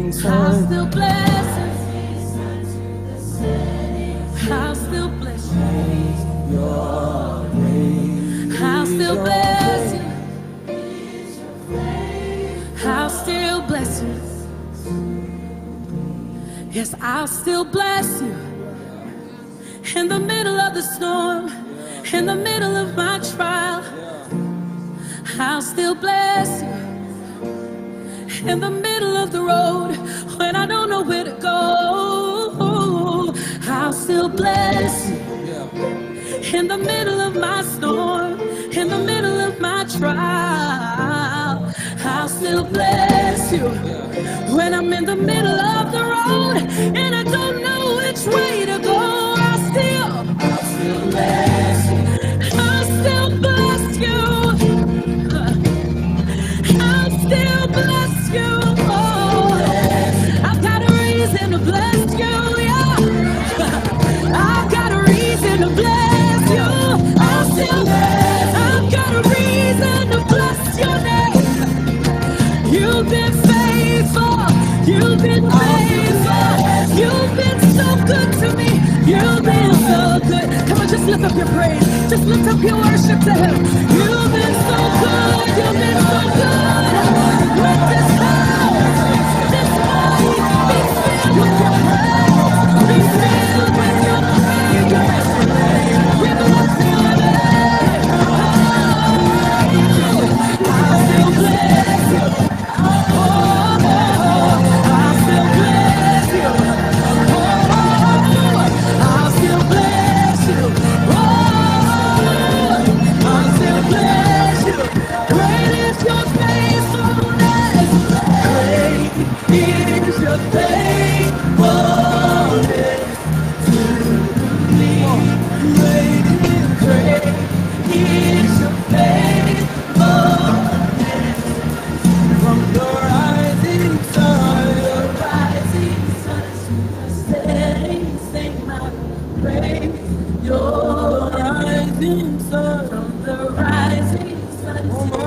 I'll still bless you. I'll still bless you. I'll still bless you. I'll still bless you. Yes, I'll still bless you. In the middle of the storm, in the middle of my trial, I'll still bless you. In the middle of the road, when I don't know where to go, I'll still bless you. In the middle of my storm, in the middle of my trial, I'll still bless you. When I'm in the middle of the road and I don't know which way to go, I'll still bless you. I'll still bless you. I'll still bless you. Oh, I've got a reason to bless you, yeah. I've got a reason to bless you. I'll still bless. I've got a reason to bless your name. You've been faithful. You've been faithful. You've been so good to me. You've been so good. Come on, just lift up your praise. Just lift up your worship to Him. You've been so good. You've been so good. Let this house, this body be filled with your praise. Be filled with your praise. We bless your name. I'll still bless you. I'll still bless you. I'll still bless you. I'll still bless you. Great is your faithfulness. Great is your faithfulness to me. Great is your faithfulness. From the rising sun to the setting sun, I praise your rising sun. From the rising sun to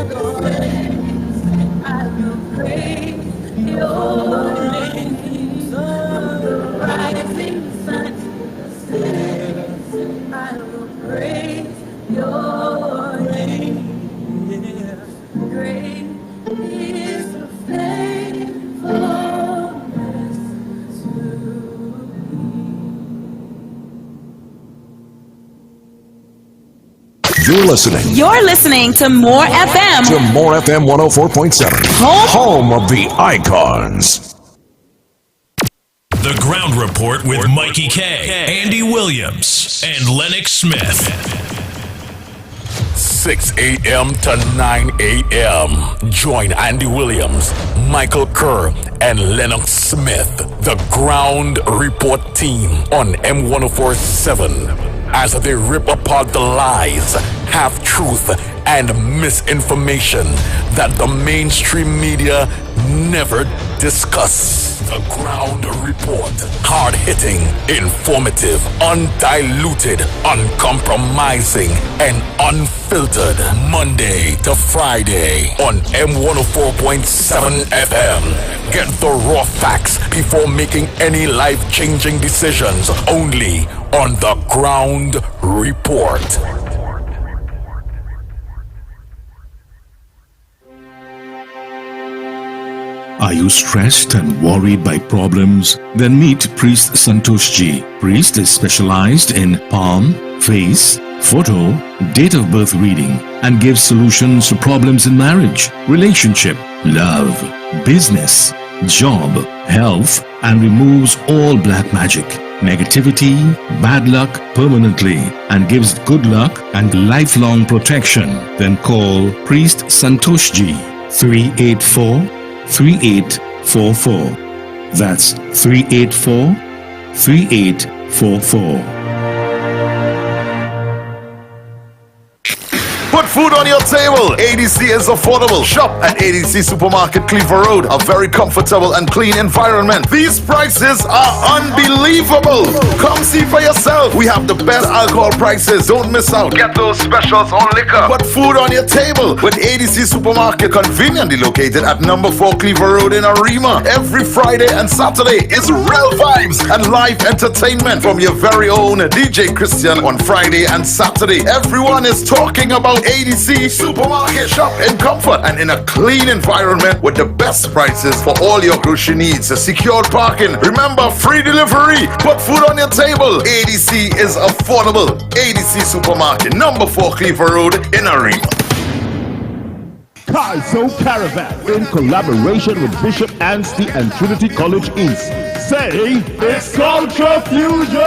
the setting sun, I will praise your rising sun. From the rising sun to the setting sun, I will praise your name. Great is the faithfulness to me. You're listening to More FM. To More FM 104.7. Home of the Icons. The Ground Report with Mikey K, Andy Williams, and Lennox Smith. 6 a.m. to 9 a.m. Join Andy Williams, Michael Kerr, and Lennox Smith, the Ground Report team on M1047, as they rip apart the lies, half-truth, and misinformation that the mainstream media never discuss. The Ground Report. Hard-hitting, informative, undiluted, uncompromising, and unfiltered. Monday to Friday on M104.7 FM. Get the raw facts before making any life-changing decisions. Only on The Ground Report. Are you stressed and worried by problems? Then meet Priest Santosh Ji. Priest is specialized in palm, face, photo, date of birth reading, and gives solutions to problems in marriage, relationship, love, business, job, health, and removes all black magic, negativity, bad luck permanently, and gives good luck and lifelong protection. Then call Priest Santosh Ji 384-3844. That's 384-3844. Put food on your table. ADC is affordable. Shop at ADC Supermarket, Cleaver Road. A very comfortable and clean environment. These prices are unbelievable. Come see for yourself. We have the best alcohol prices. Don't miss out. Get those specials on liquor. Put food on your table with ADC Supermarket, conveniently located at number 4 Cleaver Road in Arima. Every Friday and Saturday is real vibes and live entertainment from your very own DJ Christian on Friday and Saturday. Everyone is talking about ADC Supermarket. Shop in comfort and in a clean environment with the best prices for all your grocery needs. Secured parking. Remember, free delivery. Put food on your table. ADC is affordable. ADC Supermarket, number 4 Cleaver Road in Arima. Kaiso Caravan in collaboration with Bishop Anstey and Trinity College East. Say it's Culture Fusion!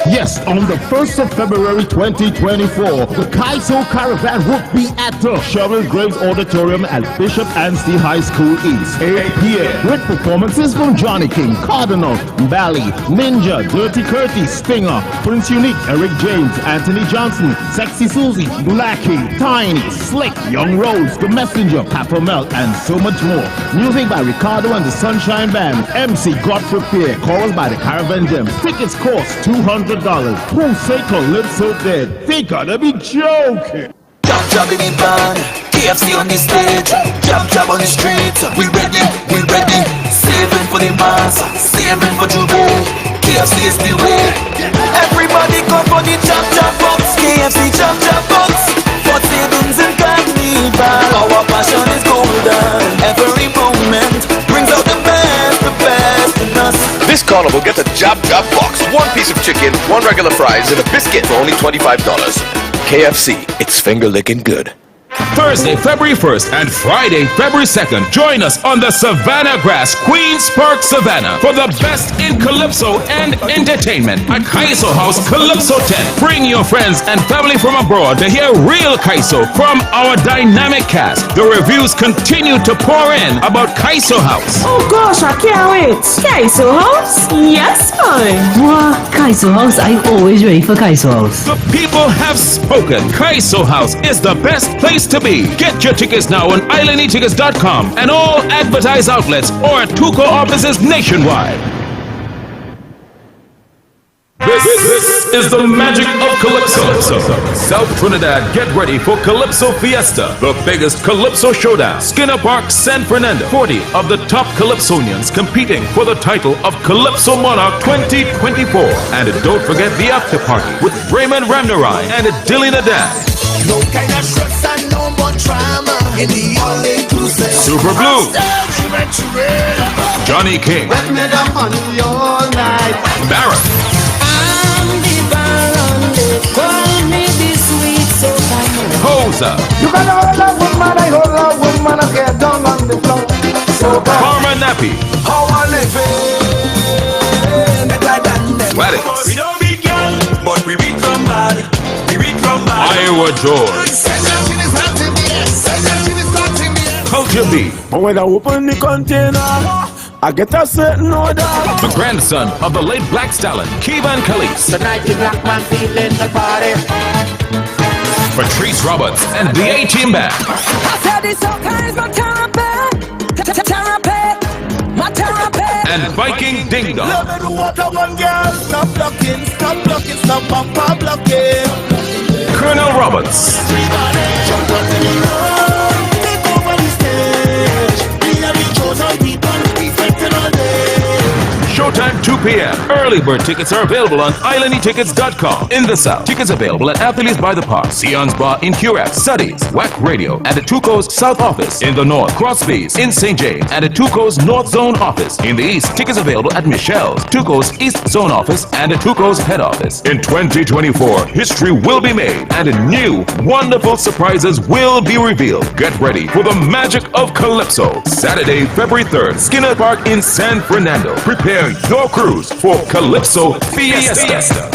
Yes, on the 1st of February 2024, the Kaiso Caravan will be at the Sherwin Graves Auditorium at Bishop Anstey High School East, 8 p.m. with performances from Johnny King, Cardinal, Bally, Ninja, Dirty Curtis, Stinger, Prince Unique, Eric James, Anthony Johnson, Sexy Susie, Blackie, Tiny, Slick, Young Rose, The Messenger, Papa Mel, and so much more. Music by Ricardo and the Sunshine Band. MC Godfrey Pierre, chorus by the Caravan Gems. Tickets cost $200. Who say Calypso dead? They gotta be joking. Jab in the band, KFC on the stage, jab on the street. We ready, saving for the mass, saving for Jubilee. KFC is the way. Everybody come for the jab box, KFC jab box. For savings and carnival, our passion is golden. Every moment brings out the best in us. This carnival, get a jab box, 1 piece of chicken, 1 regular fries, and a biscuit for only $25. KFC, it's finger licking good. Thursday, February 1st and Friday, February 2nd, join us on the Savannah Grass, Queens Park, Savannah for the best in Calypso and entertainment at Kaiso House Calypso 10. Bring your friends and family from abroad to hear real Kaiso from our dynamic cast. The reviews continue to pour in about Kaiso House. Oh gosh, I can't wait. Kaiso House? Yes, fine. Wow, Kaiso House, I'm always ready for Kaiso House. The people have spoken. Kaiso House is the best place to be. Get your tickets now on islandetickets.com and all advertised outlets or at Tuco offices nationwide. This is the magic of Calypso. South Trinidad, get ready for Calypso Fiesta, the biggest Calypso showdown. Skinner Park, San Fernando. 40 of the top Calypsonians competing for the title of Calypso Monarch 2024. And don't forget the after party with Raymond Ramnarai and Dilly Nadal. No kind of stress and no more drama in the all-inclusive. Super Blue, Johnny King, Baron, Hosa, you can hold a woman, I hold a woman, I get down on the floor. So Karma Nappy, how I live it, Wadix, we don't be young, but we read from bad. Iowa George, Culture B. But when I open the container, I get a certain order. The grandson of the late Black Stallion, Keevan Khalees. Tonight the black man feeling the body. Patrice Roberts and the A-Team Band. And Viking Ding Dong. Love the water, one girl. Stop blocking, stop bumper blocking. Colonel Roberts. Everybody jump up in the road, take over the stage. We are the chosen people, respected all day. Showtime 2 p.m. Early bird tickets are available on islandetickets.com. In the South, tickets available at Anthony's by the Park, Sion's Bar in Curex, Suddy's, WAC Radio, and the Tuco's South Office. In the North, Crosby's in St. James, and the Tuco's North Zone Office. In the East, tickets available at Michelle's, Tuco's East Zone Office, and the Tuco's Head Office. In 2024, history will be made, and new, wonderful surprises will be revealed. Get ready for the magic of Calypso. Saturday, February 3rd, Skinner Park in San Fernando. Prepare your cruise for Calypso Fiesta.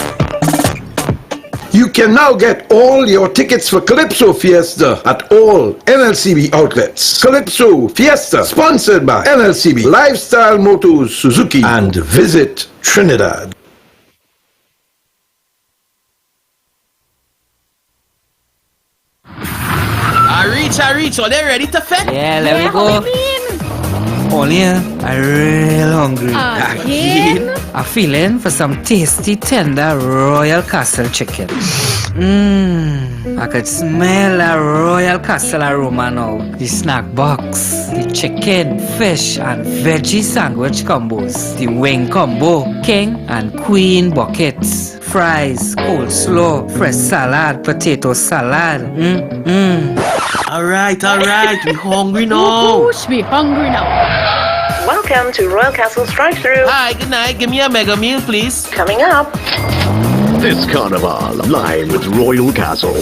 You can now get all your tickets for Calypso Fiesta at all NLCB outlets. Calypso Fiesta, sponsored by NLCB, Lifestyle Motors Suzuki, and Visit Trinidad. so they're ready to fetch. Yeah, let me go. Only I'm real hungry. Again? I'm feeling for some tasty, tender Royal Castle chicken. I could smell a Royal Castle aroma now. The snack box, the chicken, fish, and veggie sandwich combos, the wing combo, king and queen buckets, fries, coleslaw, fresh salad, potato salad. Alright, we hungry now. We hungry now. Welcome to Royal Castle's drive-thru. Hi, good night. Give me a mega meal, please. Coming up. This Carnival, live with Royal Castle.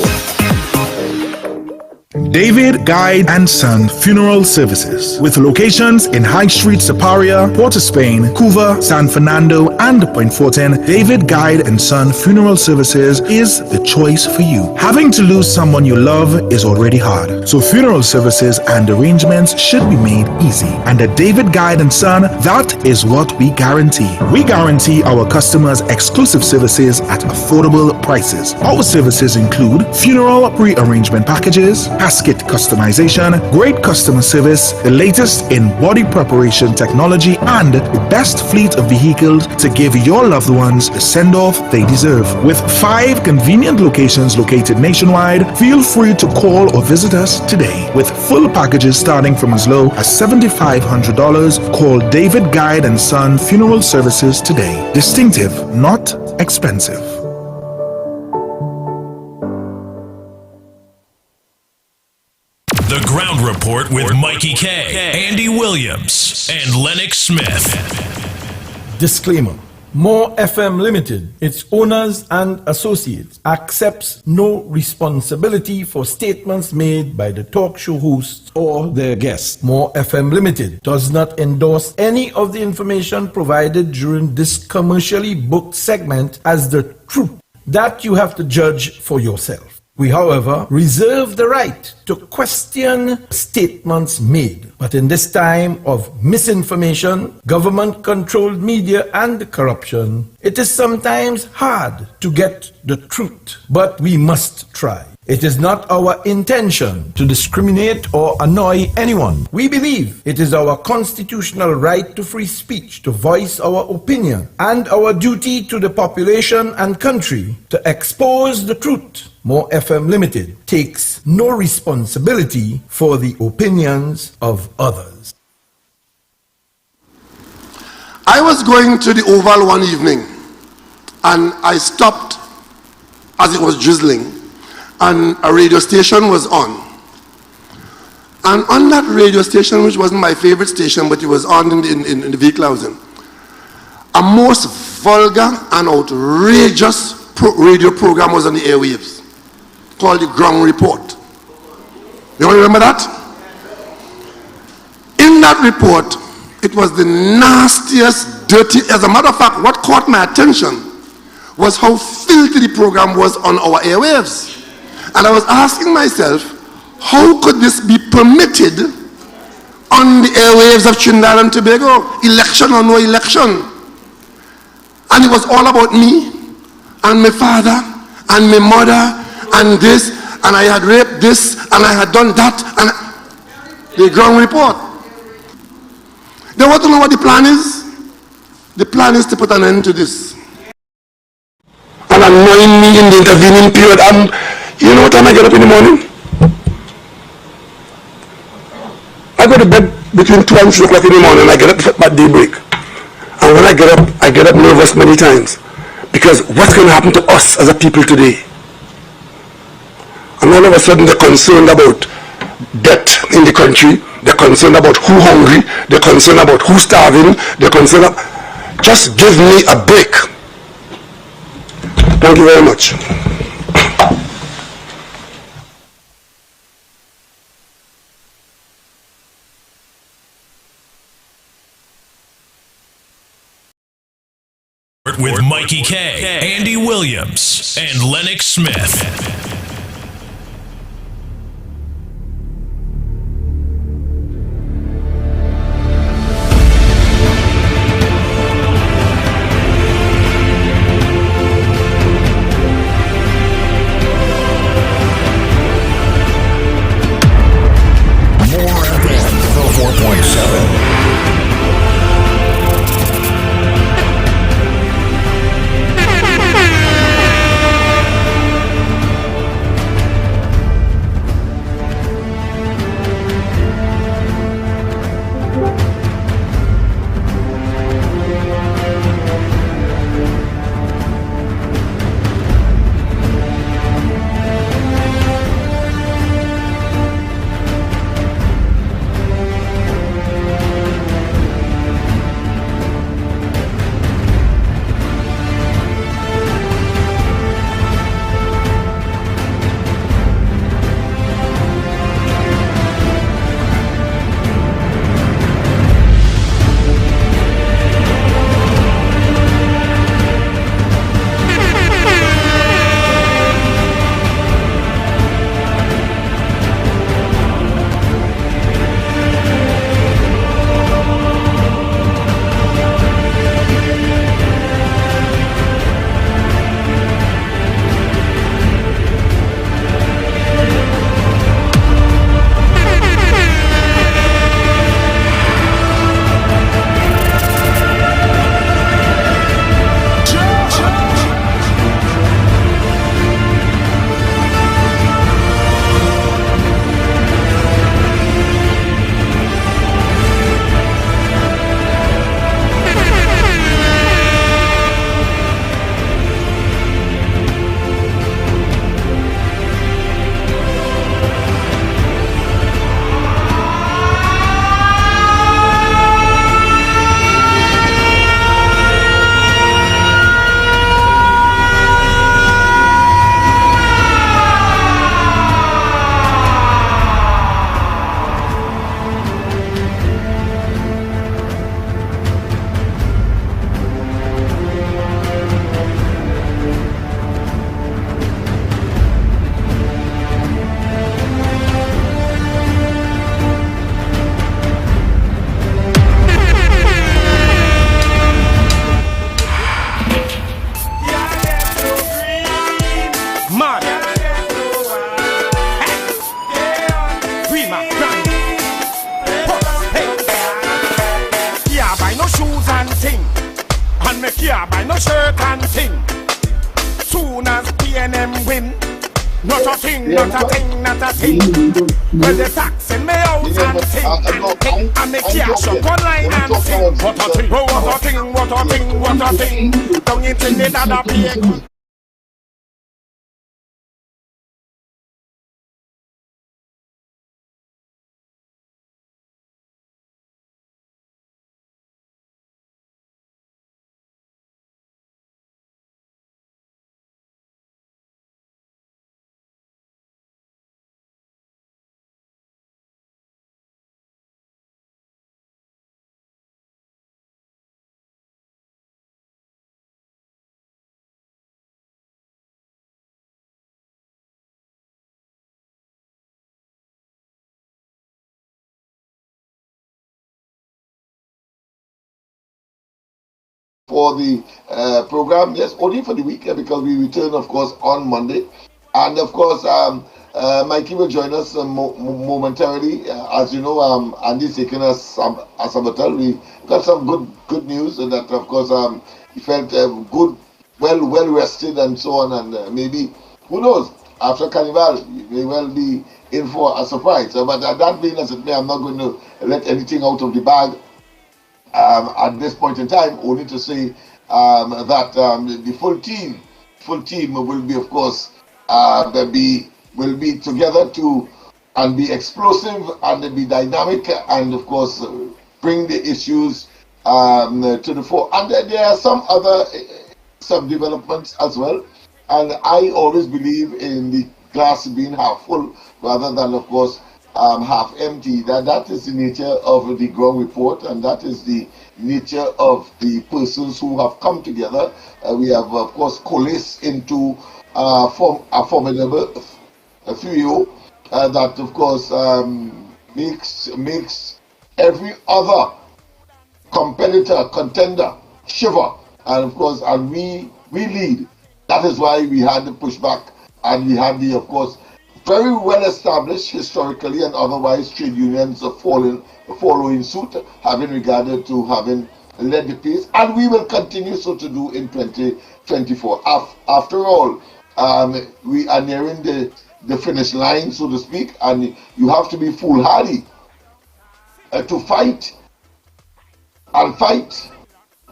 David Guide and Son Funeral Services, with locations in High Street, Siparia, Port of Spain, Couva, San Fernando, and Point Fortin. David Guide and Son Funeral Services is the choice for you. Having to lose someone you love is already hard, so funeral services and arrangements should be made easy. And at David Guide and Son, that is what we guarantee. We guarantee our customers exclusive services at affordable prices. Our services include funeral pre-arrangement packages, casket customization, great customer service, the latest in body preparation technology, and the best fleet of vehicles to give your loved ones the send-off they deserve. With 5 convenient locations located nationwide, feel free to call or visit us today. With full packages starting from as low as $7,500, call David Guide and Son Funeral Services today. Distinctive, not expensive. The Ground Report with Mikey K, Andy Williams, and Lennox Smith. Disclaimer. More FM Limited, its owners and associates, accepts no responsibility for statements made by the talk show hosts or their guests. More FM Limited does not endorse any of the information provided during this commercially booked segment as the truth. That you have to judge for yourself. We, however, reserve the right to question statements made. But in this time of misinformation, government-controlled media, and corruption, it is sometimes hard to get the truth. But we must try. It is not our intention to discriminate or annoy anyone. We believe it is our constitutional right to free speech to voice our opinion and our duty to the population and country to expose the truth. More FM Limited takes no responsibility for the opinions of others. I was going to the Oval one evening and I stopped as it was drizzling and a radio station was on. And on that radio station, which wasn't my favorite station, but it was on in the vehicle I was in, a most vulgar and outrageous radio program was on the airwaves called The Ground Report. You all remember that? In that report, it was the nastiest, dirty, as a matter of fact, what caught my attention was how filthy the program was on our airwaves. And I was asking myself, how could this be permitted on the airwaves of Trinidad and Tobago, election or no election? And it was all about me and my father and my mother and this, and I had raped this, and I had done that, and the Ground Report. They want to know what the plan is? The plan is to put an end to this. And annoying me in the intervening period. You know what time I get up in the morning? I go to bed between 2 and 3 o'clock in the morning. I get up at daybreak. And when I get up nervous many times. Because what's going to happen to us as a people today? And all of a sudden they're concerned about debt in the country. They're concerned about who hungry. They're concerned about who starving. They're concerned about... Just give me a break. Thank you very much. With Mikey K, Andy Williams, and Lennox Smith. can't buy no shirt and thing. Soon as PNM win, not a thing, not a thing, not a thing. When the tax in my house and thing, and me cash up online and thing. What a thing, what a thing, what a thing, what a thing. Down in Trinidad a play. For the program, yes, only for the weekend because we return, of course, on Monday. And of course, Mikey will join us momentarily. As you know, Andy's taking us a sabbatical. We got some good news, and that, of course, he felt good, well rested, and so on. And maybe, who knows, after Carnival, he may well be in for a surprise. But that being as it may, I'm not going to let anything out of the bag. At this point in time, only to say that the full team will be, of course, will be together and be explosive and be dynamic and, of course, bring the issues to the fore. And there are some developments as well. And I always believe in the glass being half full rather than, of course, half empty. That is the nature of the ground report, and that is the nature of the persons who have come together. We have, of course, coalesced into a formidable trio that, of course, makes every other contender shiver. And of course, and we lead. That is why we had the pushback, and we had the, of course, very well established historically and otherwise trade unions are following suit, having regarded to having led the pace, and we will continue so to do in 2024. After all, we are nearing the finish line, so to speak, and you have to be foolhardy to fight and fight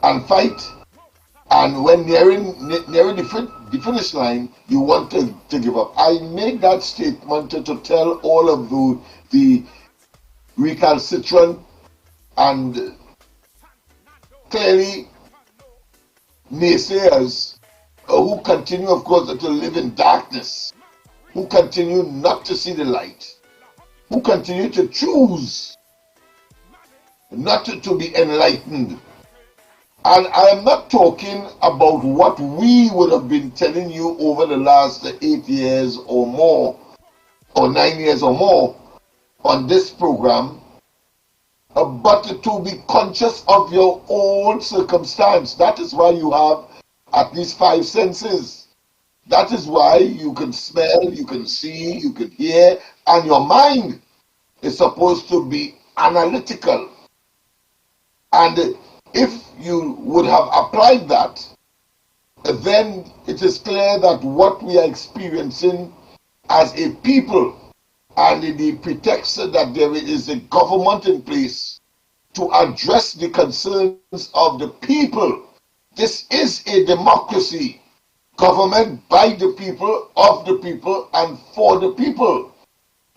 and fight, and when nearing the finish line, you want to give up. I make that statement to tell all of the recalcitrant and clearly naysayers who continue, of course, to live in darkness, who continue not to see the light, who continue to choose not to be enlightened. And I am not talking about what we would have been telling you over the last 8 years or more, or 9 years or more on this program, but to be conscious of your own circumstance. That is why you have at least 5 senses. That is why you can smell, you can see, you can hear, and your mind is supposed to be analytical. And if you would have applied that, then it is clear that what we are experiencing as a people, and the pretext that there is a government in place to address the concerns of the people. This is a democracy, government by the people, of the people, and for the people.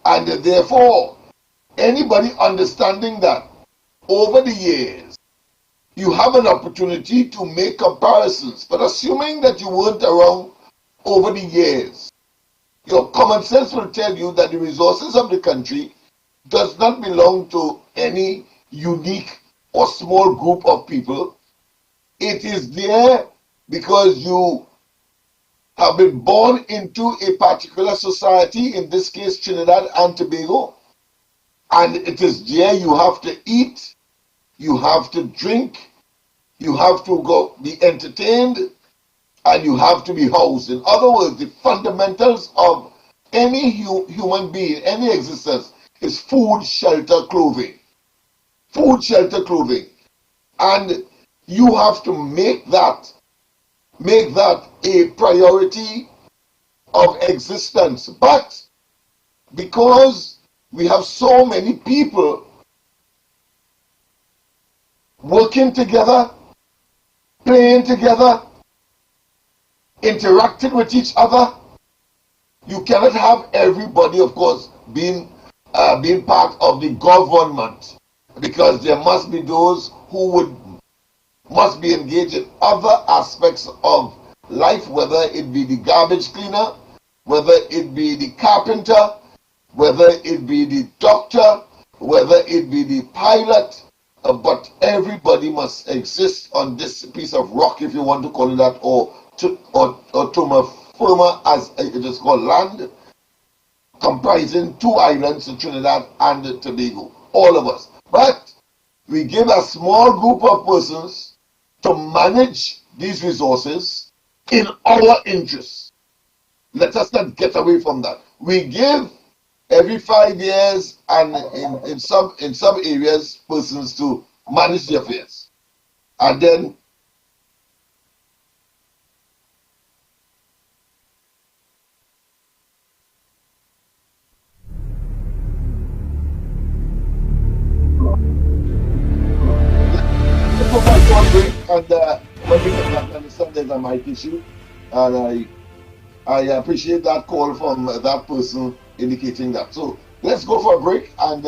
And therefore, anybody understanding that over the years, you have an opportunity to make comparisons. But assuming that you weren't around over the years, your common sense will tell you that the resources of the country does not belong to any unique or small group of people. It is there because you have been born into a particular society, in this case Trinidad and Tobago, and it is there you have to eat, you have to drink, you have to go be entertained, and you have to be housed. In other words, the fundamentals of any human being, any existence, is food, shelter, clothing. Food, shelter, clothing. And you have to make that a priority of existence. But because we have so many people working together, playing together, interacting with each other, you cannot have everybody, of course, being part of the government, because there must be those who must be engaged in other aspects of life, whether it be the garbage cleaner, whether it be the carpenter, whether it be the doctor, whether it be the pilot, but everybody must exist on this piece of rock, if you want to call it that, or terra firma, as it is called, land, comprising 2 islands, Trinidad and Tobago, all of us. But we give a small group of persons to manage these resources in our interests. Let us not get away from that. We give every 5 years, and in some areas, persons to manage the affairs. And then and when we get back, I understand there's a mic issue, and I appreciate that call from that person indicating that. So let's go for a break, and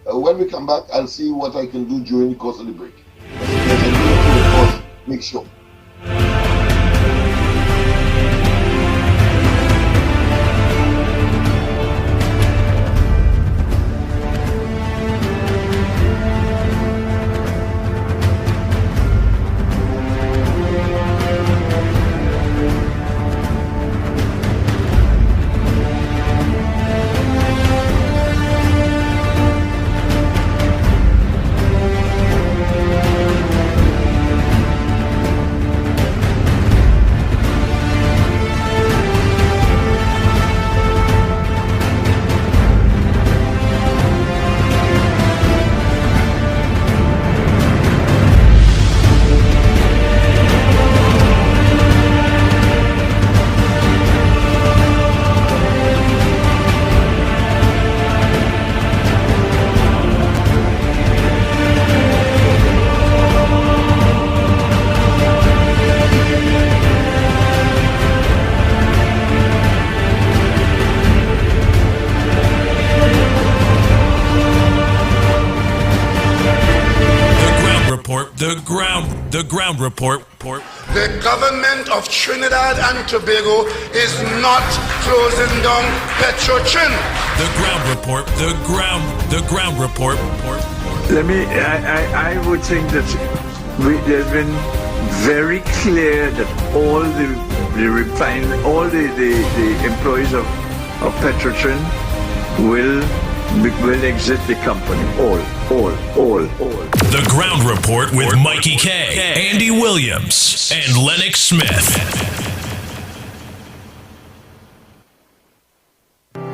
when we come back, I'll see what I can do during the course of the break. Make sure. The ground report. The government of Trinidad and Tobago is not closing down Petrotrin. The ground report. The ground report. I would think that there's been very clear that all the employees of Petrotrin will exit the company. All. The ground report with Mikey K, Andy Williams, and Lennox Smith.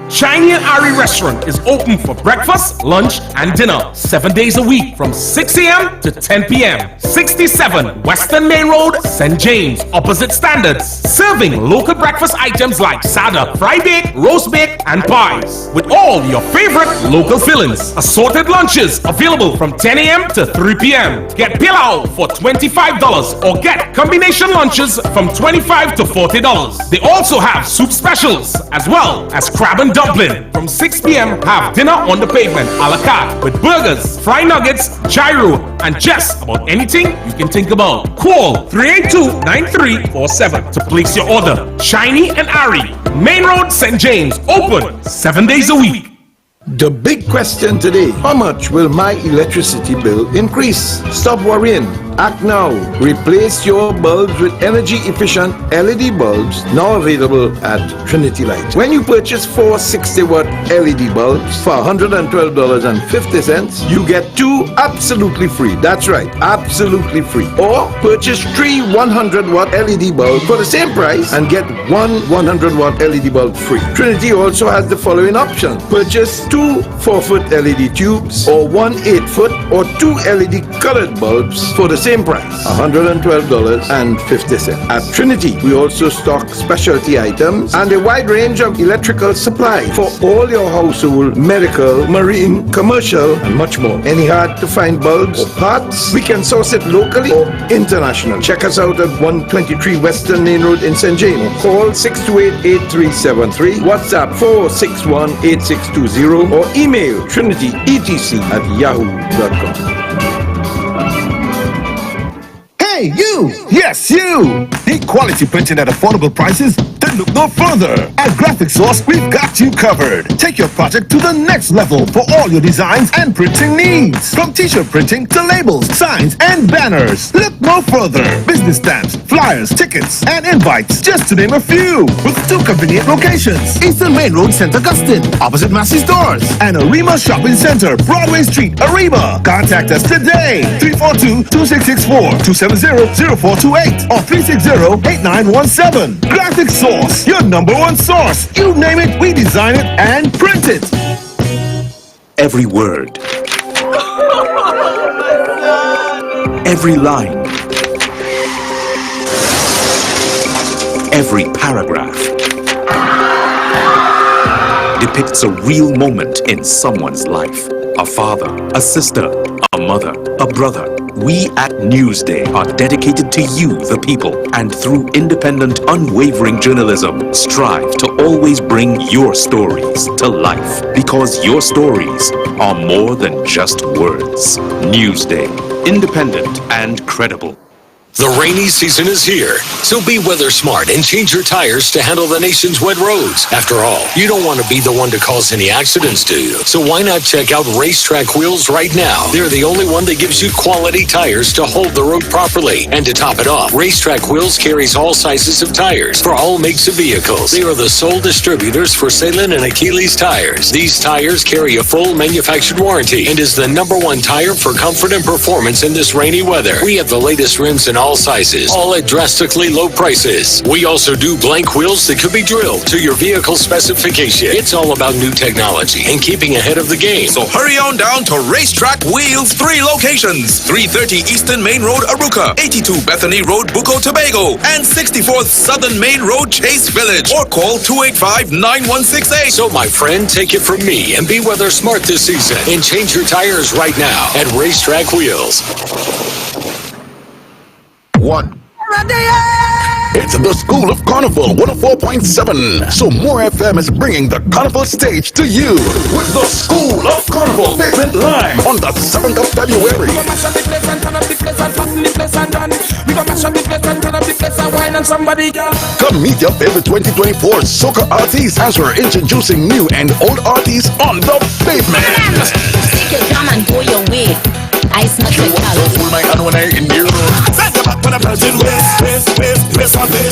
Shiny and Ari Restaurant is open for breakfast, lunch, and dinner 7 days a week from 6 a.m. to 10 p.m. 67 Western Main Road, St. James, opposite Standards. Serving local breakfast items like sada, fry bake, roast bake, and pies. With all your favorite local fillings. Assorted lunches available from 10 a.m. to 3 p.m. Get pilau for $25 or get combination lunches from $25 to $40. They also have soup specials as well as crab and dumpling. From 6 p.m. have dinner on the pavement a la carte with burgers, fried nuggets, gyro, and just about anything you can think about. Call 382-9347 to place your order. Shiny and Ari, Main Road, St. James, open 7 days a week. The big question today, how much will my electricity bill increase? Stop worrying. Act now. Replace your bulbs with energy-efficient LED bulbs now available at Trinity Light. When you purchase 4 60-watt LED bulbs for $112.50, you get 2 absolutely free. That's right, absolutely free. Or purchase 3 100-watt LED bulbs for the same price and get 1 100-watt LED bulb free. Trinity also has the following options. Purchase 2 4-foot LED tubes or 1 8-foot or 2 LED colored bulbs for the same price, $112.50. At Trinity, we also stock specialty items and a wide range of electrical supplies for all your household, medical, marine, commercial, and much more. Any hard-to-find bulbs or parts, we can source it locally or international. Check us out at 123 Western Main Road in St. James. Call 628-8373, WhatsApp 461-8620, or email trinityetc@yahoo.com. Hey, you! Yes, you! Need quality printing at affordable prices? Then look no further. At Graphic Source, we've got you covered. Take your project to the next level for all your designs and printing needs. From t-shirt printing to labels, signs, and banners. Look no further. Business stamps, flyers, tickets, and invites, just to name a few. With 2 convenient locations. Eastern Main Road, St. Augustine, opposite Massey Stores. And Arima Shopping Center, Broadway Street, Arima. Contact us today. 342-2664, 270-0428, or 360-8917. Graphic Source, your #1 source. You name it, we design it and print it. Every word, every line, every paragraph depicts a real moment in someone's life. A father, a sister, a mother, a brother. We at Newsday are dedicated to you, the people, and through independent, unwavering journalism, strive to always bring your stories to life. Because your stories are more than just words. Newsday, independent and credible. The rainy season is here, so be weather smart and change your tires to handle the nation's wet roads. After all, you don't want to be the one to cause any accidents, do you? So why not check out Racetrack Wheels right now? They're the only one that gives you quality tires to hold the road properly. And to top it off, Racetrack Wheels carries all sizes of tires for all makes of vehicles. They are the sole distributors for Salem and Achilles tires. These tires carry a full manufactured warranty and is the #1 tire for comfort and performance in this rainy weather. We have the latest rims in all sizes, all at drastically low prices. We also do blank wheels that could be drilled to your vehicle specification. It's all about new technology and keeping ahead of the game. So hurry on down to Racetrack Wheels, 3 locations: 330 Eastern Main Road, Aruca, 82 Bethany Road, Bucco, Tobago, and 64th Southern Main Road, Chase Village, or call 285-9168. So my friend, take it from me and be weather smart this season and change your tires right now at Racetrack Wheels. It's the School of Carnival 104.7. So More FM is bringing the Carnival stage to you with the School of Carnival Pavement Lime on the 7th of February. Come meet your favorite 2024 soca artists as we're introducing new and old artists on the pavement. Take your drum and go your way. Ice not your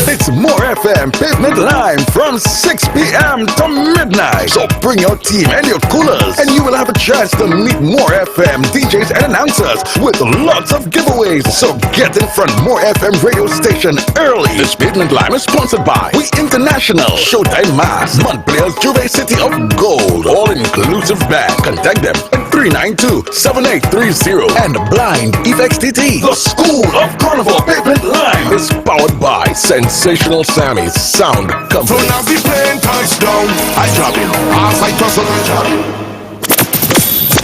It's More FM Pavement Lime from 6 p.m. to midnight. So bring your team and your coolers, and you will have a chance to meet More FM DJs and announcers with lots of giveaways. So get in front More FM radio station early. This Pavement Lime is sponsored by We International, Showtime Mass, Montpelier's Juve City of Gold, all-inclusive band. Contact them at 392-7830 and Blind Effects TT. The School of Carnival Pavement Lime is powered by Sensational Sammy's Sound Company. So now be playing touchdown. I drop it. As I toss on the drop.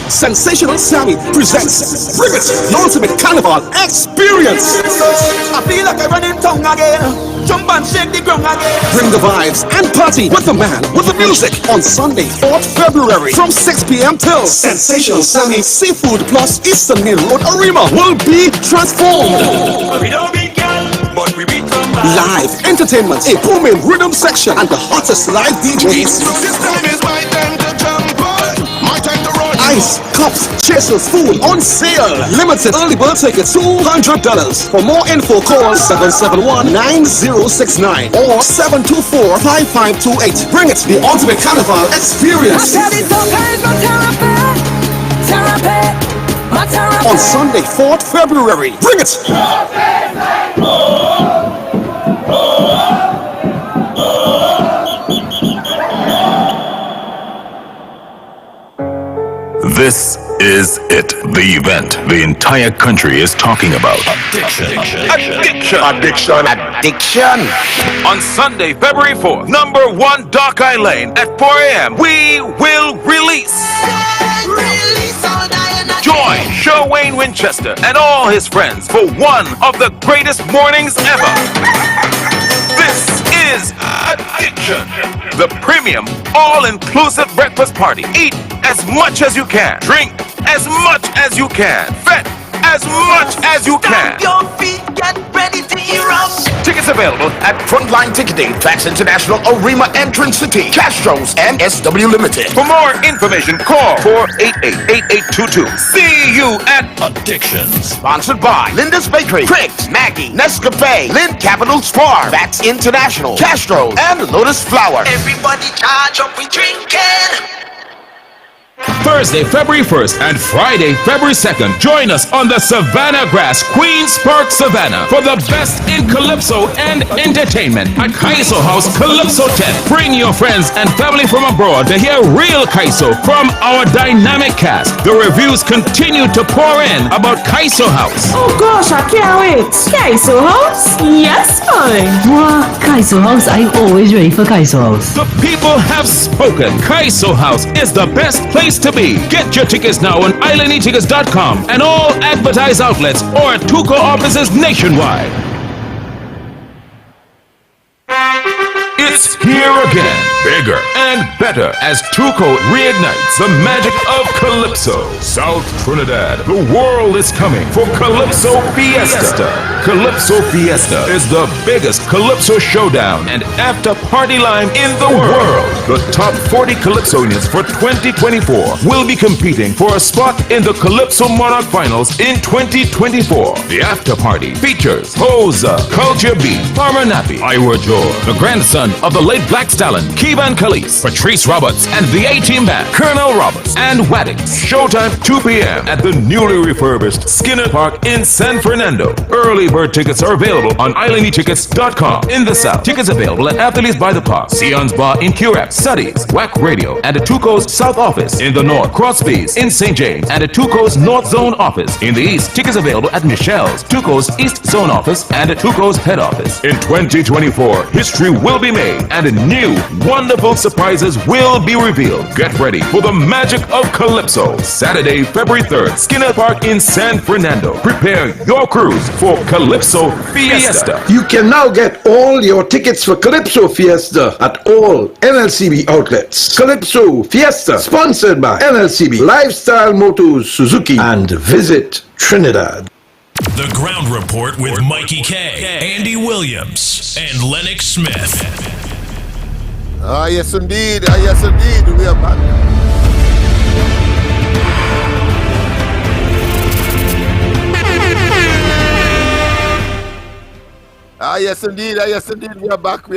Sensational Sammy presents Rivet, the ultimate carnival experience. I feel like I run in tongue again. Jump and shake the ground again. Bring the vibes and party with the man with the music on Sunday, 4th February from 6 p.m. till Sensational Sammy Seafood plus Eastern Main Road Arima will be transformed. We don't beat girl, but we beat them. Live entertainment, a booming rhythm section, and the hottest live DJs. This time is my time to jump on. My time to run. Ice, cups, chasers, food on sale. Limited early bird tickets, $200. For more info, call 771-9069 or 724-5528. Bring it, the ultimate carnival experience. On Sunday, 4th February. Bring it. This is it. The event the entire country is talking about. Addiction. On Sunday, February 4th, number 1 Dark Eye Lane at 4 a.m. We will release. Join Sherwayne Winchester and all his friends for one of the greatest mornings ever. This is Addiction, the premium, all-inclusive breakfast party. Eat as much as you can. Drink as much as you can. Fet as much as you can. Your feet, get ready to erupt. Tickets available at Frontline Ticketing, Fax International, Arima Entrance City, Castro's, and SW Limited. For more information, call 488-8822. See you at Addiction. Sponsored by Linda's Bakery, Criggs, Maggie, Nescafe, Lind Capital Spar, Fax International, Castro, and Lotus Flower. Everybody charge up, we drinking. Thursday, February 1st and Friday, February 2nd. Join us on the Savannah Grass, Queens Park, Savannah for the best in Calypso and entertainment at Kaiso House Calypso 10. Bring your friends and family from abroad to hear real Kaiso from our dynamic cast. The reviews continue to pour in about Kaiso House. Oh gosh, I can't wait. Kaiso House? Yes, fine. Wow, Kaiso House, I'm always ready for Kaiso House. The people have spoken. Kaiso House is the best place to be. Get your tickets now on IslandEtickets.com and all advertised outlets or at Tuco offices nationwide. It's here again, bigger and better as Tuco reignites the magic of Calypso. South Trinidad, the world is coming for Calypso Fiesta. Calypso Fiesta is the biggest Calypso showdown and after-party line in the world. The top 40 Calypsonians for 2024 will be competing for a spot in the Calypso Monarch Finals in 2024. The after-party features Hoza, Culture Beat, Farmer Nappy, Ira George, the grandson of the late Black Stallion, Keevan Khalees, Patrice Roberts, and the A-Team Band, Colonel Roberts, and Waddings. Showtime 2 p.m. at the newly refurbished Skinner Park in San Fernando. Early bird tickets are available on IslandEtickets.com. In the South, tickets available at Athletes by the Park, Sion's Bar in Curab, Studies, WAC Radio, and at Tuco's South Office. In the North, Crosby's in St. James, and at Tuco's North Zone Office. In the East, tickets available at Michelle's, Tuco's East Zone Office, and at Tuco's Head Office. In 2024, history will be made and new wonderful surprises will be revealed. Get ready for the magic of Calypso. Saturday, February 3rd, Skinner Park in San Fernando. Prepare your cruise for Calypso Fiesta. You can now get all your tickets for Calypso Fiesta at all NLCB outlets. Calypso Fiesta, sponsored by NLCB, Lifestyle Motors, Suzuki, and Visit Trinidad. The Ground Report with Mikey K, Andy Williams, and Lennox Smith. Yes indeed, yes indeed, we are back. Yes indeed, we are back,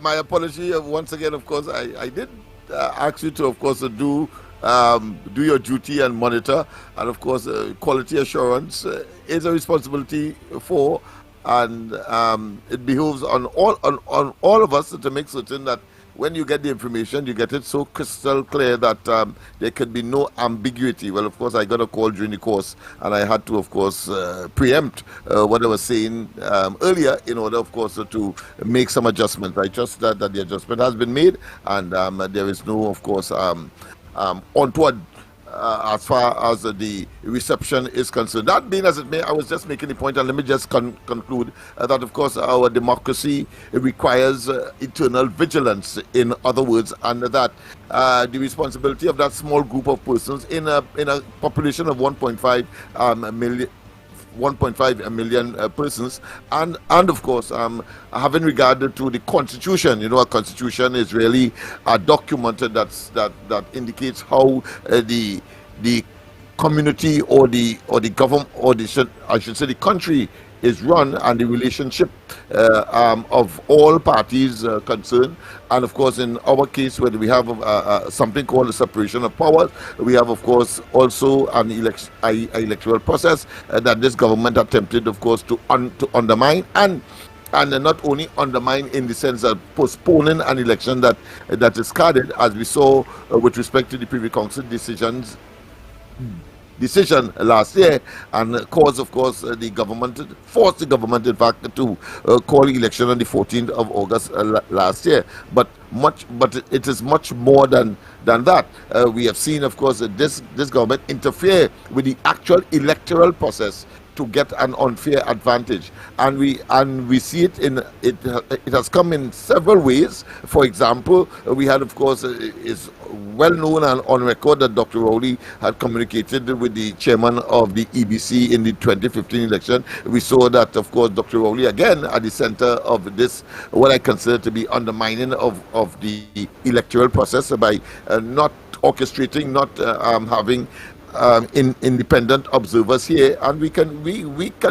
my apology once again, of course, I did ask you to, of course, do your duty and monitor, and of course quality assurance is a responsibility for, and it behooves on all of us to make certain that when you get the information, you get it so crystal clear that there can be no ambiguity. Well, of course, I got a call during the course, and I had to, of course, preempt what I was saying earlier in order, of course, to make some adjustments. I trust that the adjustment has been made, and there is no, of course, untoward as far as the reception is concerned. That being as it may, I was just making the point, and let me just conclude that, of course, our democracy requires eternal vigilance, in other words, and that the responsibility of that small group of persons in a population of 1.5 million persons, and of course having regard to the Constitution. You know, a Constitution is really a document that indicates how the community or the government, or I should say the country is run, and the relationship of all parties concerned. And of course, in our case, where we have something called the separation of powers, we have, of course, also an electoral process that this government attempted, of course, to undermine, and not only undermine in the sense of postponing an election that is carded, as we saw with respect to the Privy Council decisions decision last year, and caused, of course, forced the government, in fact, to call the election on the 14th of August last year. But it is much more than that. We have seen, of course, that this government interfere with the actual electoral process to get an unfair advantage, and we see it it has come in several ways. For example, we had, of course, is well known and on record that Dr. Rowley had communicated with the chairman of the EBC in the 2015 election. We saw that, of course, Dr. Rowley again at the center of this, what I consider to be undermining of the electoral process by not orchestrating, not having independent observers here, and we can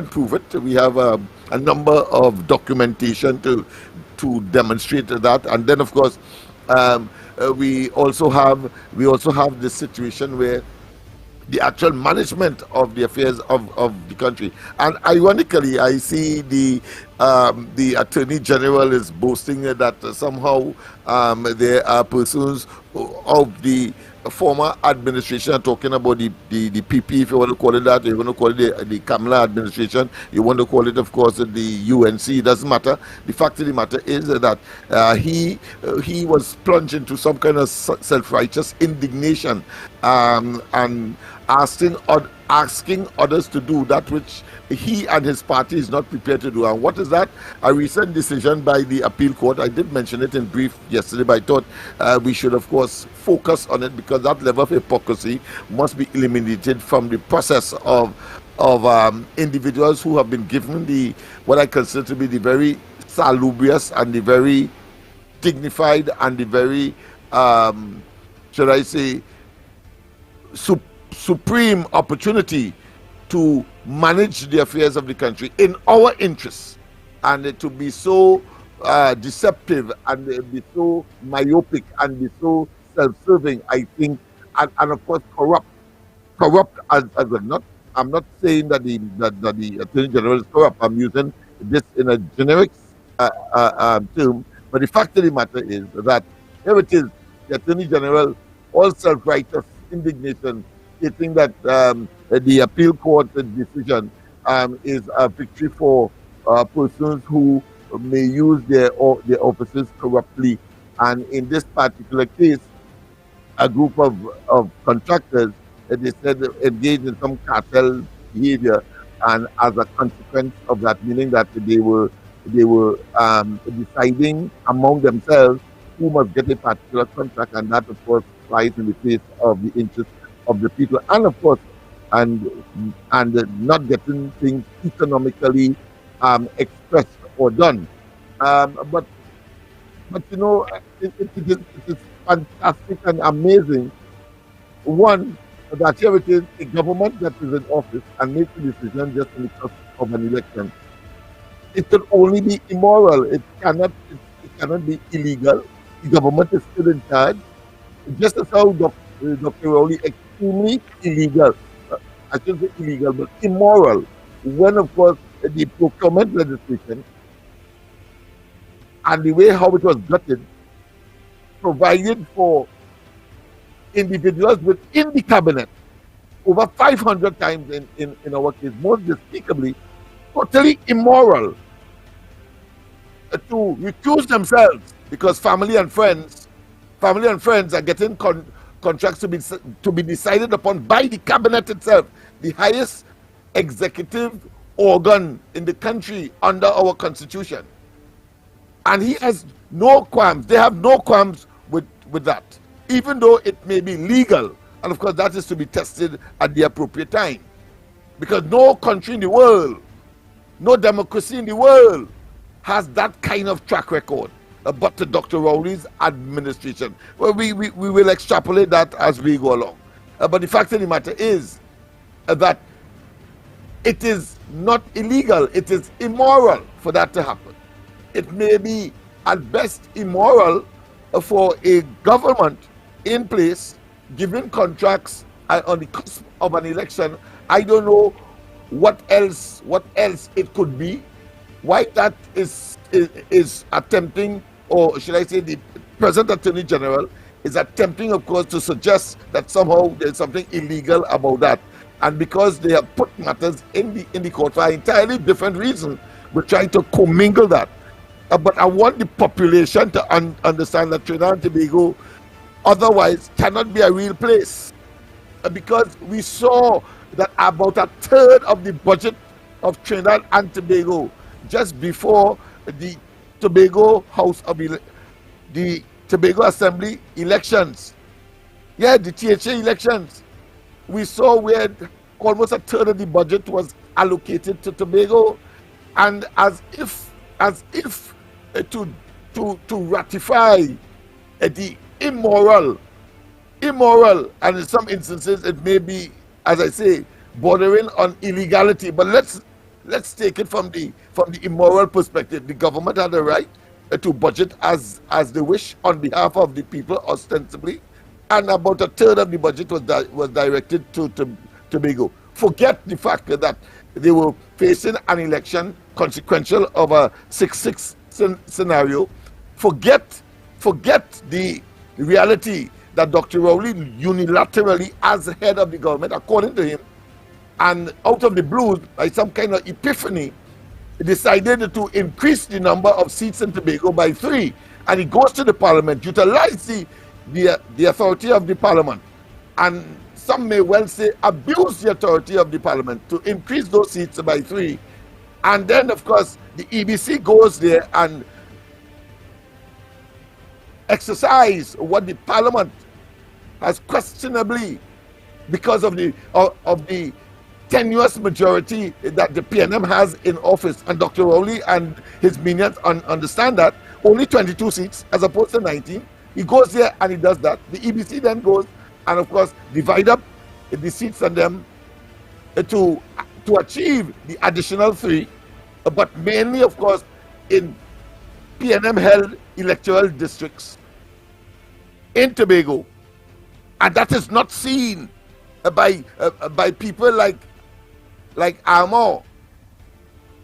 prove it. We have a number of documentation to demonstrate that. And then, of course, we also have this situation where the actual management of the affairs of the country. And ironically, I see the Attorney General is boasting that somehow there are persons of the former administration, talking about the PP, if you want to call it that, you want to call it the Kamala administration, you want to call it, of course, the UNC, it doesn't matter. The fact of the matter is that he was plunged into some kind of self-righteous indignation and asking others to do that which he and his party is not prepared to do. And what is that? A recent decision by the appeal court. I did mention it in brief yesterday, but I thought we should, of course, focus on it, because that level of hypocrisy must be eliminated from the process of individuals who have been given what I consider to be the very salubrious and the very dignified and the very, should I say, supreme opportunity to manage the affairs of the country in our interests, and to be so deceptive and be so myopic and be so self-serving, I think, and of course corrupt as well. I'm not saying that the Attorney General is corrupt. I'm using this in a generic term, but the fact of the matter is that here it is, the Attorney General, all self-righteous indignation, stating that the appeal court decision is a victory for persons who may use their offices corruptly. And in this particular case, a group of contractors, they said, engaged in some cartel behavior, and as a consequence of that, meaning that they were deciding among themselves who must get a particular contract, and that, of course, flies in the face of the interests of the people, and of course, and not getting things economically expressed or done. But you know, it is fantastic and amazing. One, that here it is, a government that is in office and makes a decision just in the course of an election. It could only be immoral. It cannot be illegal. The government is still in charge. Just as how Dr. Rowley extremely illegal, I shouldn't say illegal, but immoral, when, of course, the procurement legislation and the way how it was gutted provided for individuals within the cabinet over 500 times in our case, most despicably, totally immoral, to recuse themselves because family and friends are getting contracts to be decided upon by the cabinet itself, the highest executive organ in the country under our constitution. And he has no qualms. They have no qualms with that, even though it may be legal. And of course, that is to be tested at the appropriate time. Because no country in the world, no democracy in the world has that kind of track record. But to Dr. Rowley's administration. Well, we will extrapolate that as we go along. But the fact of the matter is that it is not illegal, it is immoral for that to happen. It may be at best immoral for a government in place giving contracts on the cusp of an election. I don't know what else it could be. Why that is attempting, or should I say the present Attorney General is attempting, of course, to suggest that somehow there's something illegal about that. And because they have put matters in the court for an entirely different reason, we're trying to commingle that. But I want the population to understand that Trinidad and Tobago otherwise cannot be a real place. Because we saw that about a third of the budget of Trinidad and Tobago just before the Tobago the Tobago Assembly elections. Yeah, the THA elections. We saw where almost a third of the budget was allocated to Tobago, and as if to ratify the immoral, and in some instances it may be, as I say, bordering on illegality. But let's take it from the immoral perspective. The government had a right to budget as they wish on behalf of the people ostensibly, and about a third of the budget was directed to Tobago. Forget the fact that they were facing an election consequential of a 6-6 scenario. Forget the reality that Dr. Rowley unilaterally, as head of the government, according to him, and out of the blue, by some kind of epiphany, decided to increase the number of seats in Tobago by 3. And he goes to the parliament, utilize the authority of the parliament, and some may well say abuse the authority of the parliament to increase those seats by 3. And then, of course, the EBC goes there and exercise what the parliament has questionably, because of the tenuous majority that the PNM has in office, and Dr. Rowley and his minions understand that, only 22 seats as opposed to 19. He goes there and he does that. The EBC then goes and, of course, divide up the seats on them to achieve the additional 3, but mainly, of course, in PNM-held electoral districts in Tobago. And that is not seen by people like Armour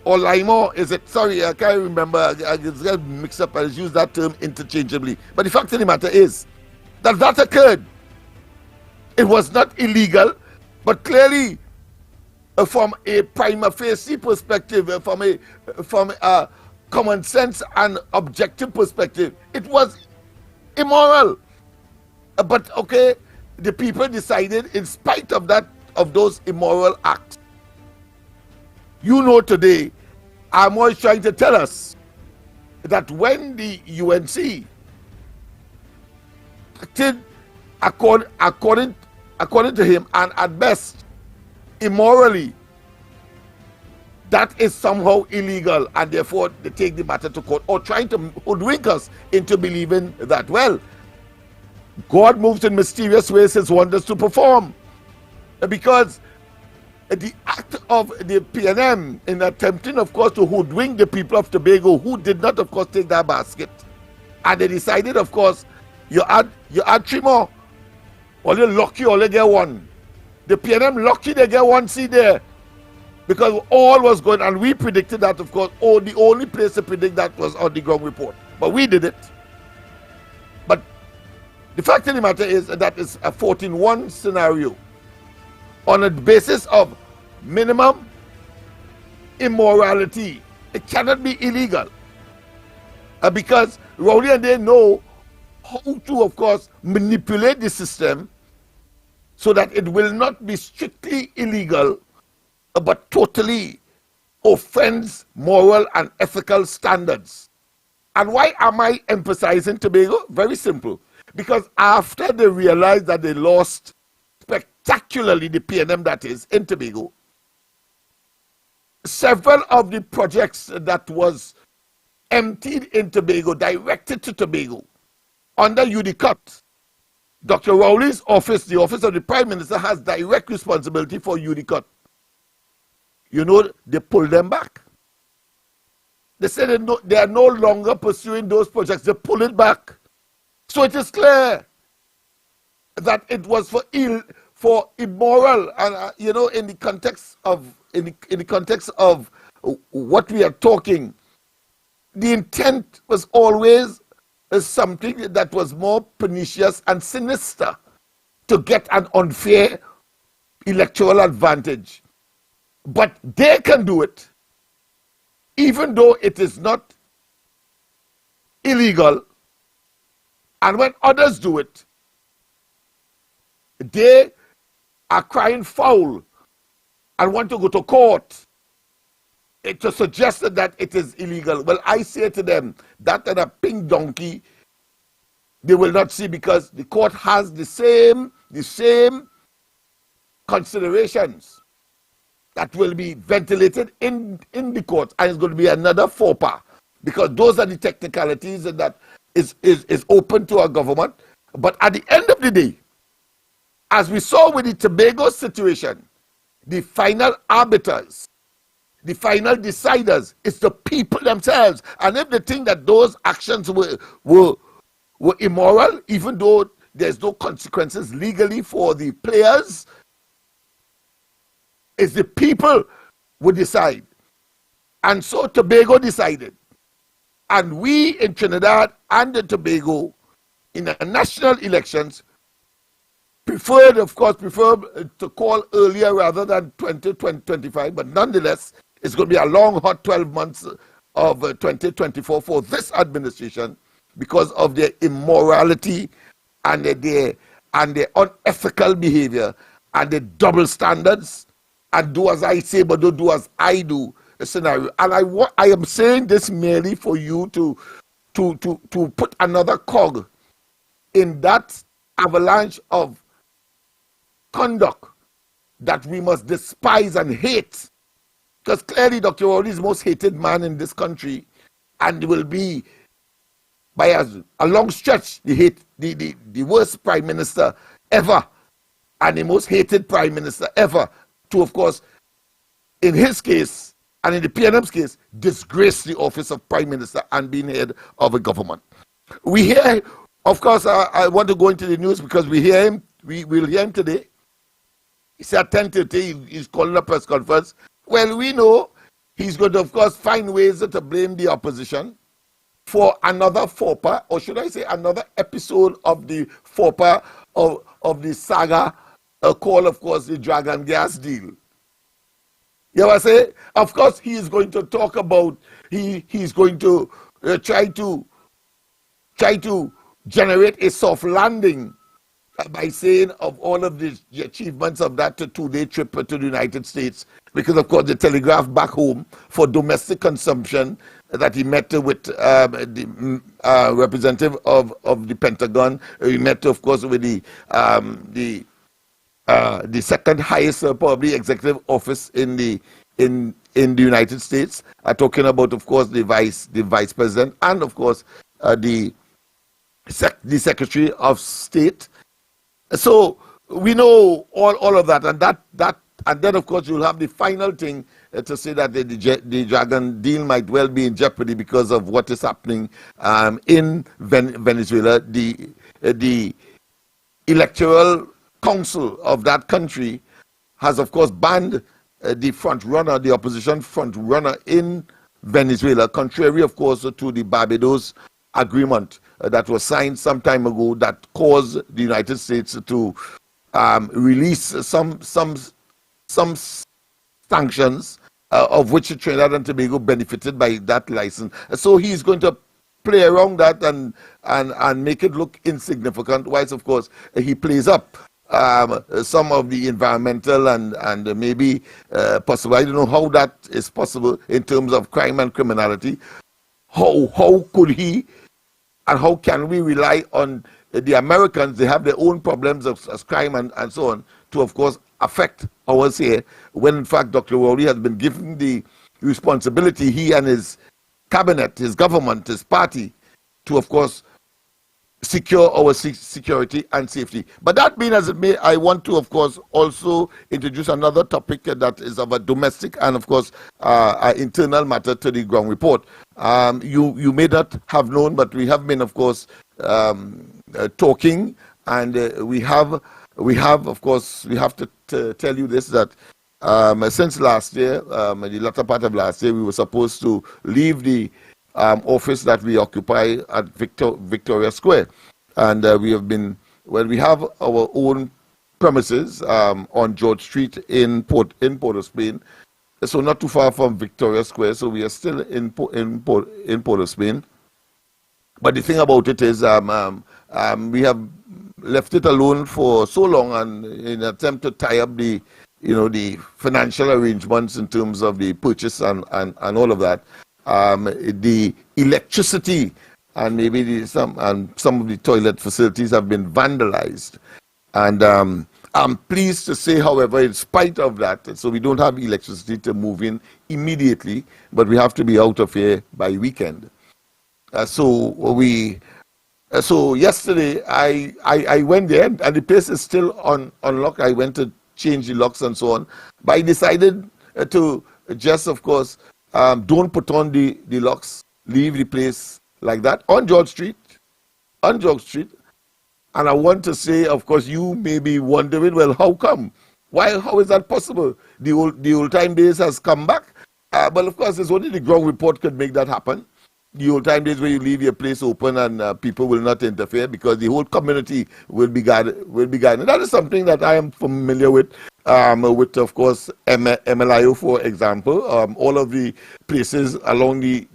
or Limor, is it? Sorry, I can't remember. I just got mixed up. I use that term interchangeably. But the fact of the matter is that occurred. It was not illegal, but clearly, from a prima facie perspective, from a common sense and objective perspective, it was immoral. But okay, the people decided, in spite of those immoral acts. You know, today, Armour is trying to tell us that when the UNC acted according to him, and at best immorally, that is somehow illegal, and therefore they take the matter to court, or trying to hoodwink us into believing that, well, God moves in mysterious ways his wonders to perform. Because the act of the PNM in attempting, of course, to hoodwink the people of Tobago, who did not, of course, take that basket, and they decided, of course, you add 3 more, or you're lucky, or you get 1. The PNM lucky they get 1 seat there, because all was going, and we predicted that, of course. The only place to predict that was on the ground report, but we did it. But the fact of the matter is that it's a 14-1 scenario on a basis of minimum immorality. It cannot be illegal, because Rowley and they know how to, of course, manipulate the system so that it will not be strictly illegal, but totally offends moral and ethical standards. And why am I emphasizing Tobago? Very simple. Because after they realized that they lost spectacularly, the PNM that is, in Tobago, several of the projects that was emptied in Tobago, directed to Tobago, under UDCOT, Dr. Rowley's office, the office of the Prime Minister, has direct responsibility for UDCOT. You know, they pulled them back. They said they are no longer pursuing those projects. They pull it back. So it is clear that it was for immoral, and you know, in the context of what we are talking, the intent was always something that was more pernicious and sinister, to get an unfair electoral advantage. But they can do it, even though it is not illegal. And when others do it, they are crying foul and want to go to court to suggest that it is illegal. Well, I say to them that and a pink donkey they will not see, because the court has the same considerations that will be ventilated in the court, and it's going to be another faux pas, because those are the technicalities that is open to our government. But at the end of the day, as we saw with the Tobago situation, the final arbiters, the final deciders, it's the people themselves. And if they think that those actions were immoral, even though there's no consequences legally for the players, it's the people who decide. And so Tobago decided. And we in Trinidad and Tobago, in the national elections, preferred to call earlier rather than 2025, but nonetheless, it's going to be a long, hot 12 months of 2024 for this administration, because of their immorality and their unethical behavior and the double standards and do as I say but don't do as I do scenario. And I am saying this merely for you to put another cog in that avalanche of conduct that we must despise and hate, because clearly Dr. Rowley is the most hated man in this country, and will be by a long stretch the worst prime minister ever and the most hated prime minister ever to, of course, in his case and in the PNM's case, disgrace the office of prime minister and being head of a government. We hear, of course, I want to go into the news because we hear him, we'll hear him today. He said at 10:30 he's calling a press conference. Well, we know he's going to, of course, find ways to blame the opposition for another faux pas, or should I say another episode of the faux pas of the saga called, of course, the Dragon Gas deal. You know what I say? Of course, he is going to talk about, he's going to try to generate a soft landing by saying of all of the achievements of that two-day trip to the United States, because of course the telegraph back home for domestic consumption that he met with the representative of the Pentagon. He met, of course, with the second highest probably executive office in the United States. Talking about, of course, the vice president and, of course, the Secretary of State. So we know all of that, and and then, of course, you'll have the final thing to say that the Dragon deal might well be in jeopardy because of what is happening in Venezuela. The Electoral Council of that country has, of course, banned the opposition front runner in Venezuela, contrary, of course, to the Barbados agreement that was signed some time ago that caused the United States to release some sanctions of which Trinidad and Tobago benefited by that license. So he's going to play around that and make it look insignificant, whilst, of course, he plays up some of the environmental and maybe possible. I don't know how that is possible in terms of crime and criminality. How could he and how can we rely on the Americans? They have their own problems of crime and so on to, of course, affect ours here, when in fact Dr. Rowley has been given the responsibility, he and his cabinet, his government, his party, to, of course, secure our security and safety. But that being as it may, I want to, of course, also introduce another topic that is of a domestic and, of course, internal matter to the ground report. You may not have known, but we have been, of course, talking, and we have, of course, we have to tell you this, that since last year, the latter part of last year, we were supposed to leave the office that we occupy at Victoria Square. And we have been, well, we have our own premises on George Street in Port of Spain. So not too far from Victoria Square. So we are still in Port of Spain. But the thing about it is we have left it alone for so long, and in an attempt to tie up the financial arrangements in terms of the purchase and all of that, the electricity and maybe some of the toilet facilities have been vandalized. And I'm pleased to say, however, in spite of that, so we don't have electricity to move in immediately, but we have to be out of here by weekend. So yesterday I went there, and the place is still on lock. I went to change the locks and so on. But I decided to just, of course, don't put on the locks, leave the place like that on George Street. And I want to say, of course, you may be wondering, well, how come? How is that possible? The old time days has come back. But of course, it's only the ground report could make that happen. The old time days where you leave your place open and people will not interfere because the whole community will be guarded. And that is something that I am familiar with, of course, MLIO, for example. All of the places along the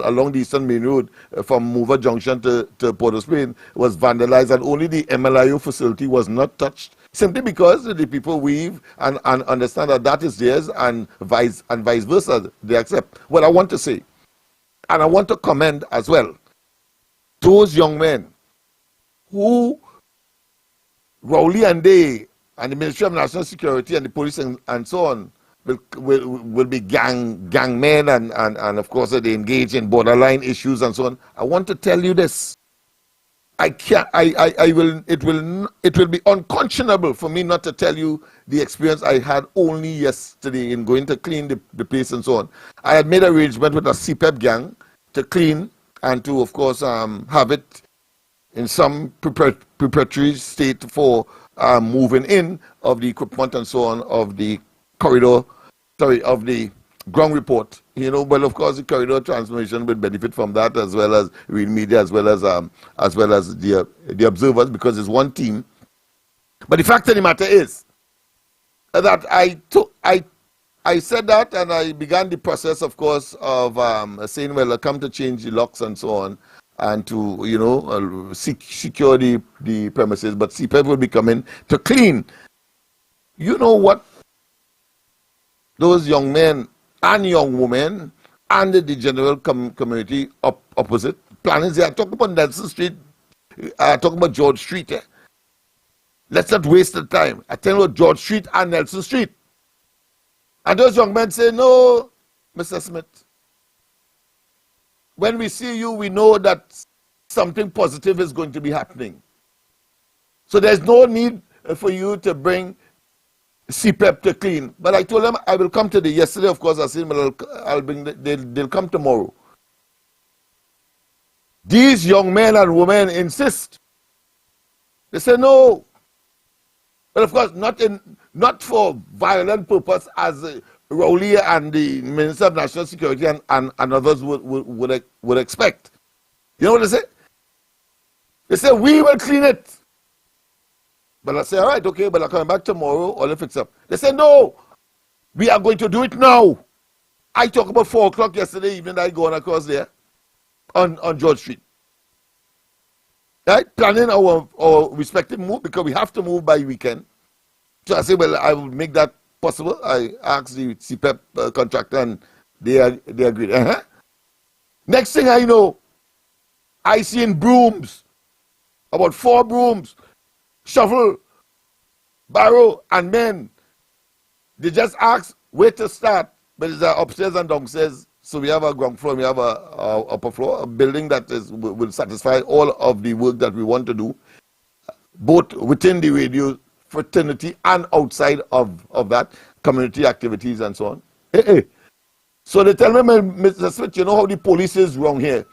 along the Eastern Main Road from Mover Junction to Port of Spain was vandalized, and only the MLIO facility was not touched, simply because the people weave and understand that is theirs, and vice versa. They accept. Well, I want to say, and I want to commend as well those young men who Rowley and they and the Ministry of National Security and the police and so on will be gang men and of course they engage in borderline issues and so on. I want to tell you this. It will be unconscionable for me not to tell you the experience I had only yesterday in going to clean the place and so on. I had made arrangement with a CPEP gang to clean and to, of course, have it in some preparatory state for moving in of the equipment and so on of the of the ground report. But of course the corridor transmission will benefit from that, as well as real media, as well as the observers, because it's one team. But the fact of the matter is that I said that, and I began the process, of course, of saying, well, I come to change the locks and so on, and to secure the premises. But CPEP will be coming to clean. You know what? Those young men and young women and the general community opposite planning, they are talking about Nelson Street, talking about George Street. Let's not waste the time. I tell you about George Street and Nelson Street. And those young men say, no, Mr. Smith, when we see you, we know that something positive is going to be happening. So there's no need for you to bring CPEP to clean. But I told them I will come today. Yesterday, of course, I said, I'll bring they'll come tomorrow. These young men and women insist. They say no. But of course, not for violent purpose, as Rowley and the Minister of National Security and others would expect. You know what they say? They say, we will clean it. But I say, all right, okay, but I'll come back tomorrow, all will fix up. They say, no, we are going to do it now. I talked about 4 o'clock yesterday evening, I go on across there on George Street. Right? Planning our respective move, because we have to move by weekend. So I say, well, I will make that possible. I asked the CPEP contractor, and they agreed. Next thing I know, I see in brooms, about 4 brooms, shovel, barrow, and men. They just ask where to start, but it's upstairs and downstairs. So we have a ground floor, we have a upper floor, a building that will satisfy all of the work that we want to do, both within the radio fraternity and outside of that, community activities and so on. So they tell me, Mr. Smith, you know how the police is wrong here.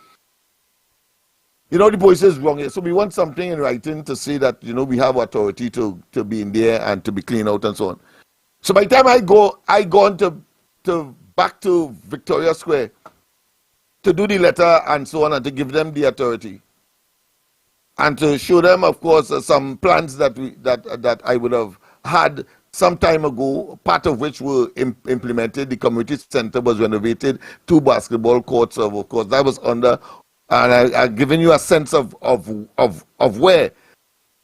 You know the police is wrong here. So we want something in writing to say that, we have authority to be in there and to be cleaned out and so on. So by the time I go on to back to Victoria Square to do the letter and so on and to give them the authority. and to show them, of course, some plans that I would have had some time ago, part of which were implemented. The community center was renovated, 2 basketball courts, of course, that was under, and I've given you a sense of where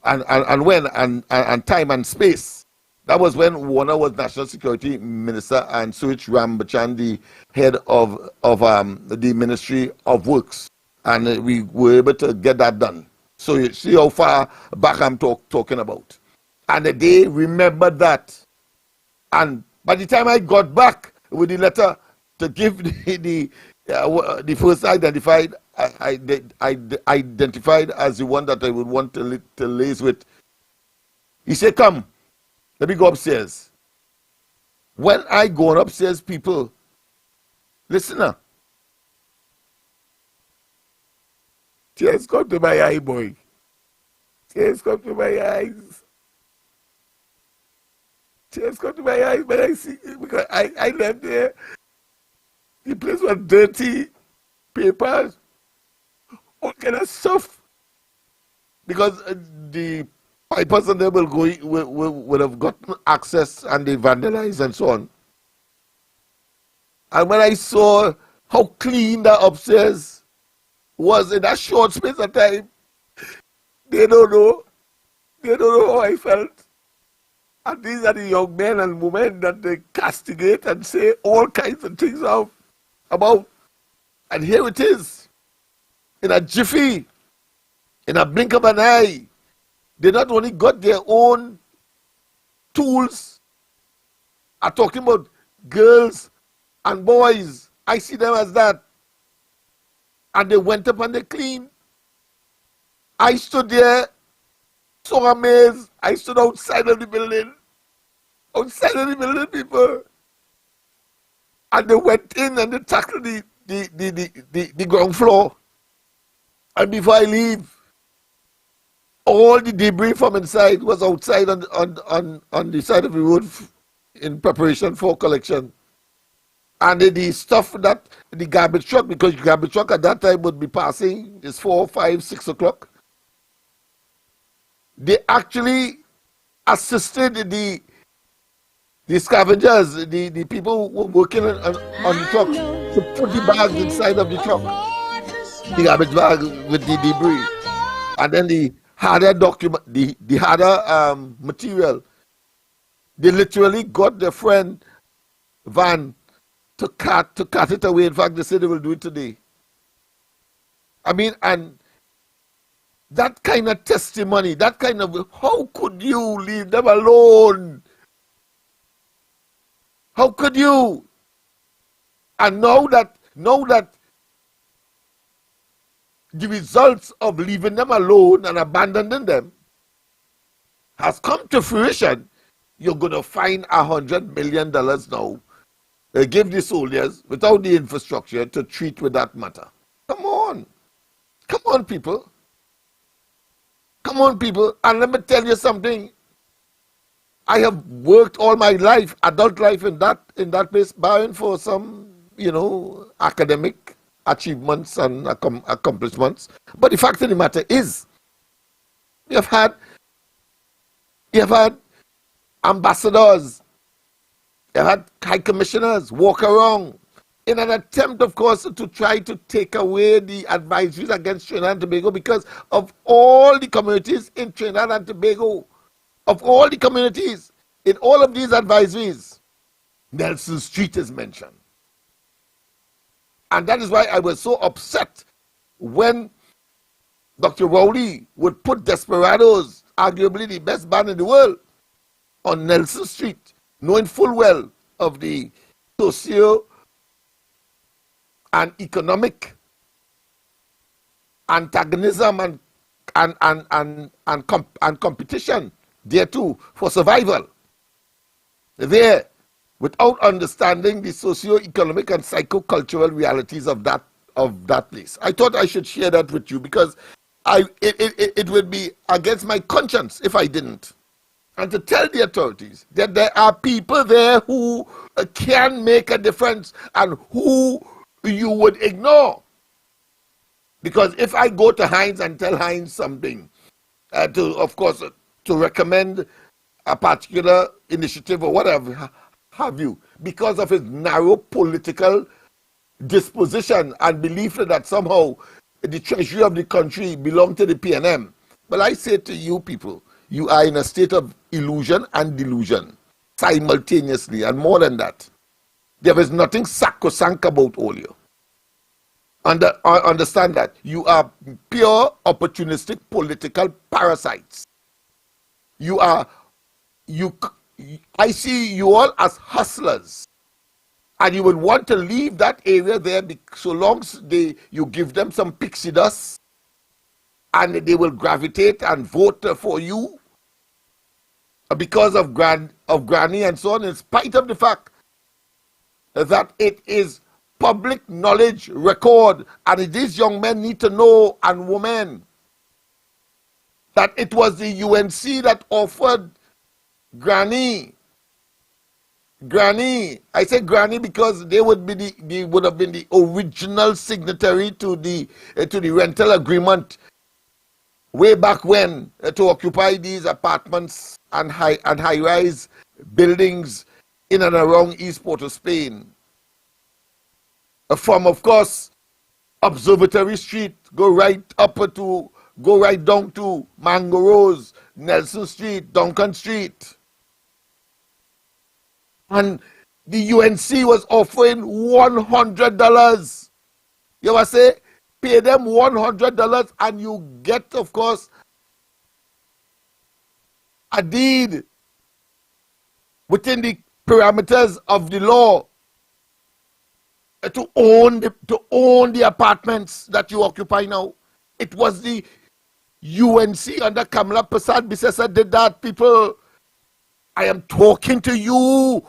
and when and time and space. That was when Warner was National Security Minister and Suresh Rambachan, the head of the Ministry of Works, and we were able to get that done. So you see how far back I'm talking about. And they remembered that. And by the time I got back with the letter to give the first identified, I identified as the one that I would want to liaise with, he said, come, let me go upstairs. When I go upstairs, people, listen now. Tears come to my eye, boy. Tears come to my eyes. Tears come to my eyes when I see, because I left there. The place was dirty, papers, all kind of stuff. Because the pipers and they will have gotten access and they vandalized and so on. And when I saw how clean that upstairs was in that short space of time, they don't know how I felt. And these are the young men and women that they castigate and say all kinds of things about. And here it is, in a jiffy, in a blink of an eye. They not only got their own tools. I'm talking about girls and boys. I see them as that. And they went up and they cleaned. I stood there, so amazed. I stood outside of the building. Outside of the building, people. And they went in and they tackled the ground floor. And before I leave, all the debris from inside was outside on the side of the road in preparation for collection. And the stuff that the garbage truck, because the garbage truck at that time would be passing, it's 4, 5, 6 o'clock. They actually assisted the scavengers, the people who were working on the truck, to put the bags inside of the truck, the garbage bag with the debris. And then the harder the harder material, they literally got their friend van to cut it away. In fact, they said they will do it today. I mean, and that kind of testimony, that kind of, how could you leave them alone? How could you? And now that the results of leaving them alone and abandoning them has come to fruition, you're going to find $100 million now. They give the soldiers without the infrastructure to treat with that matter. Come on. Come on, people. Come on, people. And let me tell you something. I have worked all my life, adult life, in that place, barring for some, academic achievements and accomplishments. But the fact of the matter is, you have had ambassadors, you have had high commissioners walk around in an attempt, of course, to try to take away the advisories against Trinidad and Tobago, because of all the communities in Trinidad and Tobago, of all the communities, in all of these advisories, Nelson Street is mentioned. And that is why I was so upset when Dr. Rowley would put Desperados, arguably the best band in the world, on Nelson Street, knowing full well of the socio and economic antagonism and competition there too for survival. There, without understanding the socio-economic and psycho-cultural realities of that place. I thought I should share that with you because it would be against my conscience if I didn't. And to tell the authorities that there are people there who can make a difference and who you would ignore. Because if I go to Heinz and tell Heinz something, to recommend a particular initiative or whatever have you, because of his narrow political disposition and belief that somehow the treasury of the country belongs to the PNM. But I say to you people, you are in a state of illusion and delusion simultaneously, and more than that. There is nothing sacrosanct about all you. Understand that. You are pure opportunistic political parasites. I see you all as hustlers. And you will want to leave that area there so long as you give them some pixie dust and they will gravitate and vote for you because of Granny and so on, in spite of the fact that it is public knowledge record, and these young men need to know, and women, that it was the UNC that offered Granny, I say Granny because they would have been the original signatory to the rental agreement way back when, to occupy these apartments and high-rise buildings in and around East Port of Spain. From, of course, Observatory Street, go right down to Mango Rose, Nelson Street, Duncan Street. And the UNC was offering $100. You ever say, pay them $100 and you get, of course, a deed within the parameters of the law to own the apartments that you occupy now. It was the UNC under Kamala Prasad Bisesa did that, people. I am talking to you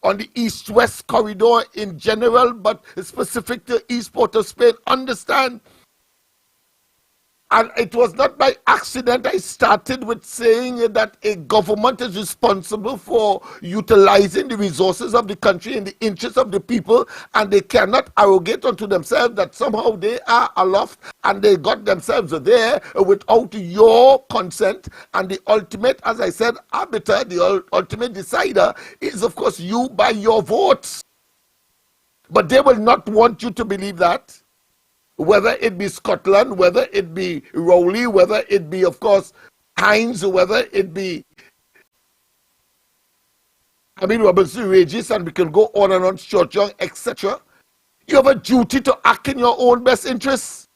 on the east-west corridor in general, but specific to East Port of Spain. Understand? And it was not by accident I started with saying that a government is responsible for utilizing the resources of the country in the interest of the people, and they cannot arrogate unto themselves that somehow they are aloft and they got themselves there without your consent. And the ultimate, as I said, arbiter, the ultimate decider is, of course, you by your votes. But they will not want you to believe that. Whether it be Scotland, whether it be Rowley, whether it be, of course, Heinz, whether it be Robinson Regis, and we can go on and on, Churchill, etc. You have a duty to act in your own best interests.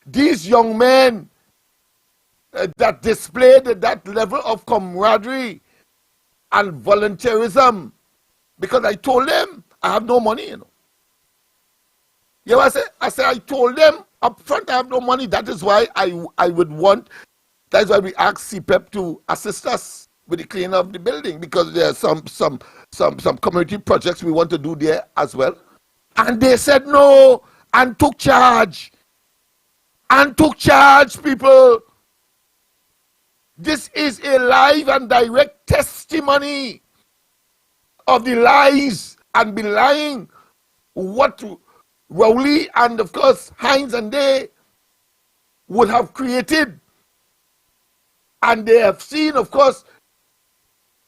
These young men that displayed that level of camaraderie and volunteerism, because I told them I have no money, You know, I told them up front I have no money. That is why that's why we asked CPEP to assist us with the cleaning of the building, because there are some community projects we want to do there as well. And they said no and took charge. People. This is a live and direct testimony of the lies and belying what Rowley and, of course, Heinz and they would have created. And they have seen, of course,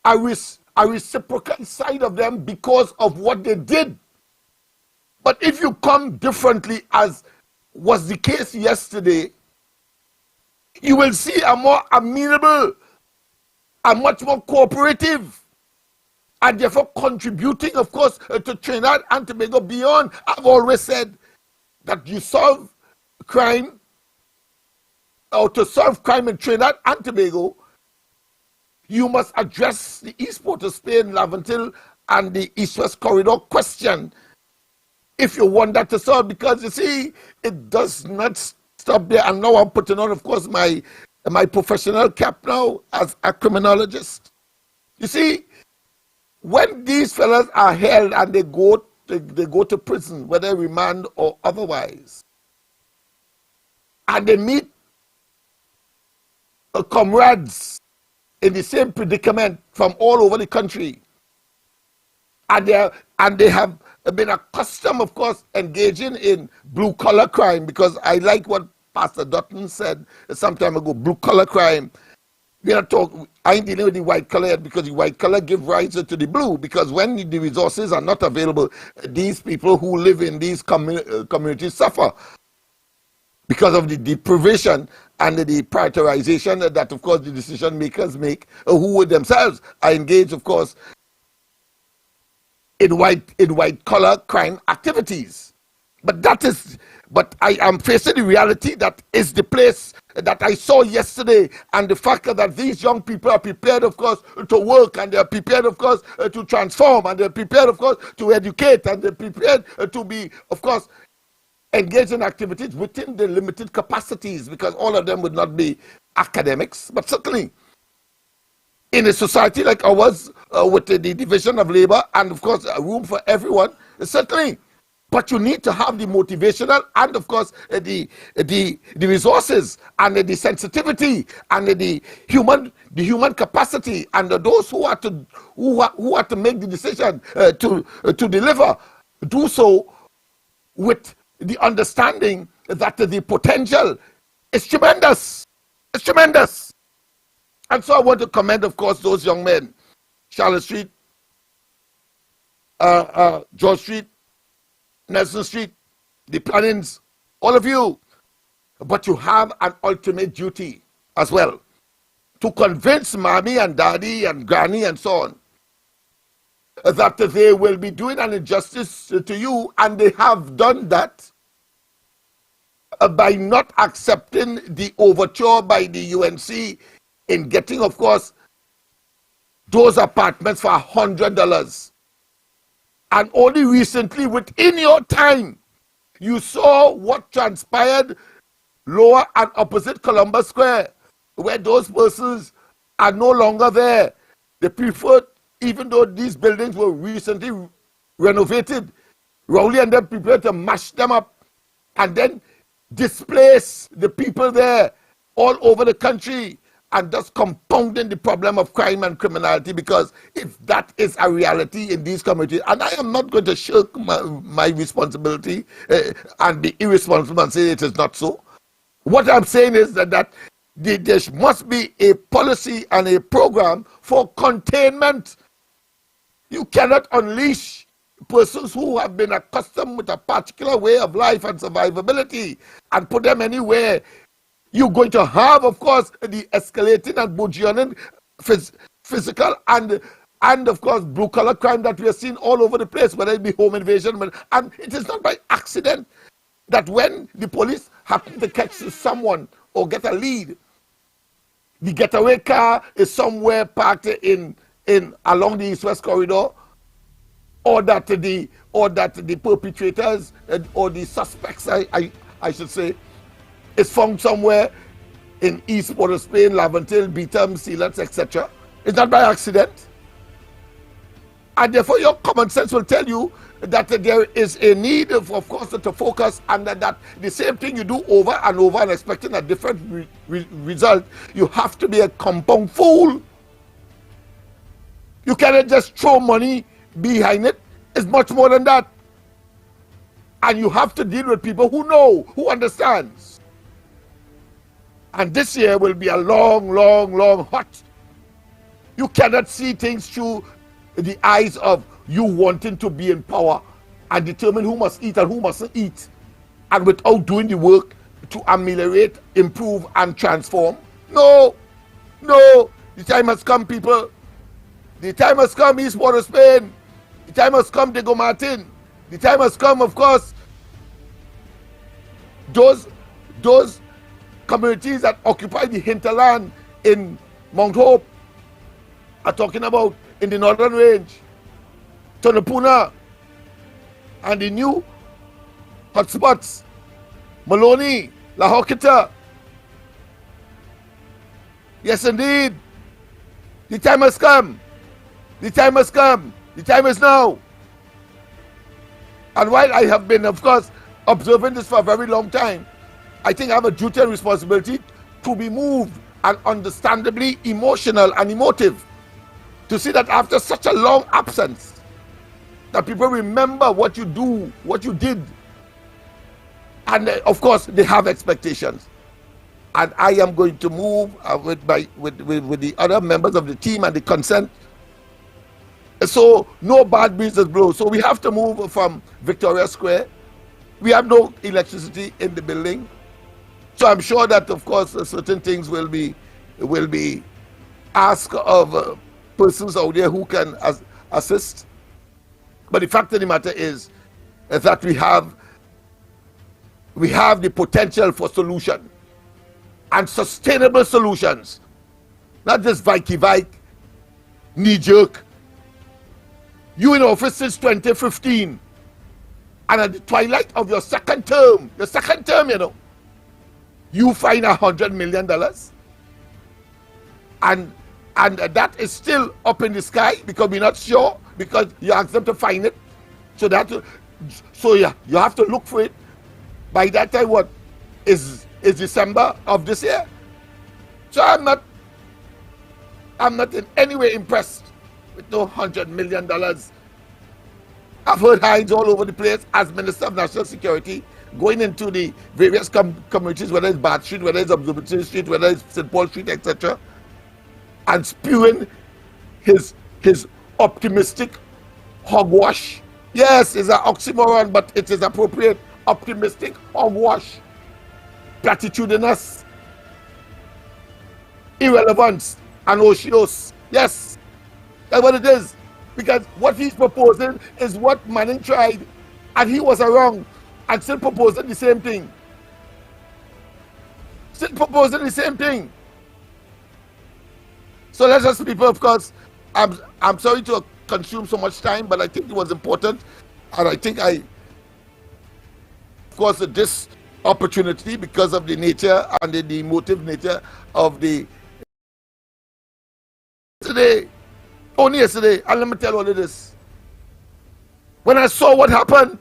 a reciprocal side of them because of what they did. But if you come differently, as was the case yesterday, you will see a more amenable, a much more cooperative, and therefore contributing, of course, to Trinidad and Tobago beyond. I've always said that you solve crime, or to solve crime in Trinidad and Tobago, you must address the East Port of Spain, Laventille, and the East-West Corridor question if you want that to solve, because you see, it does not stop there. And now I'm putting on, of course, my professional cap now as a criminologist. You see, when these fellas are held and they go to prison, whether remand or otherwise, and they meet comrades in the same predicament from all over the country, and they have been accustomed, of course, engaging in blue-collar crime, because I like what Pastor Dutton said some time ago, blue-collar crime. I ain't dealing with the white collar yet, because the white collar give rise to the blue, because when the resources are not available, these people who live in these communities suffer because of the deprivation and the prioritization that, of course, the decision makers make, who themselves are engaged, of course, in white collar crime activities. But I am facing the reality that is the place that I saw yesterday, and the fact that these young people are prepared, of course, to work, and they're prepared, of course, to transform, and they're prepared, of course, to educate, and they're prepared to be, of course, engaged in activities within the limited capacities, because all of them would not be academics, but certainly in a society like ours, with the division of labor and, of course, room for everyone, certainly. But you need to have the motivational and, of course, the resources and the sensitivity and the human capacity, and those who are to make the decision to deliver, do so with the understanding that the potential is tremendous. It's tremendous. And so I want to commend, of course, those young men, Charlotte Street, George Street, Nelson Street, the plannings, all of you. But you have an ultimate duty as well, to convince mommy and daddy and granny and so on that they will be doing an injustice to you, and they have done that by not accepting the overture by the UNC in getting, of course, those apartments for $100. And only recently, within your time, you saw what transpired lower and opposite Columbus Square, where those persons are no longer there. They preferred, even though these buildings were recently renovated, Rowley and them prepared to mash them up and then displace the people there all over the country, and thus compounding the problem of crime and criminality, because if that is a reality in these communities, and I am not going to shirk my responsibility and be irresponsible and say it is not so. What I'm saying is that there must be a policy and a program for containment. You cannot unleash persons who have been accustomed with a particular way of life and survivability and put them anywhere. You're going to have, of course, the escalating and burgeoning physical and of course, blue-collar crime that we are seeing all over the place, whether it be home invasion. And it is not by accident that when the police happen to catch someone or get a lead, the getaway car is somewhere parked in along the East-West corridor, or that the perpetrators or the suspects, I should say, is found somewhere in East Port of Spain, Laventille, Beetham, Sealands, etc. It's not by accident. And therefore your common sense will tell you that there is a need, of course, to focus, and that the same thing you do over and over and expecting a different result, you have to be a compound fool. You cannot just throw money behind it. It's much more than that. And you have to deal with people who know, who understands. And this year will be a long, long, long hot. You cannot see things through the eyes of you wanting to be in power and determine who must eat and who mustn't eat, and without doing the work to ameliorate, improve, and transform. No, no, the time has come, people. The time has come, East Port of Spain. The time has come, Diego Martin. The time has come, of course, those communities that occupy the hinterland in Mount Hope are talking about in the Northern Range, Tonopuna, and the new hotspots, Maloney, La Hawkita. Yes, indeed. The time has come. The time has come. The time is now. And while I have been, of course, observing this for a very long time, I think I have a duty and responsibility to be moved and understandably emotional and emotive to see that after such a long absence, that people remember what you do, what you did. And of course, they have expectations. And I am going to move with the other members of the team and the consent. So no bad breezes blow. So we have to move from Victoria Square. We have no electricity in the building. So I'm sure that, of course, certain things will be asked of persons out there who can assist. But the fact of the matter is that we have the potential for solution and sustainable solutions, not just Vike, knee-jerk. You in office since 2015, and at the twilight of your second term, you know, you find $100 million, and that is still up in the sky because we're not sure, because you asked them to find it. So yeah, you have to look for it. By that time, what is December of this year? So I'm not in any way impressed with no $100 million. I've heard Hines all over the place as Minister of National Security, going into the various communities, whether it's Bath Street, whether it's Observatory Street, whether it's St. Paul Street, etc., and spewing his optimistic hogwash. Yes, it's an oxymoron, but it is appropriate. Optimistic hogwash, platitudinous, irrelevance, and oceos. Yes, that's what it is. Because what he's proposing is what Manning tried, and he was wrong, and still proposing the same thing. So let's just, people, of course, I'm sorry to consume so much time, but I think it was important, and I think of course, this opportunity, because of the nature and the emotive nature of the only yesterday, and let me tell all of this. When I saw what happened,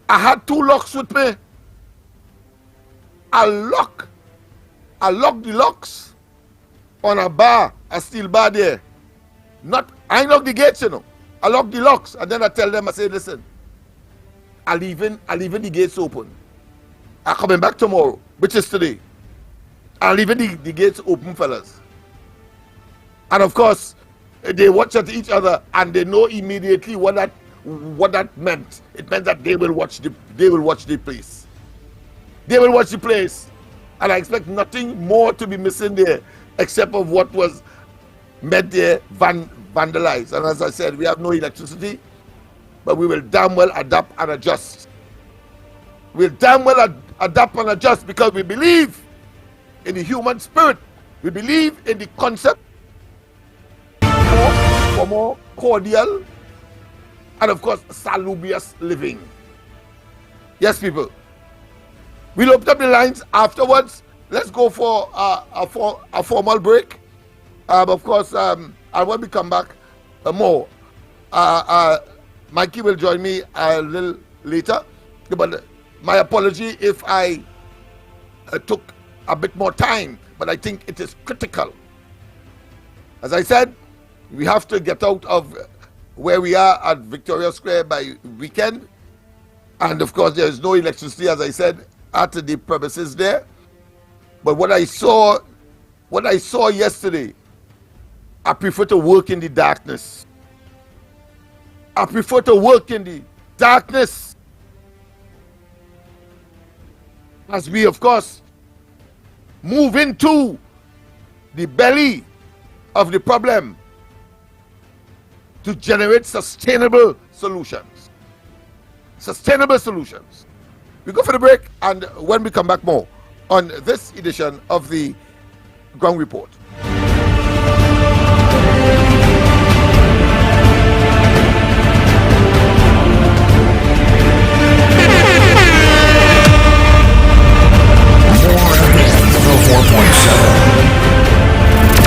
I had 2 locks with me. I locked the locks on a steel bar there. I locked the gates, you know. I locked the locks, and then I tell them, I say, listen, I'm leaving the gates open. I'm coming back tomorrow, which is today. I'm leaving the gates open, fellas. And of course, they watch at each other and they know immediately what that meant. It meant that they will watch the place. They will watch the place. And I expect nothing more to be missing there except of what was made there vandalized. And as I said, we have no electricity, but we will damn well adapt and adjust. We'll damn well adapt and adjust because we believe in the human spirit. We believe in the concept for more cordial and, of course, salubrious living. Yes, people. We'll open up the lines afterwards. Let's go for a formal break. Of course, and when we come back, more. Mikey will join me a little later. But my apology if I took a bit more time, but I think it is critical. As I said, we have to get out of where we are at Victoria Square by weekend. And of course, there is no electricity, as I said, at the premises there. But what I saw yesterday, I prefer to work in the darkness. I prefer to work in the darkness. As we, of course, move into the belly of the problem to generate sustainable solutions. Sustainable solutions. We go for the break, and when we come back, more on this edition of the Ground Report.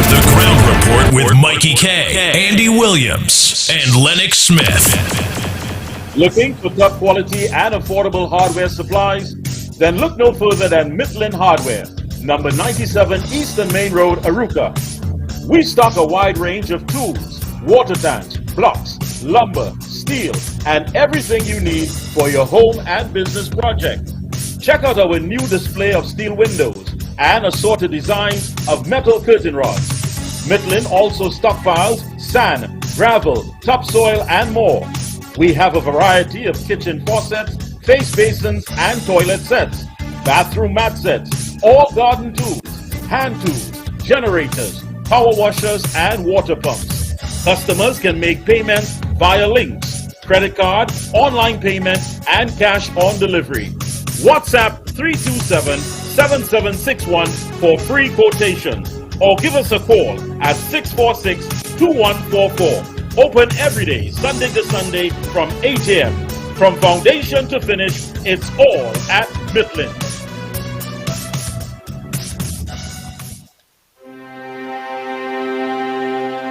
The Ground Report with Mikey K, Andy Williams, and Lennox Smith. Looking for top quality and affordable hardware supplies? Then look no further than Midland Hardware, number 97 Eastern Main Road, Arouca. We stock a wide range of tools, water tanks, blocks, lumber, steel, and everything you need for your home and business project. Check out our new display of steel windows and assorted designs of metal curtain rods. Mitlin also stockpiles sand, gravel, topsoil, and more. We have a variety of kitchen faucets, face basins, and toilet sets, bathroom mat sets, all garden tools, hand tools, generators, power washers, and water pumps. Customers can make payments via links, credit card, online payment, and cash on delivery. WhatsApp 327-7761 for free quotations, or give us a call at 646-2144. Open every day, Sunday to Sunday from 8 a.m. From foundation to finish, it's all at Mitlin.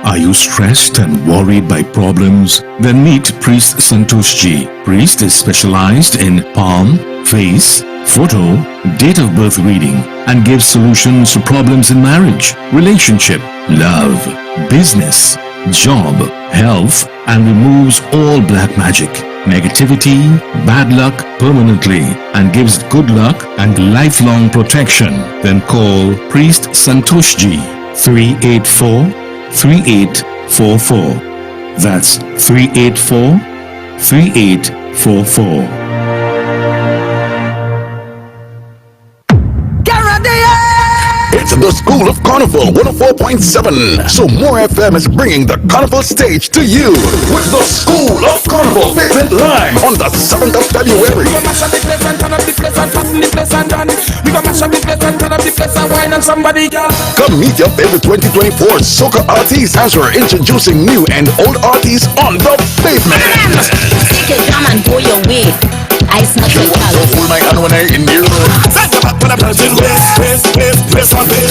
Are you stressed and worried by problems? Then meet Priest Santosh Ji. Priest is specialized in palm, face, photo, date of birth reading, and gives solutions to problems in marriage, relationship, love, business, job, health, and removes all black magic, negativity, bad luck permanently, and gives good luck and lifelong protection. Then call Priest Santosh Ji 384-3844. That's 384-3844. It's the School of Carnival 104.7. So More FM is bringing the Carnival stage to you with the School of Carnival Pavement Live on the 7th of February. Come meet your favorite 2024 soca artists as we're introducing new and old artists on the pavement. Come and go your way. I snap your hold my hand when I in you.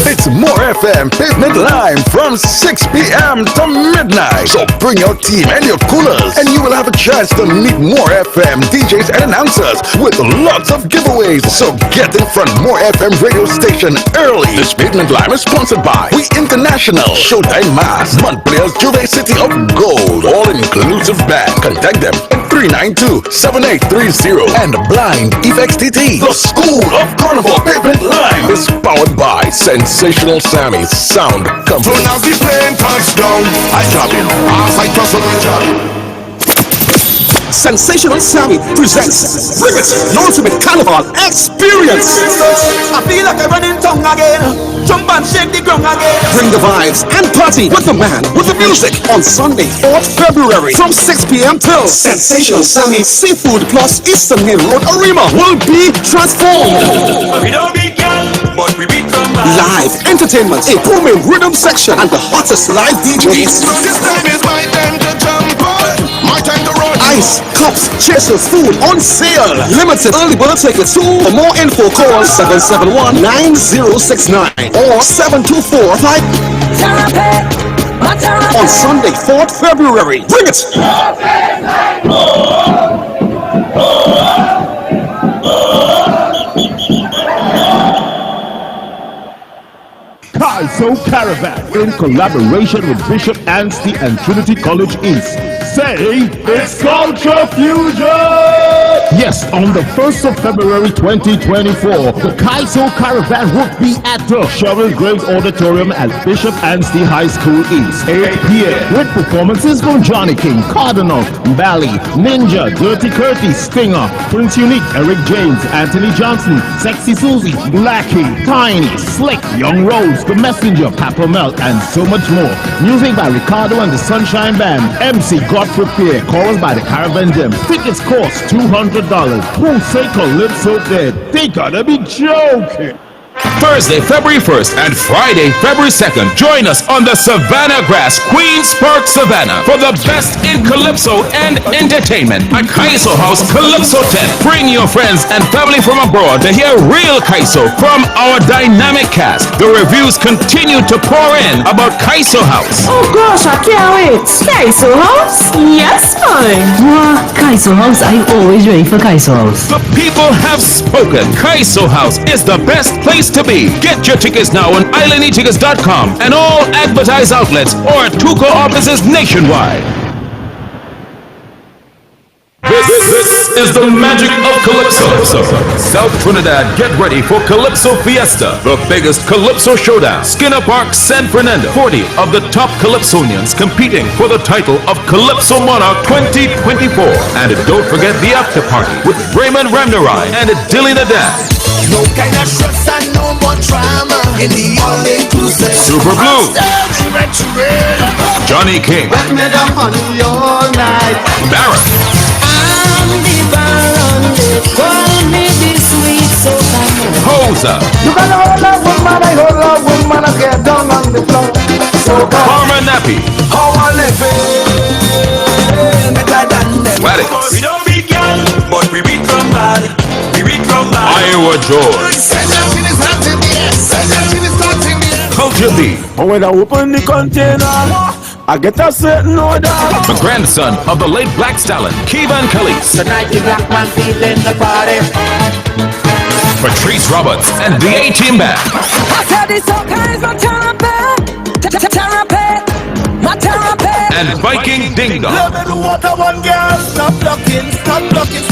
It's More FM Pavement Live from 6 p.m. to midnight. So bring your team and your coolers, and you will have a chance to meet More FM DJs and announcers with lots of giveaways. So get in front More FM radio station early. This Pavement Live is sponsored by We International, Showtime Mass, Montpelier's Juve City of Gold, all-inclusive band. Contact them at 392-7830 and Blind Effects TT. The School of Carnival Pavement Live is powered by Sensational Sammy's Sound Company. So now the plane touchdown, I drop it, as I toss on the job. Sensational Sammy presents Bring It, the ultimate carnival experience. I feel like I'm running tongue again. Jump and shake the ground again. Bring the vibes and party with the man with the music on Sunday, 4th February from 6 p.m. till Sensational Sammy Seafood plus Eastern Hill Road Arima will be transformed. We don't beat girl, but we beat them. Live entertainment, a booming rhythm section, and the hottest live DJs. So this time is my time to jump on, my time to run. Ice, cups, chasers, food on sale. Limited early bird tickets. For more info, call 771-9069 or 724-5 on Sunday, 4th February. Bring it! Kaiso Caravan in collaboration with Bishop Anstey and Trinity College East. Say it's Culture Fusion! Yes, on the 1st of February 2024, the Kaiso Caravan will be at the Sherwin Graves Auditorium at Bishop Anstey High School East, 8 p.m. with performances from Johnny King, Cardinal, Bally, Ninja, Dirty Curtis, Stinger, Prince Unique, Eric James, Anthony Johnson, Sexy Susie, Blackie, Tiny, Slick, Young Rose, The Messenger, Papa Melt, and so much more. Music by Ricardo and the Sunshine Band. MC Godfrey Pierre, chorus by the Caravan Gym. Tickets cost $200. Who say Calypso dead? They gotta be joking. Thursday, February 1st and Friday, February 2nd, join us on the Savannah Grass, Queen's Park, Savannah for the best in Calypso and entertainment at Kaiso House Calypso 10. Bring your friends and family from abroad to hear real Kaiso from our dynamic cast. The reviews continue to pour in about Kaiso House. Oh gosh, I can't wait. Kaiso House? Yes, fine. Wow, Kaiso House, I always ready for Kaiso House. The people have spoken. Kaiso House is the best place to be. Get your tickets now on IslandEtickets.com and all advertised outlets or at Tuco offices nationwide. This is the magic of Calypso. South Trinidad, get ready for Calypso Fiesta, the biggest Calypso showdown. Skinner Park, San Fernando. 40 of the top Calypsonians competing for the title of Calypso Monarch 2024. And don't forget the after party with Raymond Ramnarai and Dilly Nadan. No kind of stress and no more drama in the all-inclusive Super Blue, Johnny King, Baron, Hosa, Farmer Nappy, Wadix, we don't beat girl, but we beat from body. We beat from body. Iowa George, Culture B. When I open the container, I get a certain order. The grandson of the late Black Stallion, Keevan Khalees. Tonight the black man feeling the body. Patrice Roberts and the A-Team Band. And Viking Ding Dong. Love and water one girl. Stop blocking, stop blocking.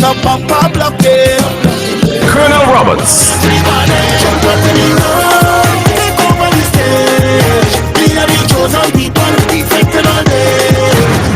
Colonel Roberts. Everybody jump up in the road. Take over the stage. We are the chosen people. Defected all day.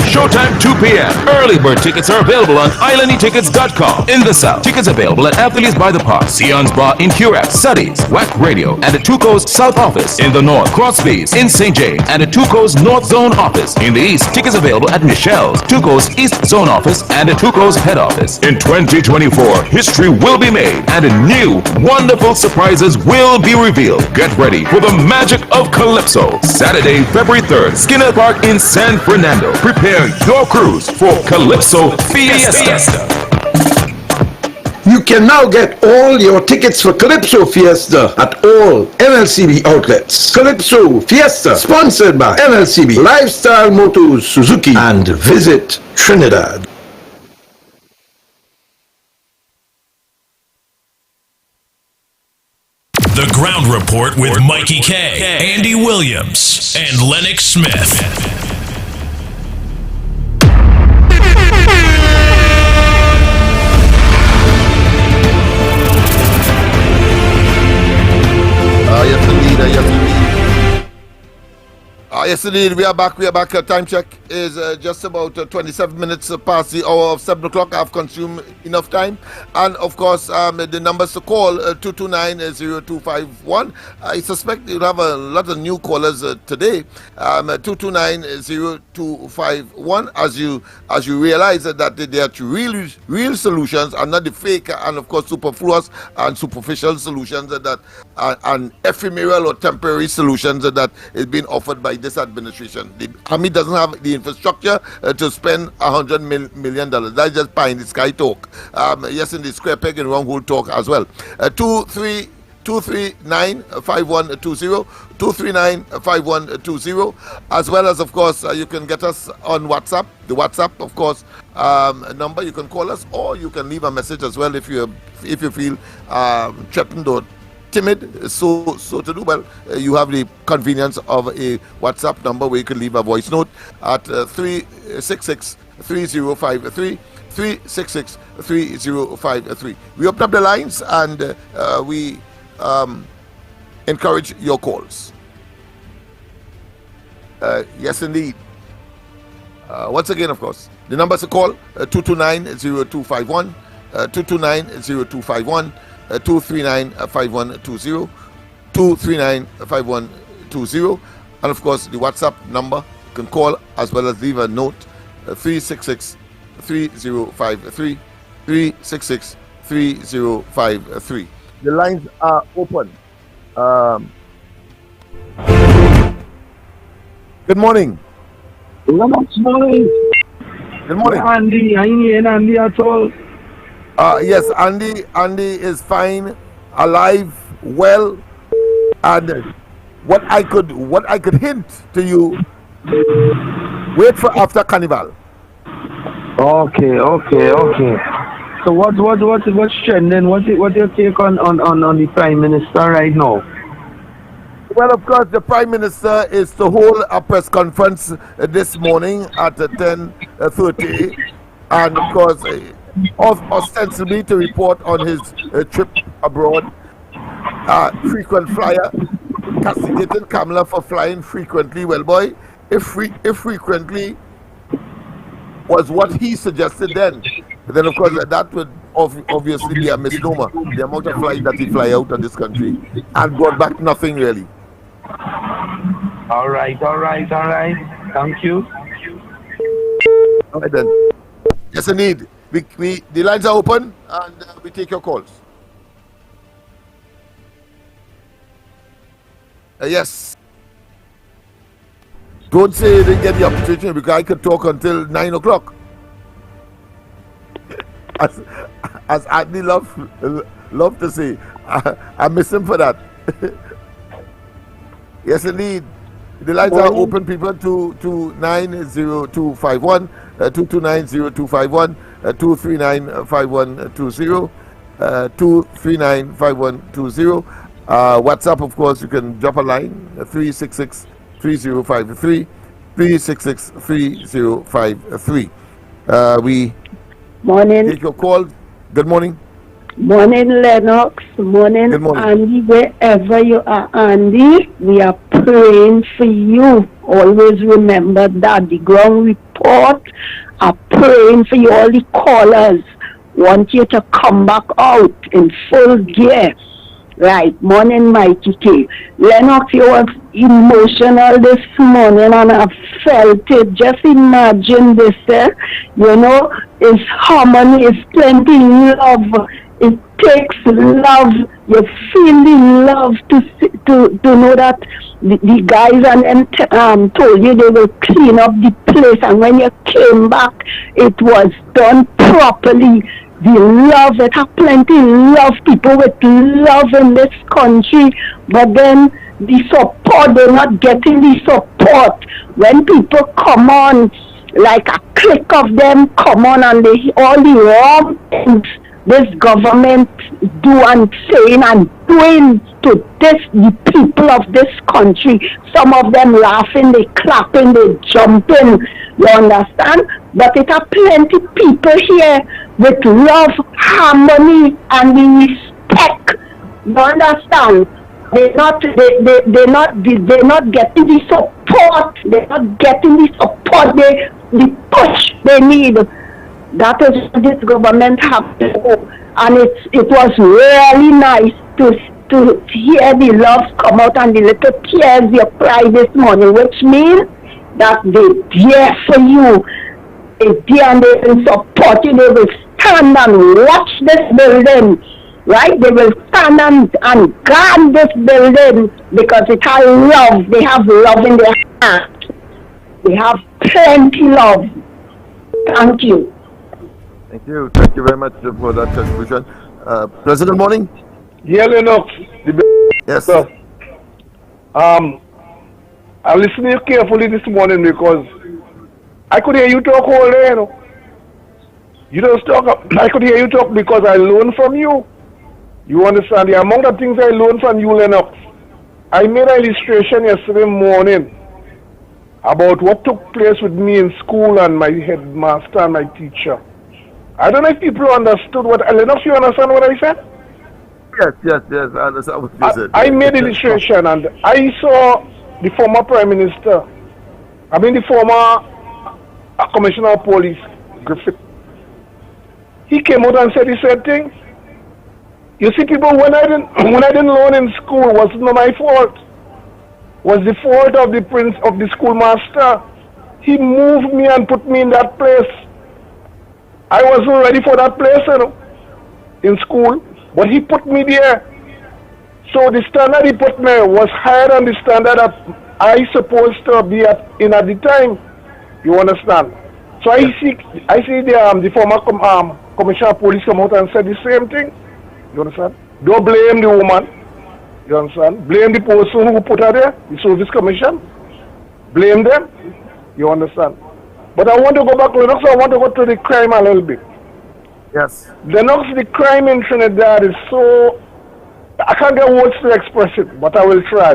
Showtime 2 p.m. Early bird tickets are available on islandetickets.com. In the South, tickets available at Athletes by the Park, Sion's Bar in Curacao, Suddies, WAC Radio, and the Tuco's South Office. In the North, Crosby's in St. James, and the Tuco's North Zone Office. In the East, tickets available at Michelle's, Tuco's East Zone Office, and the Tuco's Head Office. In 2024, history will be made, and new, wonderful surprises will be revealed. Get ready for the magic of Calypso. Saturday, February 3rd, Skinner Park in San Fernando. Prepare your cruise for Calypso Fiesta. You can now get all your tickets for Calypso Fiesta at all NLCB outlets. Calypso Fiesta, sponsored by NLCB, Lifestyle Motors, Suzuki, and Visit Trinidad. The Ground Report with Mikey K, Andy Williams, and Lennox Smith. Yes, indeed. We are back. Time check is just about 27 minutes past the hour of 7 o'clock. I've consumed enough time. And, of course, the numbers to call, 229-0251. I suspect you'll have a lot of new callers today. 229-0251. As you realize that they are real solutions and not the fake and, of course, superfluous and superficial solutions that and ephemeral or temporary solutions that is being offered by this administration. The army doesn't have the infrastructure to spend $100 million. That's just pie in the sky talk. Yes, in the square peg and round hole talk as well. 239-5120, 239-5120, as well as, of course, you can get us on WhatsApp. The WhatsApp, of course, number. You can call us, or you can leave a message as well if you feel threatened or timid so to do. Well, you have the convenience of a WhatsApp number where you can leave a voice note at 366-3053, 366-3053. We open up the lines and we encourage your calls. Yes, indeed. Once again, of course, the numbers to call, 229-0251, 229-0251, 239-5120, 239-5120, and of course the WhatsApp number you can call as well as leave a note, 366-3053, 366-3053. The lines are open. Good morning. Good morning. Good morning. Andy, I ain't hearing Andy at all. Yes, Andy is fine, alive, well, and what I could hint to you, wait for after Carnival. Okay. So what's trending? What's your take on the Prime Minister right now? Well, of course, the Prime Minister is to hold a press conference this morning at 10:30, and of course, ostensibly to report on his trip abroad. Frequent flyer, castigated Kamala for flying frequently. Well, boy, if frequently was what he suggested then of course that would obviously be a misnomer. The amount of flight that he fly out of this country and brought back nothing really. All right. Thank you. All right then. Yes, indeed. The lines are open and we take your calls. Yes. Don't say you didn't get the opportunity because I could talk until 9 o'clock. As Andy love to say, I miss him for that. Yes, indeed. The lines are open, people, to 2290251, 2290251, 2395120, 2395120. WhatsApp, of course, you can drop a line, 366-3053, 366-3053. We take your call. Good morning. Morning, Lennox. Morning, Andy. Wherever you are, Andy, we are praying for you. Always remember that. The ground report are praying for you. All the callers want you to come back out in full gear. Right. Morning, Mikey K. Lennox, you was emotional this morning and I felt it. Just imagine this, it's harmony, it's plenty love. It takes love. You feel the love to know that the guys and them told you they will clean up the place, and when you came back, it was done properly. The love, it have plenty love, people with love in this country, but then the support, they're not getting the support. When people come on, like a clique of them come on and they all the wrong things this government do and saying and doing to the people of this country. Some of them laughing, they clapping, they jumping, you understand? But it are plenty people here with love, harmony, and respect. You understand? They're not getting the support. They're not getting the support, the push they need. That is what this government have to do. And it was really nice to hear the love come out and the little tears you cried this morning, which means that they're there for you. They're there and they will support you. They will stand and watch this building, right? They will stand and guard this building because it has love. They have love in their heart. They have plenty love. Thank you. Thank you very much for that contribution. President, morning. Yeah, Lennox. Yes. Sir. I listened to you carefully this morning because I could hear you talk all day, You don't talk. I could hear you talk because I learned from you. You understand the amount of things I learned from you, Lennox. I made an illustration yesterday morning about what took place with me in school and my headmaster and my teacher. I don't know if people understood what, Lennox, you understand what I said? Yes, I understand what you said. I made illustration and I saw the former Prime Minister, the former Commissioner of Police, Griffith. He came out and said the same thing. You see, people, when I didn't learn in school, was not my fault. Was the fault of the schoolmaster. He moved me and put me in that place. I wasn't ready for that place, in school, but he put me there. So the standard he put me was higher than the standard that I supposed to be at the time. You understand? So I see the former Commissioner of Police come out and said the same thing. You understand? Don't blame the woman. You understand? Blame the person who put her there, the Service Commission. Blame them. You understand? But I want to go back, Lennox, I want to go to the crime a little bit. Yes. Lennox, the crime in Trinidad is so... I can't get words to express it, but I will try.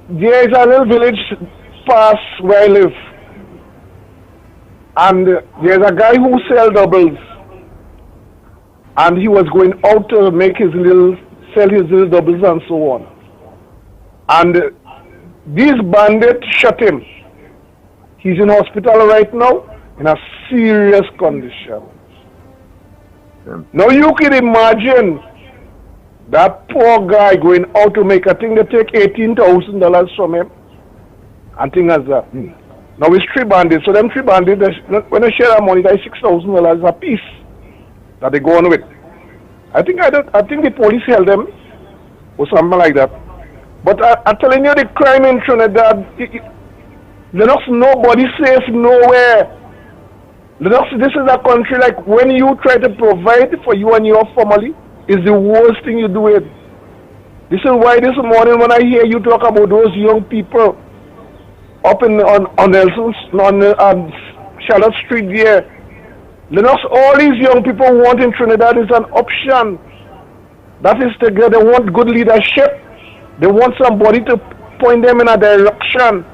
There is a little village past where I live. And there's a guy who sells doubles. And he was going out to make sell his little doubles and so on. And these bandits shot him. He's in hospital right now in a serious condition. Now you can imagine that poor guy going out to make, I think they take $18,000 from him and things like that. Now it's 3 bandits. So them 3 bandits, when they share that money, that's $6,000 a piece that they go on with. I think the police held them or something like that. But I'm telling you, the crime in Trinidad, Lennox, nobody safe nowhere. Lennox, this is a country like when you try to provide for you and your family, is the worst thing you do it. This is why this morning when I hear you talk about those young people up on Nelson's, on Charlotte Street there, Lennox, all these young people want in Trinidad is an option. That is to get, they want good leadership. They want somebody to point them in a direction.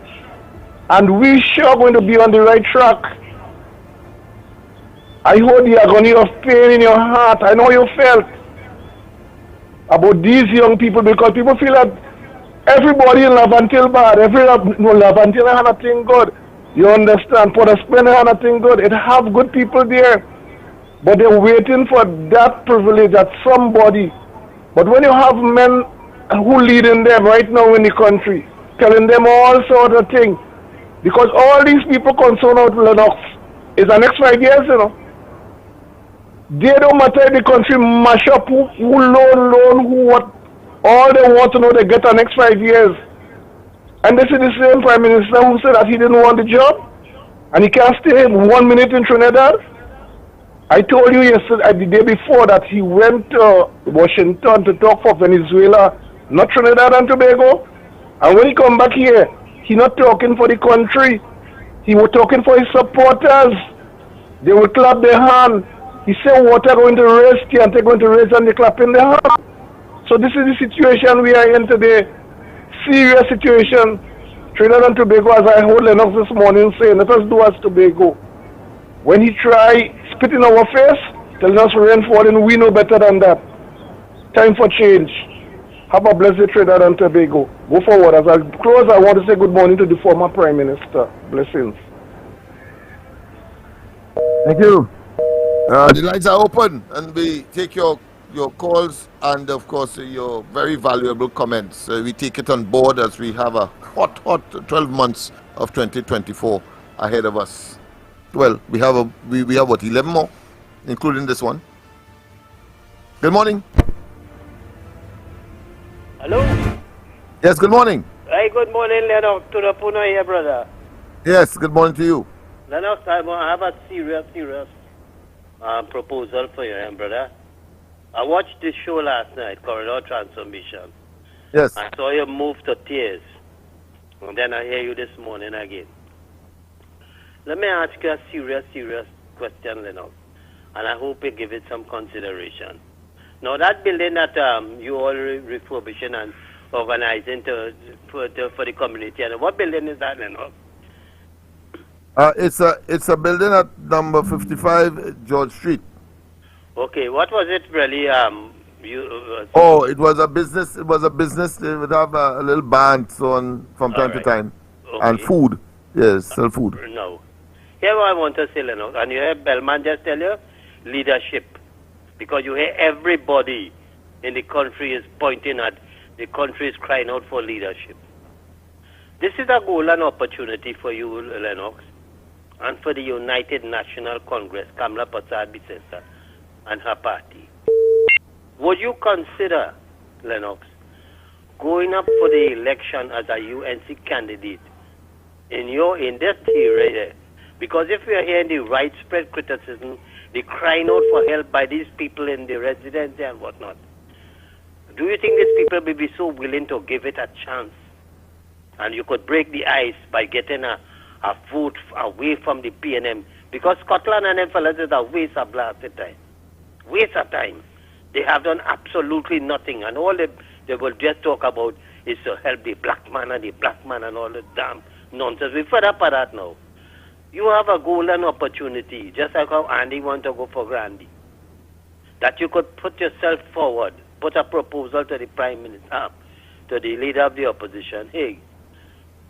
And we sure going to be on the right track. I heard the agony of pain in your heart. I know you felt about these young people because people feel that everybody in Lavantil bad. Lavantil has nothing good. You understand? Port of Spain has nothing good. It have good people there. But they're waiting for that privilege that somebody. But when you have men who leading them right now in the country, telling them all sort of things, because all these people concerned with Lennox is the next 5 years, you know. They don't matter if the country mash up, who loan, who what. All they want to know, they get the next 5 years. And this is the same Prime Minister who said that he didn't want the job, and he can't stay 1 minute in Trinidad. I told you yesterday, the day before, that he went to Washington to talk for Venezuela, not Trinidad and Tobago. And when he come back here, he not talking for the country. He was talking for his supporters. They will clap their hand. He said, water going to raise, and they're going to raise, and they clap in their hand. So this is the situation we are in today. Serious situation. Trinidad and Tobago, as I heard Lennox this morning saying, let us do as Tobago. When he try spit in our face, telling us rain falling, we know better than that. Time for change. Have a blessed Trinidad and Tobago. Go forward. As I close, I want to say good morning to the former Prime Minister. Blessings. Thank you. The lines are open, and we take your calls and, of course, your very valuable comments. We take it on board as we have a hot 12 months of 2024 ahead of us. Well, we have what, 11 more, including this one. Good morning. Hello? Yes, good morning. Hey, good morning, Lennox, to the Puna here, brother. Yes, good morning to you. Lennox, I have a serious proposal for you, brother. I watched this show last night, Corridor Transformation. Yes. I saw you move to tears. And then I hear you this morning again. Let me ask you a serious question, Lennox. And I hope you give it some consideration. Now, that building that you all refurbishing and organizing for the community, and what building is that, Lennox? It's a building at number 55 George Street. Okay, what was it really? It was a business. It was a business. They would have a little band so on from time to time, and food. Yes, sell food. No. Here what I want to say, Lennox, and you hear Bellman just tell you leadership, because you hear everybody in the country is pointing at the country is crying out for leadership. This is a golden opportunity for you, Lennox, and for the United National Congress, Kamala Persad-Bissessar and her party. Would you consider, Lennox, going up for the election as a UNC candidate in this theory? Because if we are hearing the widespread criticism, the crying out for help by these people in the residency and whatnot, do you think these people will be so willing to give it a chance? And you could break the ice by getting a vote away from the PNM, because Scotland and them fellas is a waste of blasted time. Waste of time. They have done absolutely nothing, and all they will just talk about is to help the black man and all the damn nonsense. We're fed up of that now. You have a golden opportunity, just like how Andy wants to go for Grandy, that you could put yourself forward, put a proposal to the Prime Minister, to the leader of the opposition. Hey,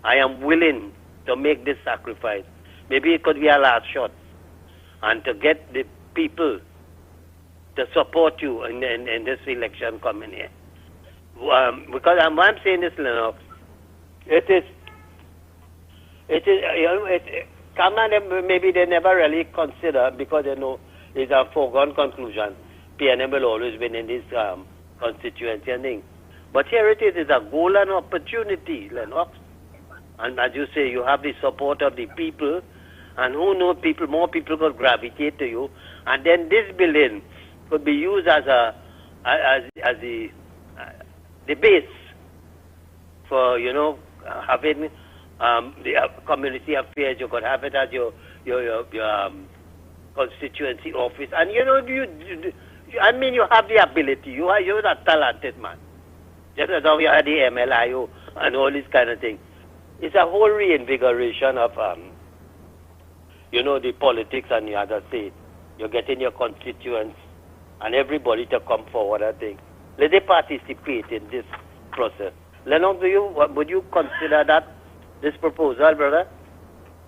I am willing to make this sacrifice. Maybe it could be a last shot, and to get the people to support you in this election coming here. Because I'm saying this, Lennox, it is, maybe they never really consider, because they know it's a foregone conclusion. PNM will always win in this constituency and thing. But here it is, it's a golden opportunity, Lennox. And as you say, you have the support of the people, and who knows, more people could gravitate to you, and then this building could be used as the base for, having the community affairs. You could have it as your constituency office, and you have the ability. You're a talented man, just as how you had the MLIO and all this kind of thing. It's a whole reinvigoration of the politics and the other state. You're getting your constituents and everybody to come forward, I think. Let them participate in this process. Lennox, would you consider this proposal, brother?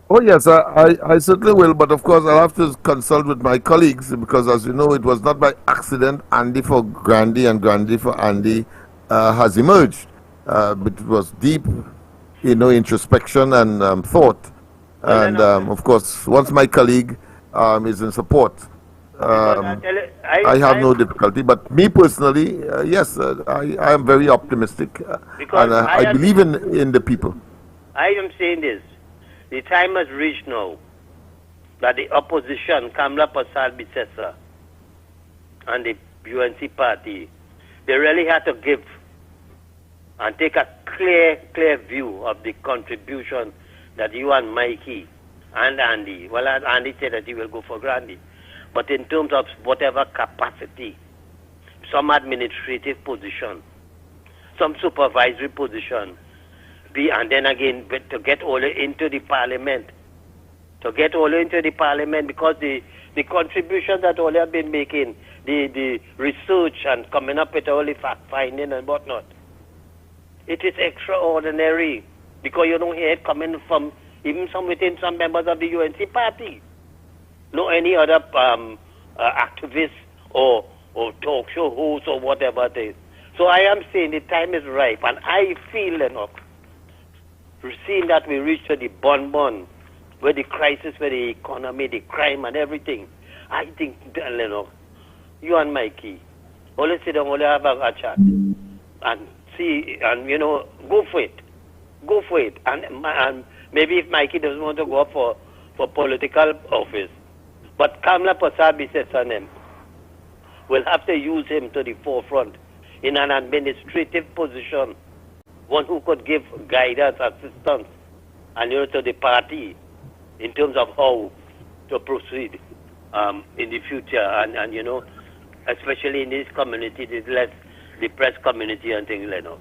Oh, yes, I certainly will, but of course I'll have to consult with my colleagues, because as you know, it was not by accident Andy for Grandy and Grandy for Andy has emerged. But it was deep, introspection and thought. And of course, once my colleague is in support, I have no difficulty. But me personally, yes, I am very optimistic, and I believe in the people. I am saying this: the time has reached now that the opposition, Kamla Persad-Bissessar, and the UNC party, they really had to give and take a clear view of the contribution that you and Mikey and Andy, well, Andy said that he will go for Grandy, but in terms of whatever capacity, some administrative position, some supervisory position, and then again to get all into the parliament, because the contribution that all have been making, the research and coming up with all the fact finding and whatnot, it is extraordinary, because you don't hear it coming from even within some members of the UNC party, no any other activist or talk show host or whatever it is. So I am saying the time is ripe, and I feel enough, seeing that we reach to the bonbon, where the crisis, where the economy, the crime and everything, I think, you and Mikey, only sit down, only have a chat, and see, and go for it, and maybe if Mikey doesn't want to go up for political office, but Kamla Persad-Bissessar will have to use him to the forefront in an administrative position, one who could give guidance, assistance, and to the party in terms of how to proceed in the future, and especially in this community, this less depressed community and things like that.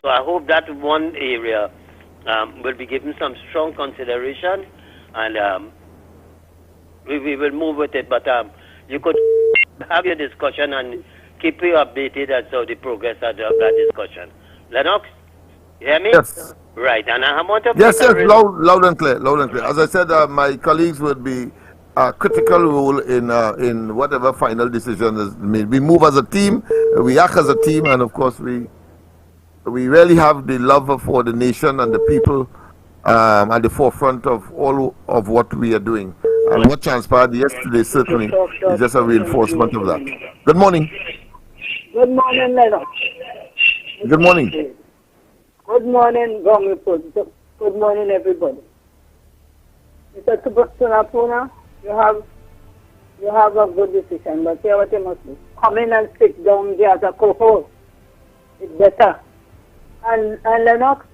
So I hope that one area will be given some strong consideration, and we will move with it. But you could have your discussion and keep you updated as to the progress of that discussion. Lennox, you hear me? Yes. Right, and I want to... Yes, loud and clear, As I said, my colleagues would be a critical role in whatever final decision is made. We move as a team, we act as a team, and of course we really have the love for the nation and the people at the forefront of all of what we are doing. And what transpired yesterday certainly is just a reinforcement of that. Good morning. Good morning, Lennox. Good morning. Good morning, Gong Report. Good morning, everybody. Mr. Tunapuna, you have a good decision, but here what you must do. Come in and sit down there as a co-host. It's better. And Lennox,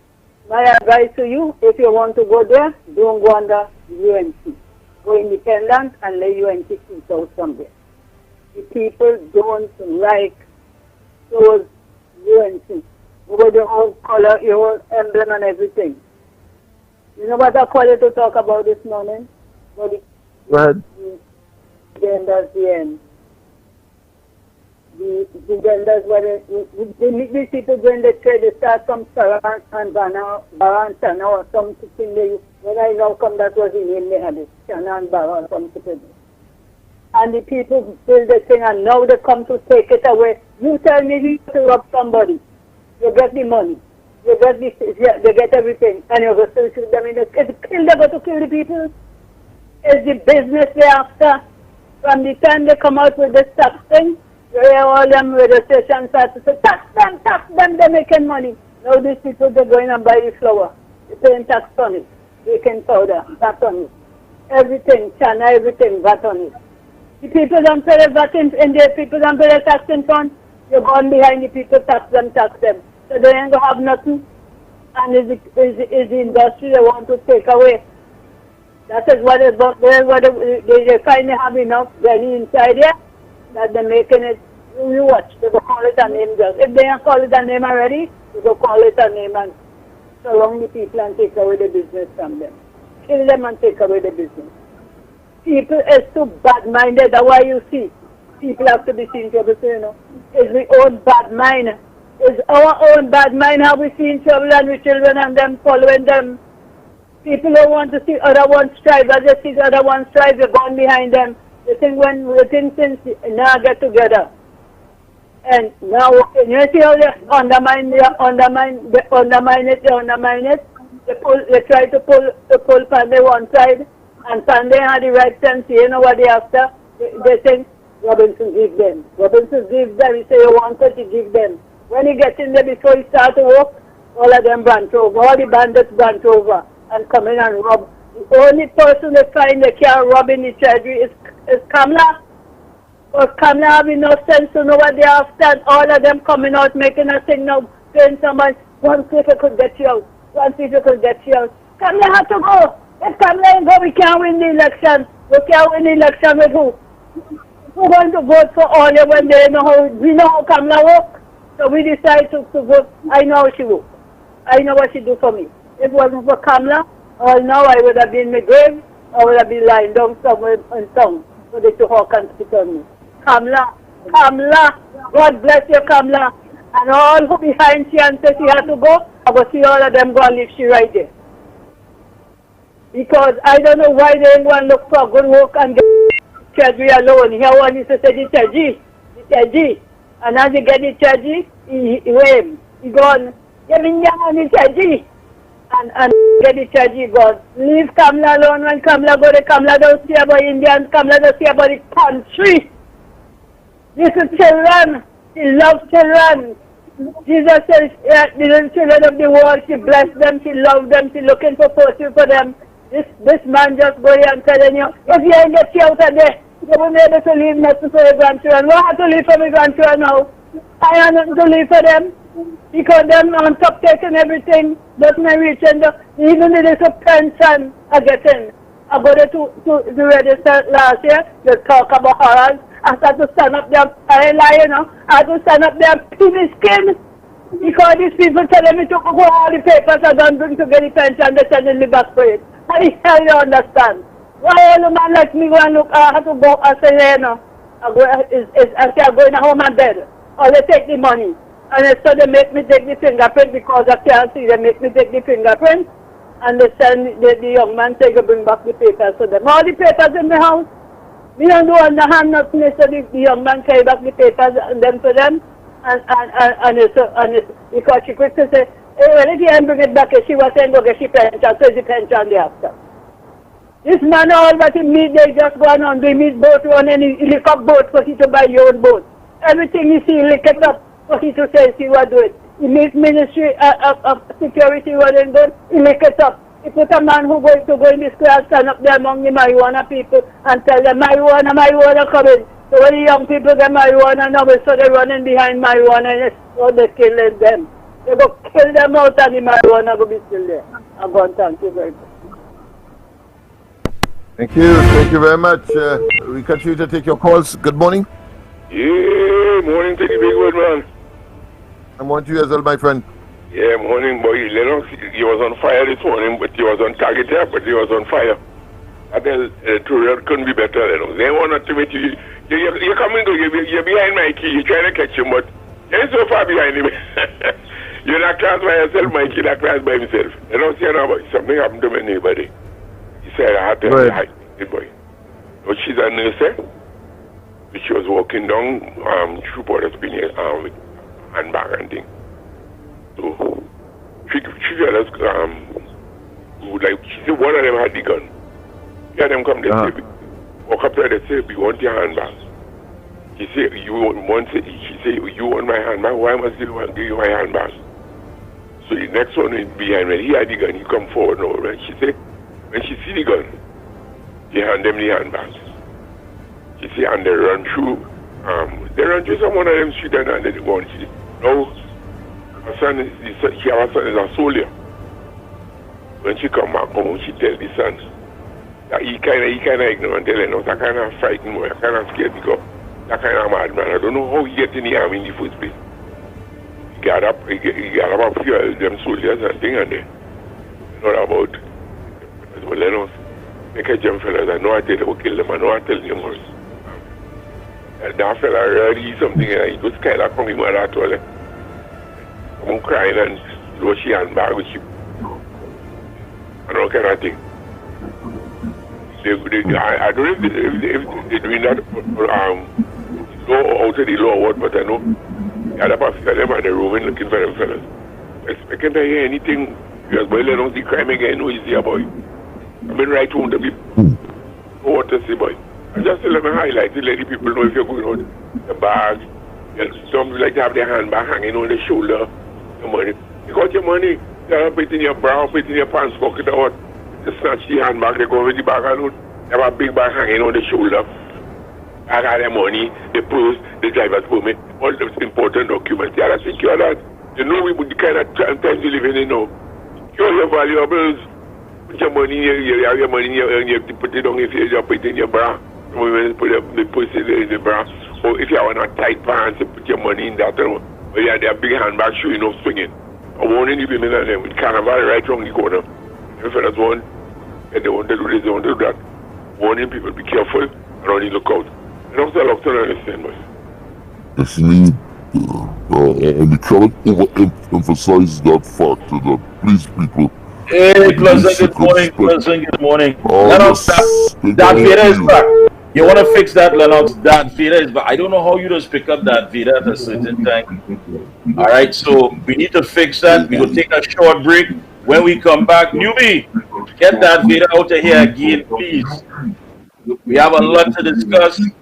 my advice to you, if you want to go there, don't go under UNC. Go independent and let UNC sit out somewhere. The people don't like those UNC. With your whole color, your whole emblem and everything. You know what I call you to talk about this morning? But Right. genders the end. The genders were these people when they trade, they start from Sarah and Barantana or something. When I now come, that was the name they had it, Shana and Baran, something. And the people build the thing, and now they come to take it away. You tell me you to rob somebody, you get the money, you get they get everything, and you go to shoot them in the kill. They go to kill the people. It's the business they after. From the time they come out with this tax thing, you hear all them radio stations start to say, tax them, they're making money. Now these people, they're going and buy the flour. They're paying tax on it, baking powder, VAT on it. Everything, China, everything, VAT on it. The people don't pay the VAT in the people don't pay the tax in front. You're going behind the people, tax them. So they ain't going to have nothing. And is the industry they want to take away. That is what is they finally have enough money inside here that they're making it. You watch, they go call it a name just. If they don't call it a name already, they go call it a name and surround the people and take away the business from them. Kill them and take away the business. People is too bad-minded. That's why you see people have to be seen trouble, you know. It's the own bad mind. It's our own bad mind how we see in trouble and with children and them following them. People don't want to see other ones strive. As they see other ones strive, they're going behind them. They think since now get together. And now, you see how they undermine it. They try to pull Pandey one side, and Pandey had the right sense. You know what they after? They think Robinson give them. Robinson gives them. He say you wanted to give them. When he gets in there before he starts to walk, all of them branch over. All the bandits branch over and come in and rob. The only person they find they can't rob in the treasury is Kamla. But Kamla having no sense to know what they after, and all of them coming out making a thing now, saying somebody, one people could get you out. One people could get you out. Kamla had to go. If Kamla ain't go, we can't win the election. We can't win the election with who? Who's going to vote for all of when they know how, we know how Kamla works. So we decided to vote. I know how she works. I know what she do for me. If it wasn't for Kamla, all now I would have been in my grave. I would have been lying down somewhere in town so they could hawk and spit on me. Kamla, God bless you, Kamla. And all who behind she and said she had to go, I will see all of them go and leave she right there. Because I don't know why they ain't going to look for good work and get treasury alone. Here one is to say the treasury. And as you get the treasury, he gone, give me your money, treasury. And get the treasury gone. Leave Kamla alone. When Kamla go, Kamla don't see about Indians, Kamla don't see about the country. Little children, she loves children. Jesus says, the little children of the world, she blessed them, she loved them, she looking for fortune for them. This man just go here and telling you, if you ain't get you out of there, you won't be able to leave nothing for your grandchildren. What have to leave for my grandchildren now? I have nothing to leave for them. Because them on top taking everything, doesn't reach and even the little pension I get in. I go there to the register last year, they talk about horrors. I start to stand up there, I ain't lying, you know. I have to stand up there and pin his skin. Because these people telling me to go all the papers I don't bring to get the pension, they're sending me back for it. How the hell you understand? Why all a man like me go and look, I have to go and say, you know, I say I'm going home and bed. Or they take the money. And so they make me take the fingerprint because I can't see. They make me take the fingerprint. And they send the young man say, go bring back the papers to them. All the papers in the house. We don't do underhand nothing. So the young man carry back the papers and them to them. And it's because she quick to say, hey, well, if you ain't bring it back, she was saying, go get your pension. So it's the pension they after. This man, all that he meet, they just go on. They meet boat run and he lick up boat for you to buy your own boat. Everything you see, lick it up for you to say, see what do it. He meet ministry of security, what they do, he lick it up. He put a man who going to go in the square and stand up there among the marijuana people and tell them, marijuana coming. So when the young people get marijuana now, so they're running behind marijuana and so they're killing them. They go kill them out and the marijuana will be still there. I'm going to thank you very much. Thank you very much. We continue to take your calls. Good morning. Yeah, morning to the big word, man. I want you as well, my friend. Yeah, morning, boy. Lennox, you was on fire this morning, but you was on target here, but you was on fire. I tell Tourier couldn't be better. They want not to meet you. You're coming to you're behind Mikey. You're trying to catch him, but you're so far behind him. You're not class by yourself, Mikey. Not class by himself. You don't see about something happened to my neighbor. He said I had to hide the boy. But she's a nurse. She was walking down through Port of Spain with handbag and thing. So she tell us she said one of them had the gun. Yeah, them come, they say, walk up there, they say, we want your handbag. She said, she said, you want my handbag? Why must you give you my handbag? So the next one is behind, when he had the gun, he come forward now, right? She said, when she see the gun, she hand them the handbag. She said, and they run through some one of them street and they go on. She said, no, her son is a soldier. When she come back home, she tell the son, that he kind of ignorant, telling us, I kind of frightened boy, I kind of scared because that kind of madman. I don't know how he get in the army in the first place. He got up a few of them soldiers and things and then, not about, well, let us make a jump fellas. I know I tell them to kill them, I know I tell them was. And that fella really something, and he was kind of coming with that toilet. I'm crying and low she handbag with she. And all kind of thing. I don't know if they're doing that law out of the law or what, but I know the other part of them and they're roaming looking for them fellas. Expecting to hear anything, because boy, they don't see crime again, no easier, boy. I mean, right home to people. Know what to say, boy. I just let me highlight to let the people know if you're going on the bag. Some like to have their handbag hanging on the shoulder. The money. You got your money, you put it in your bra, put it in your pants pocket or what. They snatch the handbag, they go with the bag alone. They have a big bag hanging on the shoulder. I got their money, the purse, the driver's permit, all those important documents. You have to secure that. You know we would the kind of times you live in, you know. Secure your valuables. Put your money in you have your money in your you have to put it on if you just put it in your bra. Some women put the purse in the bra. Or if you have a tight pants, you put your money in that. Or you have their big handbag showing up swinging. I warning you women and them with carnival right around the corner. If fellas want, and they want to do this, they want to do that. Warning people, be careful and only look out. And also, I love to understand, boys. Yes, me, and we cannot overemphasize that factor that please people. Hey, Pleasant, good morning, Pleasant, good morning. Lennox, that Vader is back. You want to fix that, Lennox? That Vader is back. I don't know how you just pick up that Vader at a certain time. All right, so we need to fix that. We will take a short break. When we come back, newbie, get that Vader out of here again, please. We have a lot to discuss. And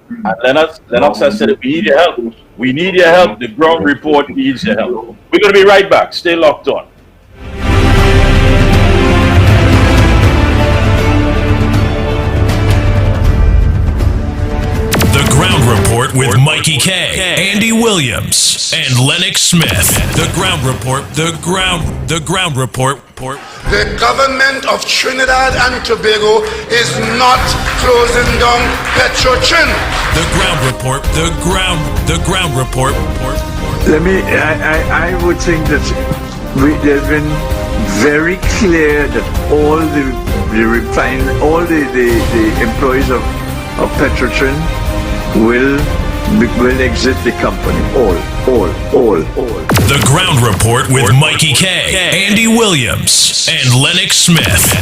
Lennox has said we need your help. We need your help. The ground report needs your help. We're going to be right back. Stay locked on. The Ground Report with Mikey K, Andy Williams, and Lennox Smith. The Ground Report. The Ground Report. The government of Trinidad and Tobago is not closing down Petrotrin. The Ground Report. The Ground Report. I would think that they've been very clear that all the employees of Petrotrin will exit the company. All. The Ground Report with Mikey K, Andy Williams, and Lennox Smith.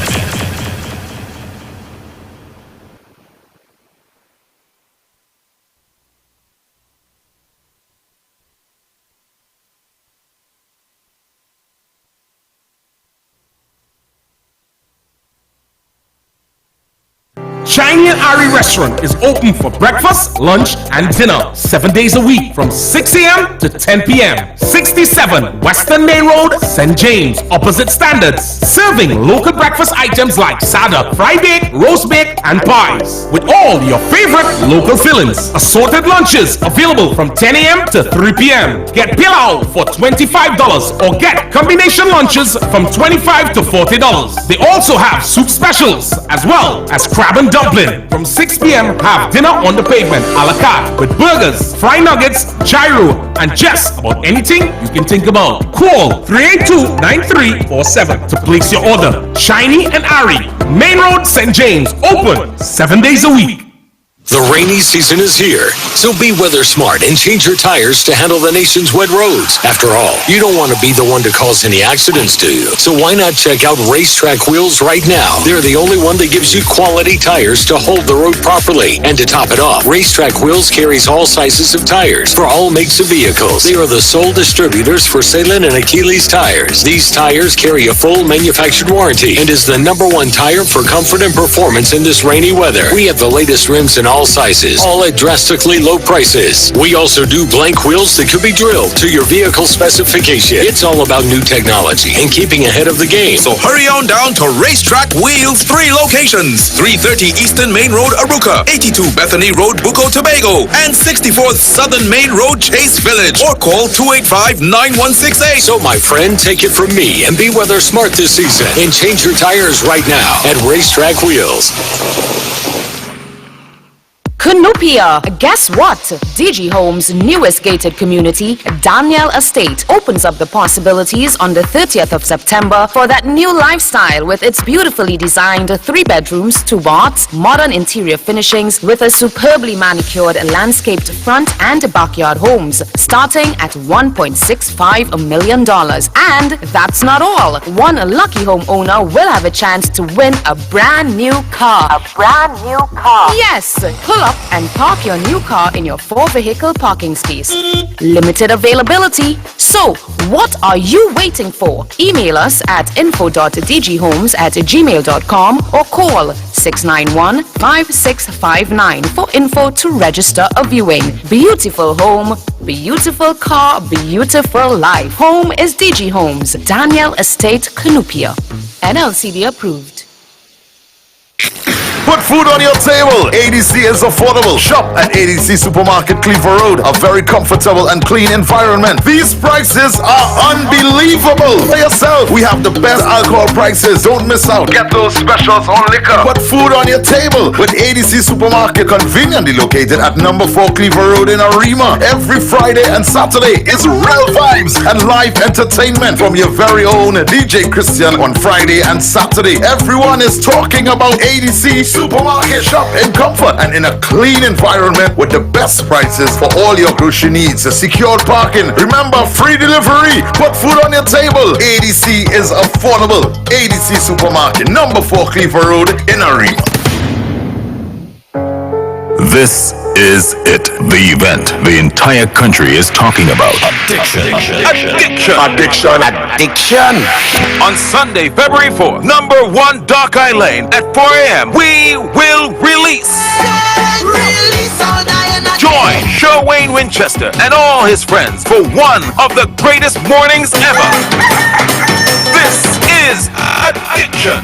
Shiny and Ari Restaurant is open for breakfast, lunch, and dinner 7 days a week from 6 a.m. to 10 p.m. 67 Western Main Road, St. James, opposite Standards. Serving local breakfast items like sada, fry bake, roast bake, and pies. With all your favorite local fillings. Assorted lunches available from 10 a.m. to 3 p.m. Get pilau for $25 or get combination lunches from $25 to $40. They also have soup specials as well as crab and dumpling. From 6 p.m. have dinner on the pavement a la carte with burgers, fried nuggets, gyro, and just about anything you can think about. Call 382-9347 to place your order. Shiny and Ari, Main Road, St. James. Open 7 days a week. The rainy season is here, so be weather smart and change your tires to handle the nation's wet roads. After all, you don't want to be the one to cause any accidents, do you? So why not check out Racetrack Wheels right now? They're the only one that gives you quality tires to hold the road properly. And to top it off, Racetrack Wheels carries all sizes of tires for all makes of vehicles. They are the sole distributors for Salem and Achilles tires. These tires carry a full manufactured warranty and is the #1 tire for comfort and performance in this rainy weather. We have the latest rims in all sizes, all at drastically low prices. We also do blank wheels that could be drilled to your vehicle specification. It's all about new technology and keeping ahead of the game. So hurry on down to Racetrack Wheels, 3 locations: 330 Eastern Main Road, Aruca, 82 Bethany Road, Bucco, Tobago, and 64th Southern Main Road, Chase Village, or call 285-9168. So my friend, take it from me and be weather smart this season and change your tires right now at Racetrack Wheels. Canoopia. Guess what? DG Homes' newest gated community, Daniel Estate, opens up the possibilities on the 30th of September for that new lifestyle with its beautifully designed 3 bedrooms, 2 baths, modern interior finishings with a superbly manicured landscaped front and backyard homes, starting at $1.65 million. And that's not all. One lucky homeowner will have a chance to win a brand new car. A brand new car. Yes, pull up and park your new car in your 4-vehicle parking space. Limited availability. So, what are you waiting for? Email us at info.dghomes@gmail.com or call 691-5659 for info to register a viewing. Beautiful home, beautiful car, beautiful life. Home is DG Homes, Daniel Estate, Canoopia. NLCD approved. Put food on your table. ADC is affordable. Shop at ADC Supermarket, Cleaver Road. A very comfortable and clean environment. These prices are unbelievable. For yourself, we have the best alcohol prices. Don't miss out. Get those specials on liquor. Put food on your table with ADC Supermarket, conveniently located at number 4 Cleaver Road in Arima. Every Friday and Saturday is real vibes and live entertainment from your very own DJ Christian on Friday and Saturday. Everyone is talking about ADC Supermarket. Shop in comfort and in a clean environment with the best prices for all your grocery needs. Secured parking. Remember, free delivery. Put food on your table. ADC is affordable. ADC Supermarket, number 4 Cleaver Road in Arima. This is it, the event the entire country is talking about. Addiction. On Sunday, February 4th, number 1 Dark Eye Lane at 4 a.m. We will release. Join Sherwayne Winchester and all his friends for one of the greatest mornings ever. This is Addiction,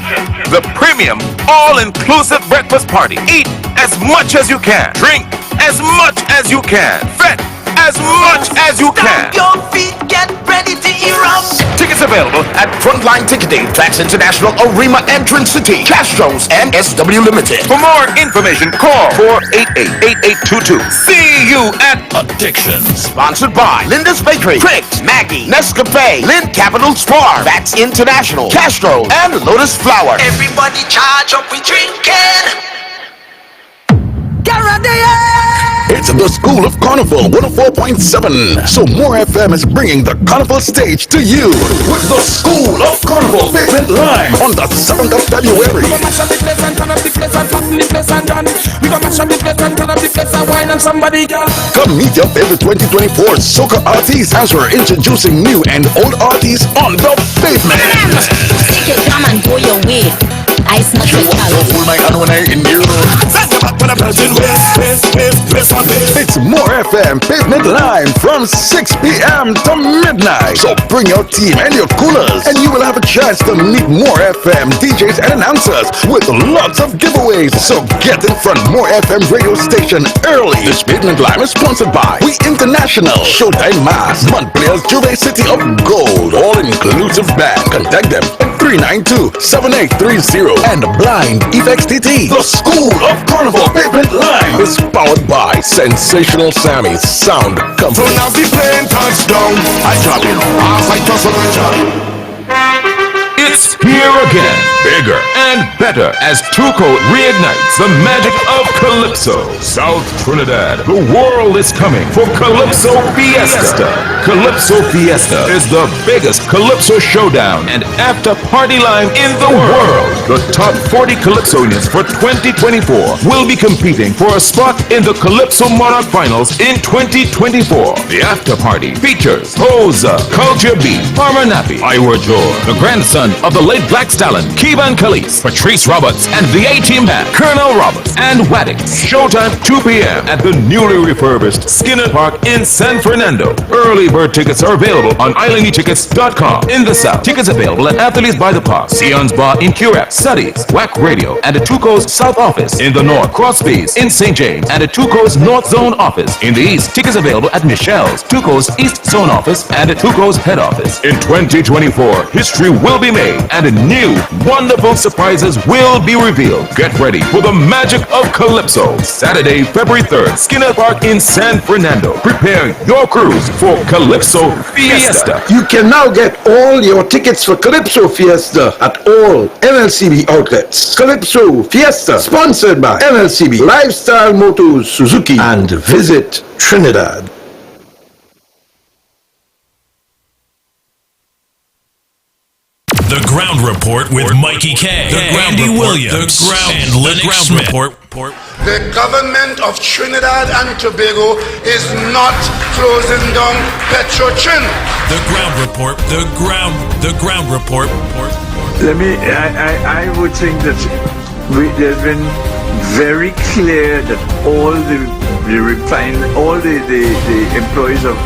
the premium, all-inclusive breakfast party. Eat as much as you can. Drink as much as you can. Fet as much as you can. Your feet, get ready to erupt. Tickets available at Frontline Ticketing, Flax International, Arima Entrance City, Castro's, and SW Limited. For more information, call 488-8822. See you at Addiction. Sponsored by Linda's Bakery, Tricks, Maggie, Nescafe, Lind Capital Spar, Fats International, Castro, and Lotus Flower. Everybody charge up with drinking. Get ready. It's the School of Carnival 104.7. So More FM is bringing the Carnival stage to you with the School of Carnival Pavement Live on the 7th of February. Come meet your favorite 2024 soca artists as we're introducing new and old artists on the pavement. Come and go your way. I snap your It's More FM Pavement Live from 6 p.m. to midnight. So bring your team and your coolers, and you will have a chance to meet More FM DJs and announcers with lots of giveaways. So get in front More FM radio station early. This Pavement Live is sponsored by We International, Showtime Mass, Montpelier's Juve City of Gold, all-inclusive band. Contact them at 392-7830 and Blind Effects TT. The School of Carnival Pavement Live is powered by Sensational Sammy's Sound Company. So now the plane touchdown, I drop it, I toss on the job. It's here again, bigger and better as Tuco reignites the magic of Calypso. South Trinidad, the world is coming for Calypso Fiesta. Calypso Fiesta is the biggest Calypso showdown and after-party line in the world. The top 40 Calypso units for 2024 will be competing for a spot in the Calypso Monarch Finals in 2024. The after-party features Hoza, Culture Beat, Farmer Nappy, Ira Jor, the grandson of the late Black Stallion, Keevan Khalees, Patrice Roberts, and the A-Team Band, Colonel Roberts, and Waddix. Showtime 2 p.m. at the newly refurbished Skinner Park in San Fernando. Early bird tickets are available on islandtickets.com. In the South, tickets available at Athletes by the Park, Sion's Bar in Currach, Studies, WAC Radio, and the Tuco's South Office. In the North, Crossface in St. James, and the Tuco's North Zone Office. In the East, tickets available at Michelle's, Tuco's East Zone Office, and the Tuco's Head Office. In 2024, history will be made, and new, wonderful surprises will be revealed. Get ready for the magic of Calypso. Saturday, February 3rd, Skinner Park in San Fernando. Prepare your cruise for Calypso Fiesta. You can now get all your tickets for Calypso Fiesta at all NLCB outlets. Calypso Fiesta, sponsored by NLCB, Lifestyle Motors Suzuki, and Visit Trinidad. The Ground Report with Mikey K, Andy Williams, and Lennox Smith. The government of Trinidad and Tobago is not closing down Petrotrin. The Ground Report. The Ground Report. I would think that there's been very clear that all the employees of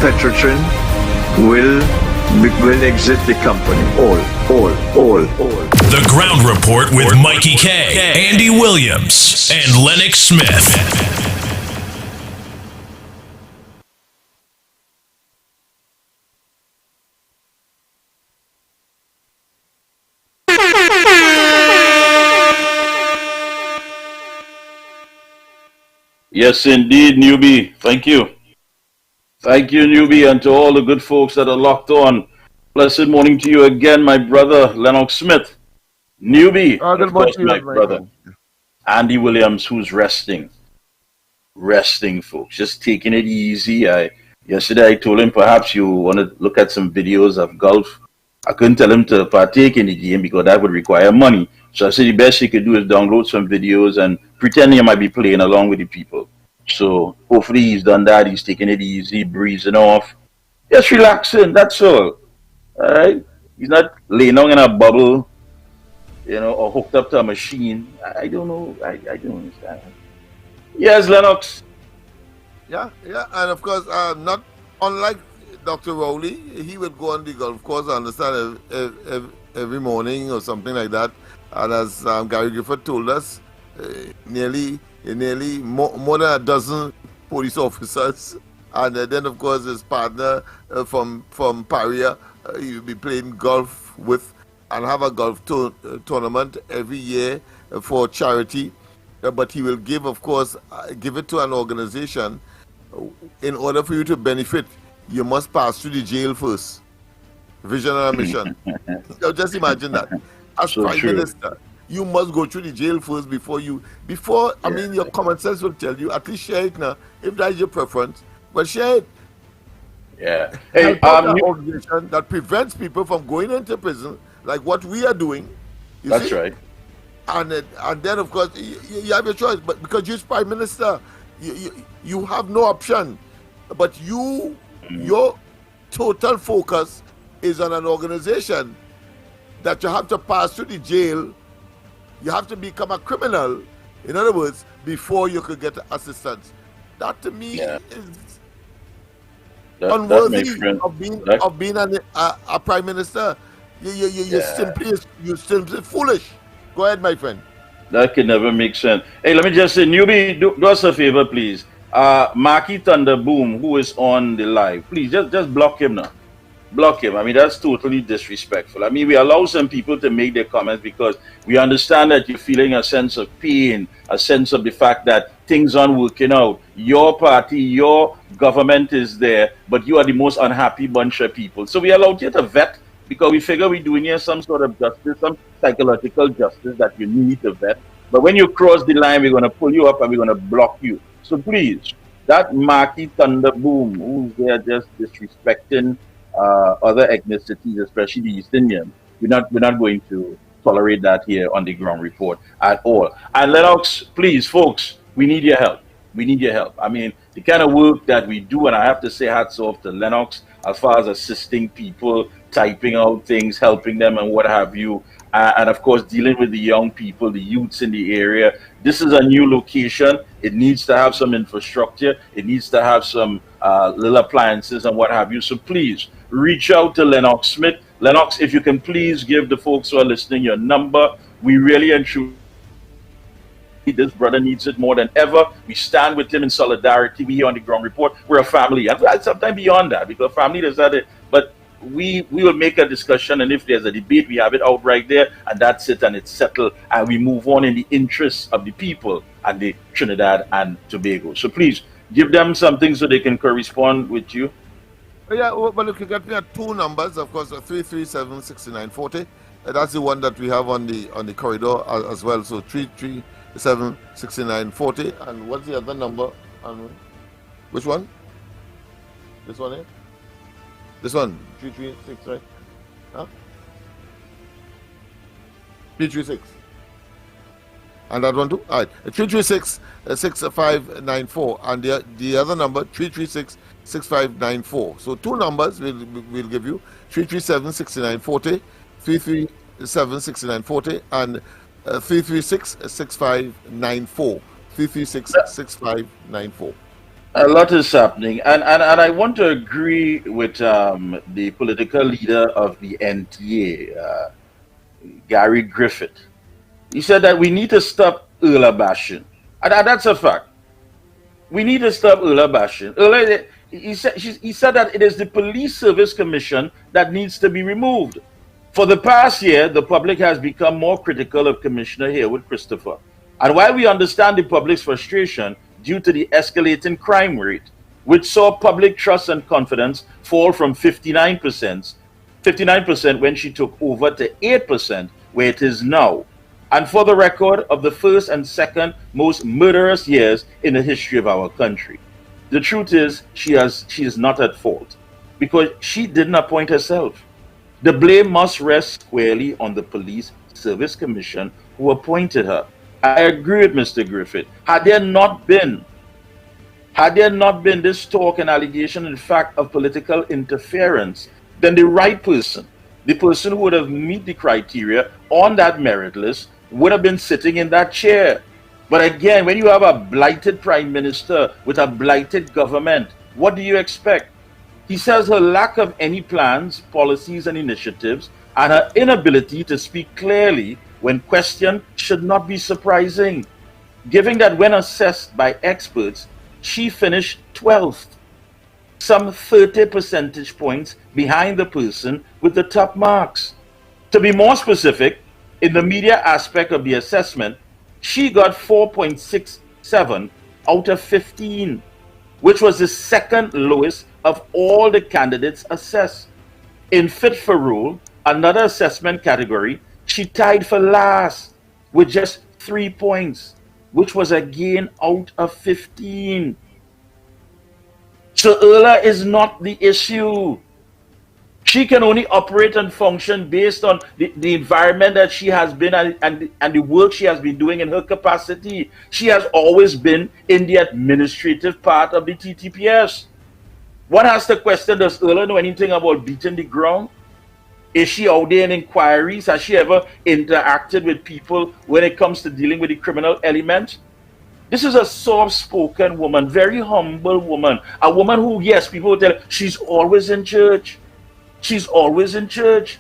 Petrotrin will exit the company. All. The Ground Report with Mikey K, Andy Williams, and Lennox Smith. Yes, indeed, Newbie. Thank you. Thank you, Newbie, and to all the good folks that are locked on. Blessed morning to you again, my brother, Lennox Smith. Newbie, of course, my brother. Andy Williams, who's resting. Resting, folks. Just taking it easy. Yesterday I told him perhaps you want to look at some videos of golf. I couldn't tell him to partake in the game because that would require money. So I said the best he could do is download some videos and pretend he might be playing along with the people. So hopefully he's done that. He's taking it easy, breezing off. Just relaxing, that's all. Alright? He's not laying down in a bubble, or hooked up to a machine. I don't know. I don't understand. Yes, Lennox. Yeah, and of course, not unlike Dr. Rowley, he would go on the golf course, I understand, every morning or something like that. And as Gary Gifford told us, nearly more than a dozen police officers, and then of course his partner from Paria, he will be playing golf with, and have a golf tournament every year for charity. But he will give it to an organization. In order for you to benefit, you must pass through the jail first. Vision and mission. Just imagine that. As so Prime true. Minister, you must go through the jail first before your common sense will tell you, at least share it now, if that is your preference, but share it. Yeah. Hey, an organization that prevents people from going into prison, like what we are doing. That's right. And then, of course, you have your choice, but because you're Prime Minister, you have no option. But your total focus is on an organization that you have to pass through the jail. You have to become a criminal, in other words, before you could get assistance. That to me is unworthy of being a Prime Minister. You're simply foolish. Go ahead, my friend. That can never make sense. Hey, let me just say, Newbie, do us a favor, please. Marky Thunderboom, who is on the live, please just block him now. Block him. I mean, that's totally disrespectful. I mean, we allow some people to make their comments because we understand that you're feeling a sense of pain, a sense of the fact that things aren't working out. Your party, your government is there, but you are the most unhappy bunch of people. So we allowed you to vet because we figure we're doing here some sort of justice, some psychological justice that you need to vet. But when you cross the line, we're going to pull you up and we're going to block you. So please, that Marky Thunderboom, who's there just disrespecting other ethnicities, especially the East Indians, we're not going to tolerate that here on the ground report at all. And Lennox, please, folks, we need your help. We need your help. I mean, the kind of work that we do, and I have to say hats off to Lennox as far as assisting people, typing out things, helping them and what have you. And of course, dealing with the young people, the youths in the area. This is a new location. It needs to have some infrastructure. It needs to have some little appliances and what have you. So please reach out to Lennox Smith. Lennox, if you can please give the folks who are listening your number. We really and truly, this brother needs it more than ever. We stand with him in solidarity. We here on the ground report. We're a family. And sometimes beyond that, because family does that. But we will make a discussion, and if there's a debate, we have it out right there, and that's it, and it's settled, and we move on in the interests of the people and the Trinidad and Tobago. So please give them something so they can correspond with you. Yeah, well, if you get me at two numbers, of course, 337-6940. That's the one that we have on the corridor as well. So 337-6940. And what's the other number? Which one? This one here? This one, 336, right? Huh? 336. And that one too? All right. 336-6594. And the other number, 336-6594. So two numbers we'll give you. 337-6940, 337-6940, and 336-6594. 336-6594. A lot is happening, and I want to agree with the political leader of the NTA, Gary Griffith. He said that we need to stop Urla bashing, and that's a fact. We need to stop Urla bashing. He said that it is the Police Service Commission that needs to be removed. For the past year, the public has become more critical of Commissioner Haywood Christopher, and while we understand the public's frustration due to the escalating crime rate, which saw public trust and confidence fall from 59% when she took over to 8% where it is now. And for the record of the first and second most murderous years in the history of our country. The truth is, she is not at fault because she didn't appoint herself. The blame must rest squarely on the Police Service Commission who appointed her. I agree with Mr. Griffith. Had there not been this talk and allegation, in fact, of political interference, then the right person, the person who would have met the criteria on that merit list, would have been sitting in that chair. But again, when you have a blighted prime minister with a blighted government, what do you expect? He says her lack of any plans, policies, and initiatives, and her inability to speak clearly when questioned should not be surprising, given that when assessed by experts, she finished 12th, some 30 percentage points behind the person with the top marks. To be more specific, in the media aspect of the assessment, she got 4.67 out of 15, which was the second lowest of all the candidates assessed. In Fit for Rule, another assessment category, she tied for last with just 3 points, which was again out of 15. So Urla is not the issue. She can only operate and function based on the environment that she has been and the work she has been doing in her capacity. She has always been in the administrative part of the TTPS. One has to question, does Urla know anything about beating the ground? Is she out there in inquiries? Has she ever interacted with people when it comes to dealing with the criminal element? This is a soft-spoken woman, very humble woman. A woman who, yes, people will tell her, she's always in church. She's always in church.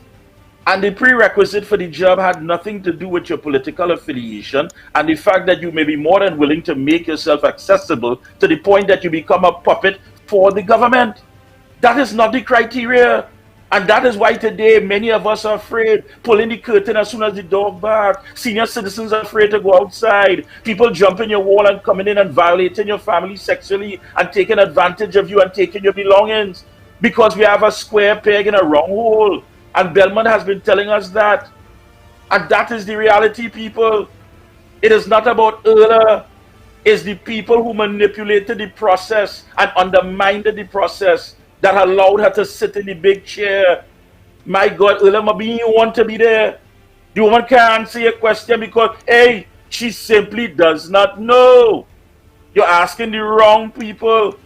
And the prerequisite for the job had nothing to do with your political affiliation and the fact that you may be more than willing to make yourself accessible to the point that you become a puppet for the government. That is not the criteria. And that is why today many of us are afraid, pulling the curtain as soon as the dog barks. Senior citizens are afraid to go outside. People jumping your wall and coming in and violating your family sexually and taking advantage of you and taking your belongings. Because we have a square peg in a round hole. And Belmont has been telling us that. And that is the reality, people. It is not about Erla. It's the people who manipulated the process and undermined the process that allowed her to sit in the big chair. My God, Erla Mabini, you want to be there. The woman can't answer your question because, hey, she simply does not know. You're asking the wrong people.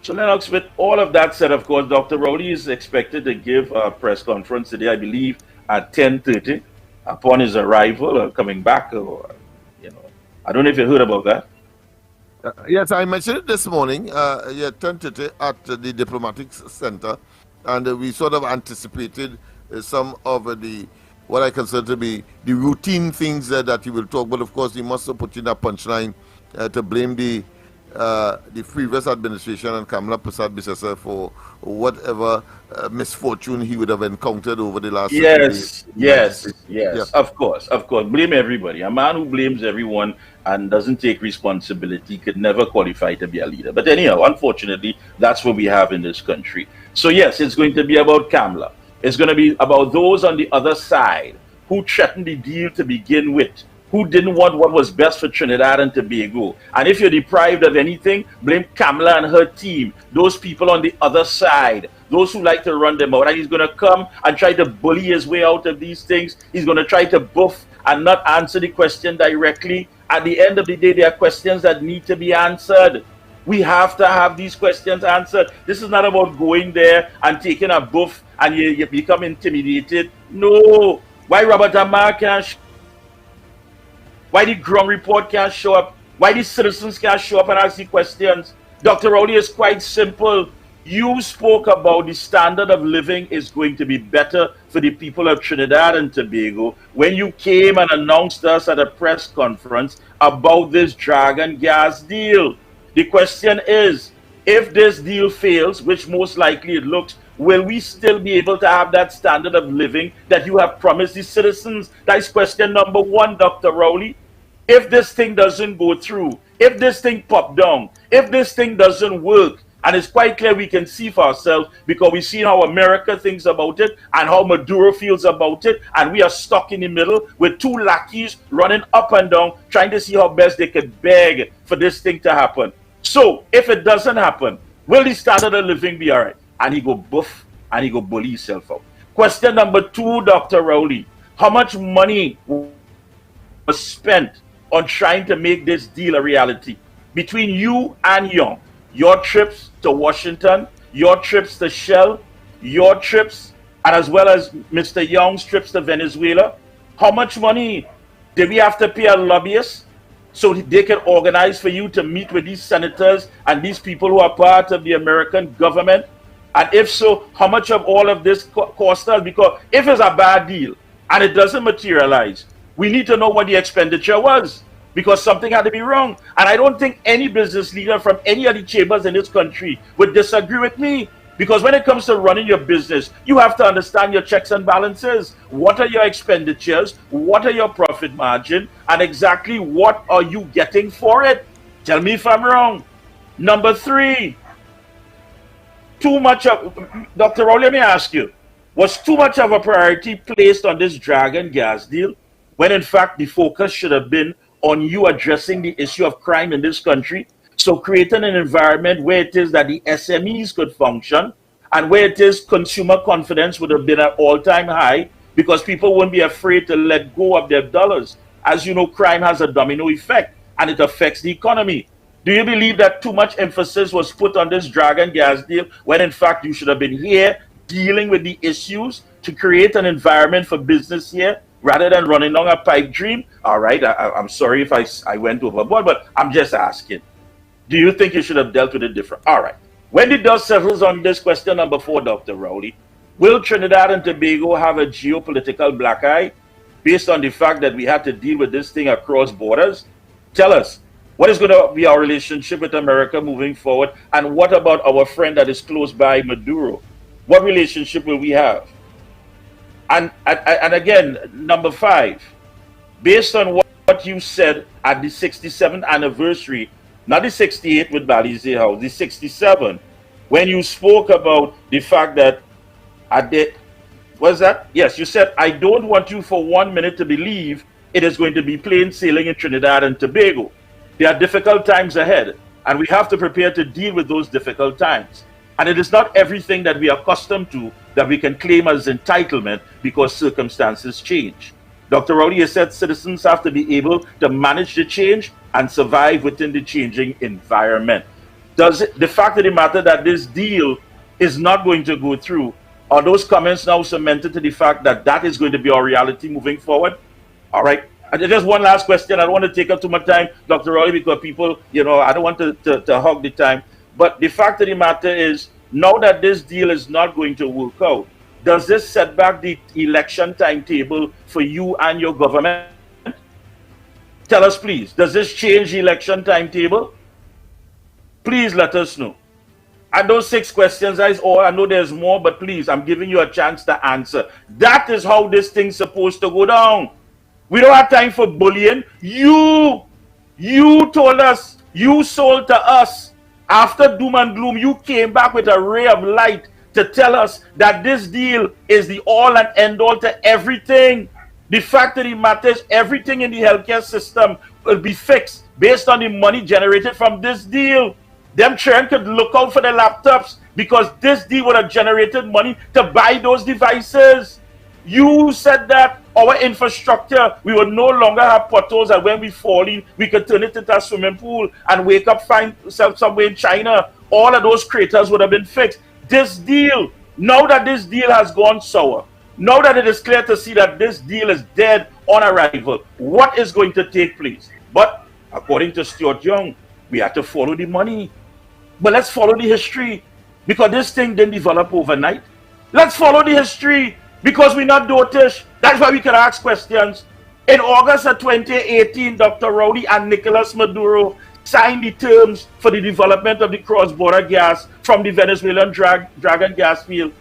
So Lennox, with all of that said, of course, Dr. Rowley is expected to give a press conference today, I believe, at 10:30 upon his arrival or coming back. Or, I don't know if you heard about that. Yes, I mentioned it this morning, 10:30 at the Diplomatic Center, and we sort of anticipated some of the, what I consider to be the routine things that he will talk, but of course he must have put in a punchline to blame the previous administration and Kamala Prasad Bisesa for whatever misfortune he would have encountered over the last Yes, of course. Blame everybody. A man who blames everyone and doesn't take responsibility could never qualify to be a leader. But anyhow, unfortunately, that's what we have in this country. So yes, it's going to be about Kamala. It's going to be about those on the other side who threatened the deal to begin with, who didn't want what was best for Trinidad and Tobago. And if you're deprived of anything, blame Kamala and her team, those people on the other side, those who like to run them out. And he's going to come and try to bully his way out of these things. He's going to try to buff and not answer the question directly. At the end of the day, there are questions that need to be answered. We have to have these questions answered. This is not about going there and taking a buff and you become intimidated. No. Why Robert Amar can't Why the ground report can't show up? Why the citizens can't show up and ask the questions? Dr. Rowley, is quite simple. You spoke about the standard of living is going to be better for the people of Trinidad and Tobago when you came and announced us at a press conference about this Dragon gas deal. The question is, if this deal fails, which most likely it looks, will we still be able to have that standard of living that you have promised the citizens? That is question number one, Dr. Rowley. If this thing doesn't go through, if this thing pop down, if this thing doesn't work, and it's quite clear we can see for ourselves because we've seen how America thinks about it and how Maduro feels about it, and we are stuck in the middle with two lackeys running up and down trying to see how best they could beg for this thing to happen. So, if it doesn't happen, will the standard of living be all right? And he go buff and he go bully himself out. Question number two, Dr. Rowley. How much money was spent on trying to make this deal a reality? Between you and Young, your trips to Washington, your trips to Shell, your trips, and as well as Mr. Young's trips to Venezuela, how much money did we have to pay a lobbyist so they can organize for you to meet with these senators and these people who are part of the American government? And if so, how much of all of this cost us? Because if it's a bad deal and it doesn't materialize, we need to know what the expenditure was, because something had to be wrong. And I don't think any business leader from any of the chambers in this country would disagree with me. Because when it comes to running your business, you have to understand your checks and balances. What are your expenditures? What are your profit margin? And exactly what are you getting for it? Tell me if I'm wrong. Number three, too much of, Dr. Rowley, let me ask you, was too much of a priority placed on this Dragon gas deal when in fact the focus should have been on you addressing the issue of crime in this country? So creating an environment where it is that the SMEs could function and where it is consumer confidence would have been at all-time high because people wouldn't be afraid to let go of their dollars. As you know, crime has a domino effect and it affects the economy. Do you believe that too much emphasis was put on this Dragon gas deal when in fact you should have been here dealing with the issues to create an environment for business here rather than running down a pipe dream? All right, I'm sorry if I went overboard, but I'm just asking. Do you think you should have dealt with it different? All right. When the dust settles on this question number 4, Dr. Rowley, will Trinidad and Tobago have a geopolitical black eye based on the fact that we had to deal with this thing across borders? Tell us, what is going to be our relationship with America moving forward? And what about our friend that is close by, Maduro? What relationship will we have? And again, number 5, based on what you said at the 67th anniversary, not the 68 with Balize House, the 67, when you spoke about the fact that Was that? Yes, you said, I don't want you for 1 minute to believe it is going to be plain sailing in Trinidad and Tobago. There are difficult times ahead, and we have to prepare to deal with those difficult times. And it is not everything that we are accustomed to that we can claim as entitlement because circumstances change. Dr. Rowley has said citizens have to be able to manage the change and survive within the changing environment. The fact of the matter that this deal is not going to go through, are those comments now cemented to the fact that that is going to be our reality moving forward? All right. And just one last question. I don't want to take up too much time, Dr. Rowley, because people, I don't want to hog the time. But the fact of the matter is, now that this deal is not going to work out, does this set back the election timetable for you and your government? Tell us, please. Does this change the election timetable? Please let us know. And those 6 questions, I know there's more, but please, I'm giving you a chance to answer. That is how this thing's supposed to go down. We don't have time for bullying. You told us, you sold to us. After doom and gloom, you came back with a ray of light to tell us that this deal is the all and end all to everything. The fact of the matter is, everything in the healthcare system will be fixed based on the money generated from this deal. Them children could look out for their laptops because this deal would have generated money to buy those devices. You said that our infrastructure, we would no longer have potholes, and when we fall in, we could turn it into a swimming pool and wake up, find ourselves somewhere in China. All of those craters would have been fixed. This deal, now that this deal has gone sour, now that it is clear to see that this deal is dead on arrival, what is going to take place? But according to Stuart Young, we have to follow the money. But let's follow the history, because this thing didn't develop overnight. Let's follow the history, because we're not dotish. That's why we can ask questions. In August of 2018, Dr. Rowley and Nicolas Maduro signed the terms for the development of the cross-border gas from the Venezuelan Dragon gas field.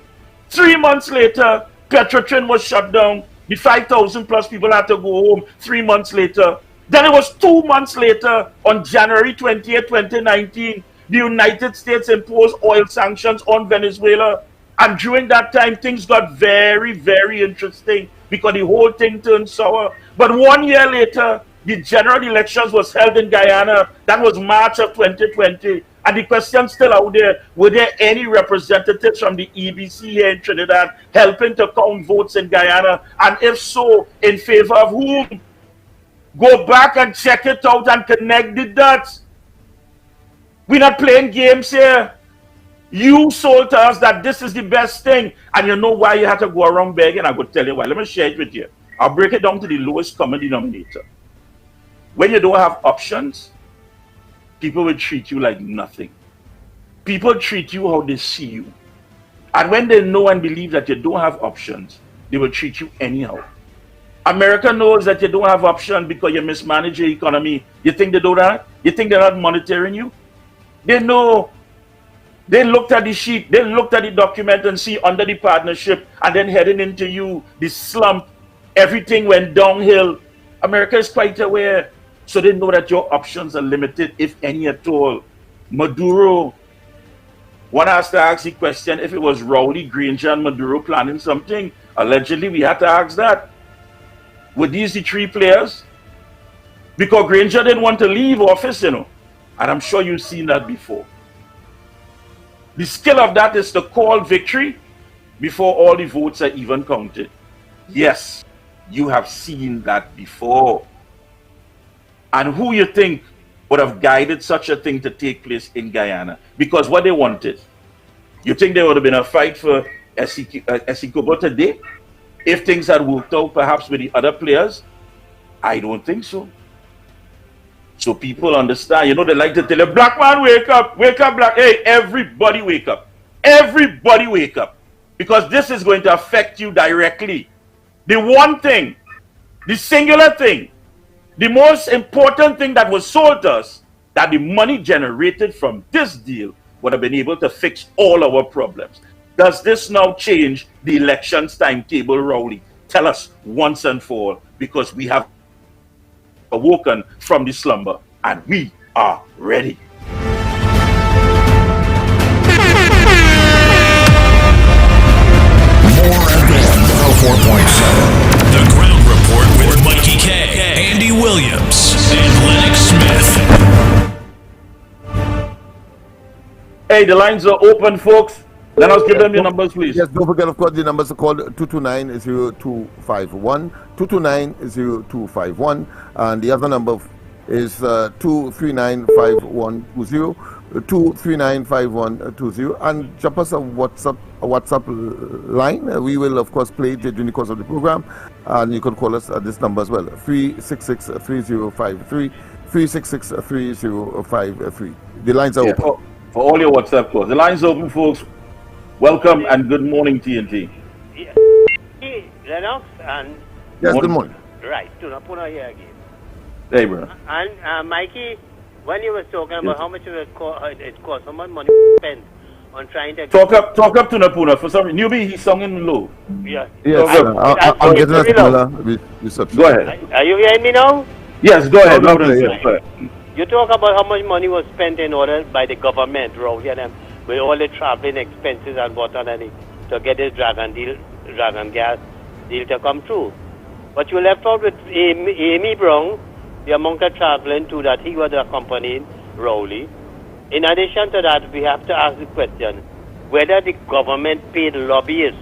3 months later, Petrotrin was shut down. The 5,000 plus people had to go home 3 months later. Then it was 2 months later, on January 28, 2019, the United States imposed oil sanctions on Venezuela. And during that time, things got very, very interesting because the whole thing turned sour. But 1 year later, the general elections was held in Guyana. That was March of 2020. And the question's still out there. Were there any representatives from the EBC here in Trinidad helping to count votes in Guyana? And if so, in favor of whom? Go back and check it out and connect the dots. We're not playing games here. You sold to us that this is the best thing. And you know why you had to go around begging? I'm going to tell you why. Let me share it with you. I'll break it down to the lowest common denominator. When you don't have options, people will treat you like nothing. People treat you how they see you. And when they know and believe that you don't have options, they will treat you anyhow. America knows that you don't have options because you mismanage your economy. You think they do that? You think they're not monitoring you? They know. They looked at the sheet, they looked at the document and see under the partnership, and then heading into you, the slump, everything went downhill. America is quite aware. So they know that your options are limited, if any at all. Maduro, one has to ask the question if it was Rowley, Granger, and Maduro planning something. Allegedly, we had to ask that. Were these the 3 players? Because Granger didn't want to leave office, and I'm sure you've seen that before. The skill of that is to call victory before all the votes are even counted. Yes, you have seen that before. And who you think would have guided such a thing to take place in Guyana? Because what they wanted. You think there would have been a fight for Essequibo today? If things had worked out perhaps with the other players? I don't think so. So people understand, they like to tell you, black man, wake up, black. Hey, everybody wake up. Everybody wake up. Because this is going to affect you directly. The one thing, the singular thing, the most important thing that was sold to us, that the money generated from this deal would have been able to fix all our problems. Does this now change the elections timetable, Rowley? Tell us once and for all, because we have awoken from the slumber and we are ready. Hey, the lines are open, folks. Let us give them your numbers, please. Yes, don't forget, of course, the numbers are called 229-0251, 229-0251, and the other number is 239-5120, 239-5120, and drop us a WhatsApp line. We will, of course, play it during the course of the program, and you can call us at this number as well, 366-3053, 366-3053. The lines are open. For all your WhatsApp calls. The lines are open, folks. Welcome and good morning, TNT. Lennox and... Yes, good morning. Right, Tunapuna here again. Hey, bro. And Mikey, when you were talking about how much it cost, how much money you spend on trying to... Talk up to Napuna. For some reason, Newbie, he's singing low. Yeah. Yes, I'm getting a similar reception. Go ahead. Are you hearing me now? Yes, go ahead. Go ahead. You talk about how much money was spent in order by the government, Rowley and them, with all the traveling expenses and whatnot to get this dragon gas deal to come through. But you left out with Amy Brown, the amount of traveling too that he was accompanying Rowley. In addition to that, we have to ask the question whether the government paid lobbyists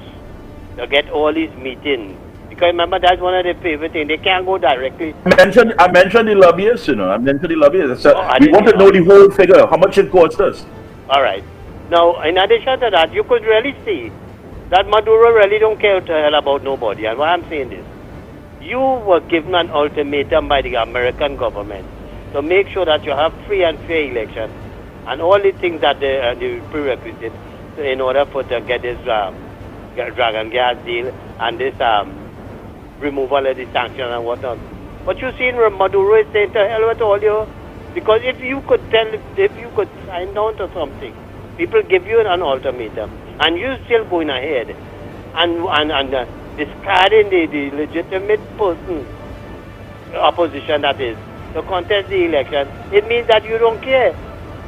to get all these meetings. Because remember, that's one of the favorite things. They can't go directly. I mentioned the lobbyists, we want to know the whole figure, how much it cost us. All right. Now, in addition to that, you could really see that Maduro really don't care to hell about nobody. And why I'm saying this, you were given an ultimatum by the American government to make sure that you have free and fair elections and all the things that the prerequisites in order for to get this dragon gas deal and this removal of the sanctions and whatnot. But you see, Maduro is saying to hell with all you, because if you could sign down to something, people give you an ultimatum, and you still going ahead and discarding the legitimate person, opposition that is, to contest the election, it means that you don't care.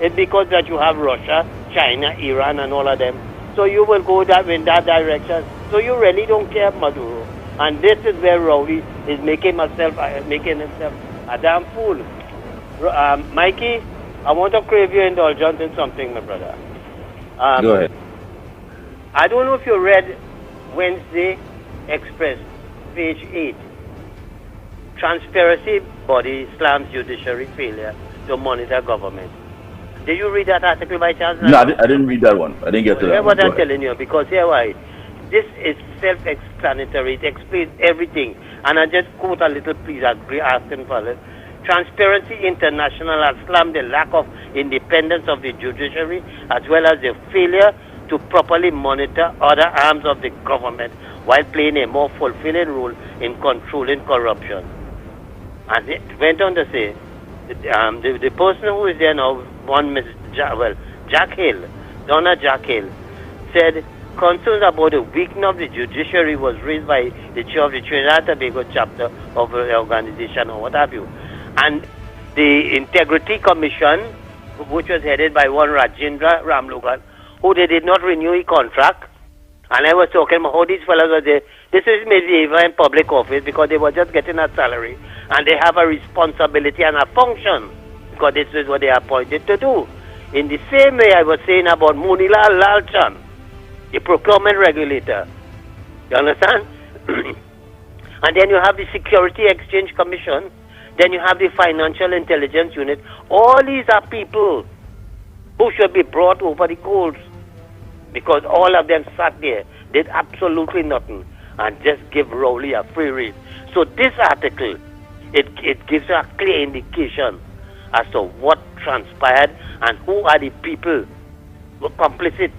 It's because that you have Russia, China, Iran, and all of them. So you will go in that direction. So you really don't care, Maduro. And this is where Rowley is making himself a damn fool. Mikey, I want to crave your indulgence in something, my brother. Go ahead. I don't know if you read Wednesday Express, page 8. Transparency body slams judiciary failure to monitor government. Did you read that article by chance? No, I didn't read that one. I didn't get to that. Hear what I'm telling you, because here why. This is self-explanatory. It explains everything. And I just quote a little, please, asking for it. Transparency International has slammed the lack of independence of the judiciary as well as the failure to properly monitor other arms of the government while playing a more fulfilling role in controlling corruption. And it went on to say, the person who is there now, Jack Hill, Donna Jack Hill, said, concerns about the weakening of the judiciary was raised by the chair of the Trinidad and Tobago chapter of the organization or what have you. And the Integrity Commission, which was headed by one Rajendra Ramlogan, who they did not renew his contract. And I was talking about how these fellows were there. This is medieval in public office because they were just getting a salary and they have a responsibility and a function because this is what they are appointed to do. In the same way I was saying about Munilal Lalchan, the procurement regulator. You understand? And then you have the Security Exchange Commission. Then you have the Financial Intelligence Unit. All these are people who should be brought over the coals because all of them sat there, did absolutely nothing, and just give Rowley a free rein. So this article, it gives a clear indication as to what transpired and who are the people who are complicit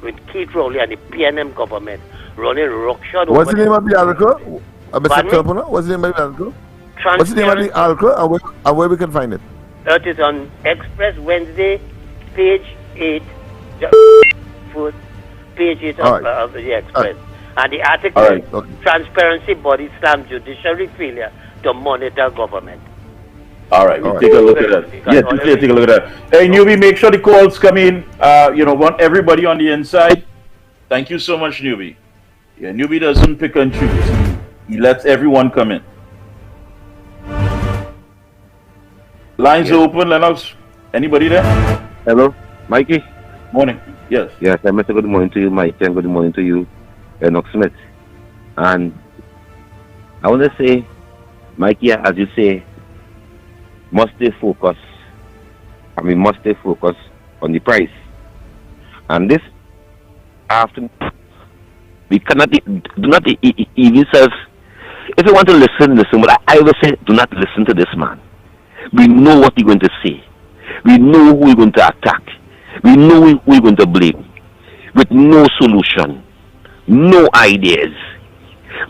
with Keith Rowley and the PNM government running roughshod over. What's the name of the article? What's the name of the article? What's the name of the article and where we can find it? It is on Express Wednesday, page 8, page 8 of the Express. And the article, Transparency Body slams judiciary failure to monitor government. All right, we'll take a look at that. Yeah, take a look at that. Hey, Newbie, make sure the calls come in. Want everybody on the inside. Thank you so much, Newbie. Yeah, Newbie doesn't pick and choose. He lets everyone come in. Lines open, Lennox. Anybody there? Hello, Mikey. Morning. Yes. Yes, I must say good morning to you, Mike, and good morning to you, Enoch Smith. And I want to say, Mikey, as you say, must stay focused. And we must stay focused on the price. And this afternoon, we cannot do not even self. If you want to listen, but I will say, do not listen to this man. We know what he's going to say. We know who we're going to attack. We know who we're going to blame. With no solution, no ideas.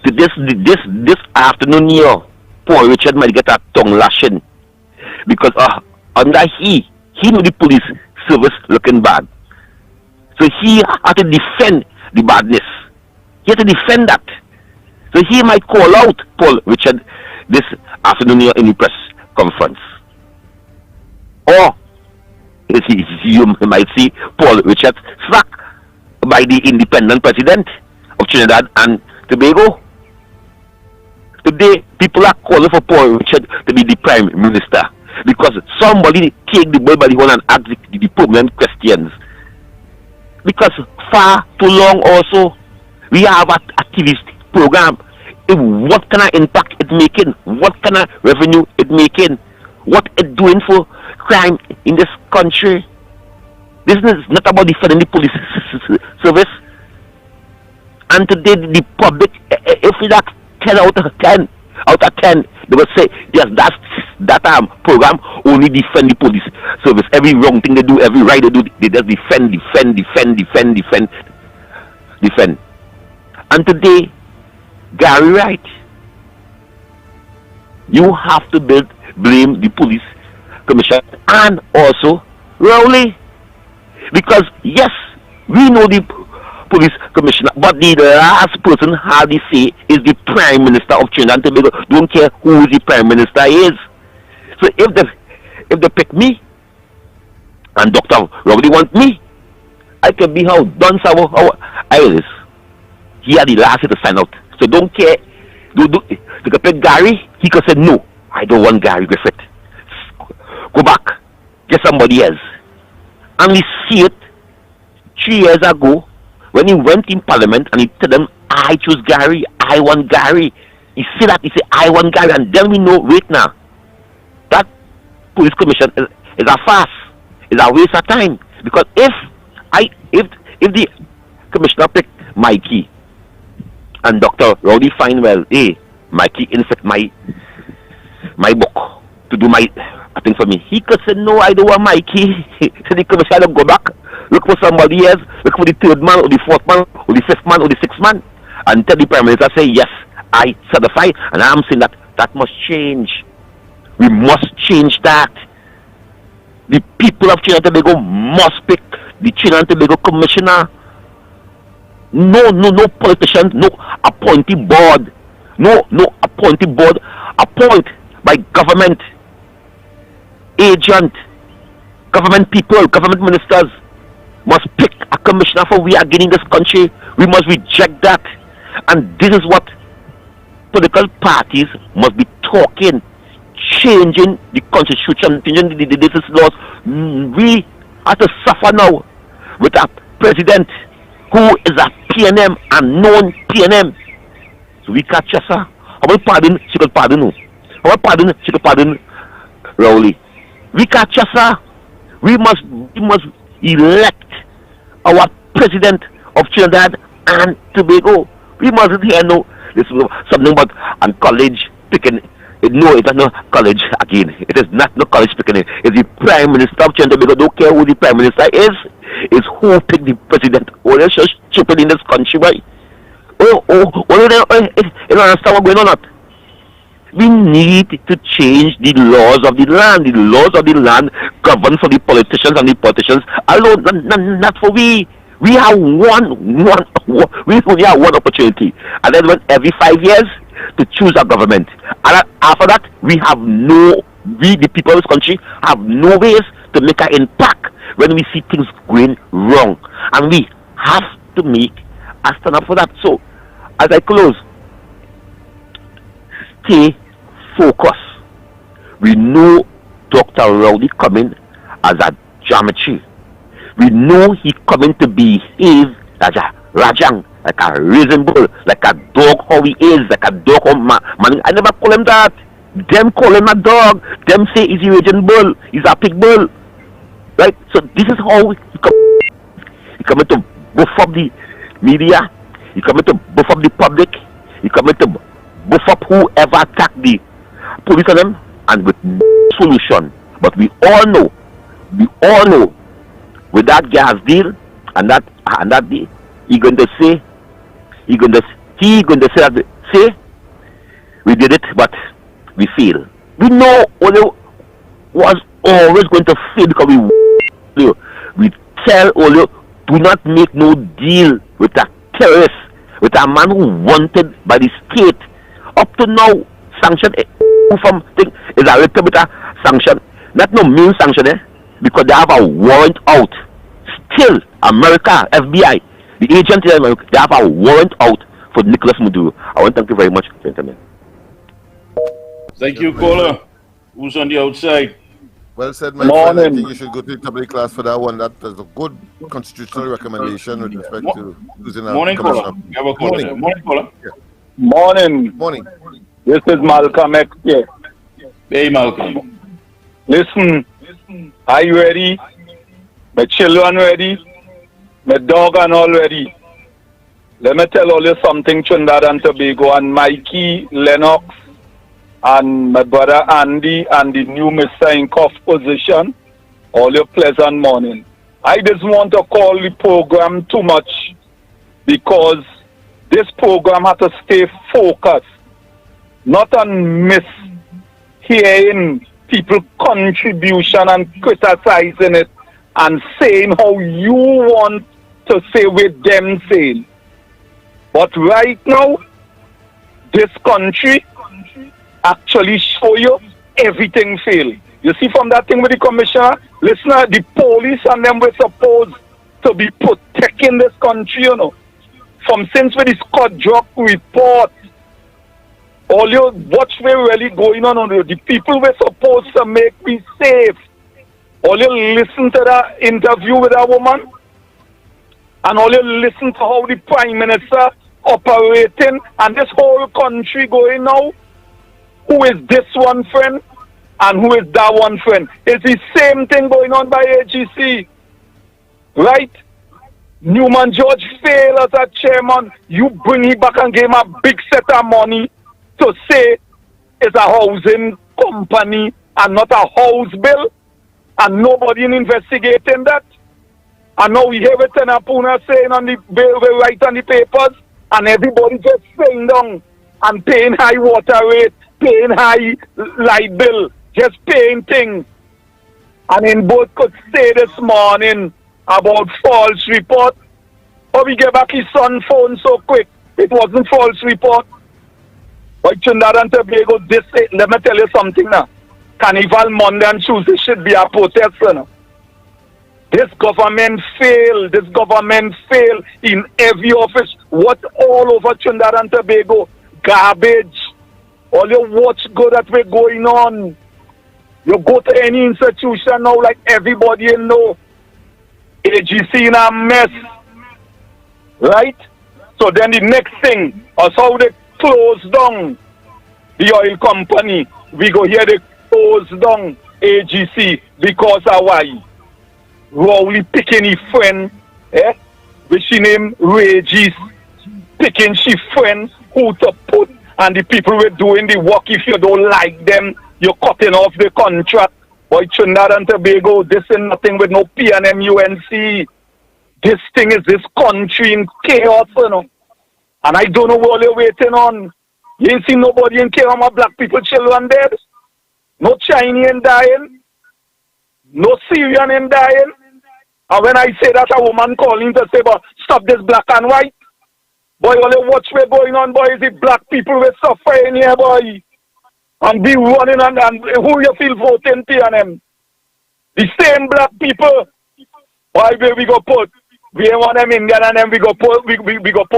This afternoon here, poor Richard might get a tongue lashing because under he knew the police service looking bad. So he had to defend the badness. He had to defend that. So he might call out Paul Richard this afternoon here in the press conference. Or you might see Paul Richard sacked by the independent president of Trinidad and Tobago. Today, people are calling for Paul Richard to be the prime minister because somebody take the ball by the horn and ask the permanent questions. Because far too long also, we have a TV program. What kind of impact it making? What kind of revenue it making? What it doing for crime in this country? This is not about defending the police service. And today the public, if we like 10 out of 10, they will say, yes, that program only defend the police service. Every wrong thing they do, every right they do, they just defend. And today, Gary Wright, you have to blame the police commissioner and also Rowley. Because yes, we know the police commissioner, but the last person how they say is the prime minister of Trinidad and Tobago. Don't care who the prime minister is. So if they pick me and Dr. Rowley want me, I can be how done how I is. He had the last to sign out. So don't care. To pick Gary, he could say no, I don't want Gary Griffith. Go back, get somebody else. And we see it 3 years ago when he went in Parliament and he told them, I choose Gary, I want Gary. He said that, he said, I want Gary. And then we know, wait now, that police commission is a farce, is a waste of time. Because if the commissioner picked Mikey and Dr. Rowdy find, well, hey, Mikey infect my book to do my thing for me. He could say, no, I don't want Mikey. So the commissioner go back, look for somebody else, look for the third man, or the fourth man, or the fifth man, or the sixth man, and tell the prime minister, say, yes, I certify, and I'm saying that must change. We must change that. The people of Trinidad and Tobago must pick the Trinidad and Tobago commissioner. No politicians, no appointee board. No appointee board. Appoint by government agent, government people, government ministers must pick a commissioner for we are getting this country. We must reject that. And this is what political parties must be talking, changing the constitution, changing the laws. We have to suffer now with a president who is a PNM, a known PNM. So we can't just, how about pardon? She could pardon who? How about pardon? She could pardon Rowley. We can't just, we must elect our president of Trinidad and Tobago. We mustn't hear no, this is something about and college picking. No, it is not college again. It is not no college picking. It's the prime minister of Trinidad and Tobago. Don't care who the prime minister is who picked the president. Oh, they're so stupid in this country, right? You don't understand what's going on? Not? We need to change the laws of the land. The laws of the land govern for the politicians and the politicians alone, not for we. We have one we have one opportunity, and then every 5 years to choose a government. And after that, we the people of this country have no ways to make an impact when we see things going wrong, and we have to make a stand up for that. So, as I close, stay focused. We know Dr. Rowley coming as a geometry. We know he coming to behave as a rajang, like a raisin bull, like a dog how he is, like a dog how man. I never call him that. Them call him a dog. Them say he's a raging bull. He's a pig bull. Right? So this is how he coming to buff up the media. He coming to buff up the public. He coming to buff up whoever attack the police on them, and with no solution. But we all know with that gas deal and that deal, he going to say we did it, but we fail. We know Olio was always going to fail because we tell Olio, do not make no deal with a terrorist, with a man who wanted by the state. Up to now, sanction from thing is a little bit of sanction. Not no mean sanction, because they have a warrant out. Still, America, FBI, the agent in America, they have a warrant out for Nicolas Maduro. I want to thank you very much, gentlemen. Thank you, caller. Who's on the outside? Well said, my friend. I think you should go to the public class for that one. That is a good constitutional recommendation with respect to using a Morning, commissioner. caller. Morning, caller. Morning. Morning. This is Malcolm X here. Hey, Malcolm. Listen, are you ready? My children ready? My dog and all ready. Let me tell all you something, Trinidad and Tobago, and Mikey, Lennox, and my brother Andy, and the new Mr. Inkoff position. All your pleasant morning. I just want to call the program too much because this program has to stay focused, not on mishearing people contribution and criticizing it and saying how you want to say with them saying. But right now, this country actually show you everything fail. You see from that thing with the commissioner, listen, the police and them were supposed to be protecting this country, you know. From since with the Scott Drop report, all you watch me really going on the people were supposed to make me safe. All you listen to that interview with that woman, and all you listen to how the Prime Minister operating, and this whole country going now. Who is this one friend and who is that one friend? It's the same thing going on by AGC. Right? Newman George failed as a chairman. You bring him back and give him a big set of money to say it's a housing company and not a house bill, and nobody investigating that. And now we hear it in Apuna saying on the right on the papers, and everybody just saying down and paying high water rate, paying high light bill, just paying things. And in both could say this morning about false report. But we get back his son's phone so quick. It wasn't false report. But Trinidad and Tobago, let me tell you something now. Carnival Monday and Tuesday should be a protest, you know. This government failed. This government failed in every office. What all over Trinidad and Tobago? Garbage. All you watch good that we're going on. You go to any institution now, like everybody you know. AGC in a mess. Right? So then the next thing is how they close down the oil company. We go here, they close down AGC because of why? Rowley picking his friend, which she named Regis, picking she friend who to put, and the people were doing the work. If you don't like them, you're cutting off the contract. Boy, Trinidad and Tobago, this is nothing with no PNM-UNC. This thing is this country in chaos, you know. And I don't know what you're waiting on. You ain't see nobody in care of my black people, children dead. No Chinese dying. No Syrian dying. And when I say that, a woman calling to say, but stop this black and white. Boy, all you watch what's going on, boy, is the black people will suffer in here, boy. And be running and who you feel voting PNM. The same black people. Why will we go put? We ain't want them Indian and then we go put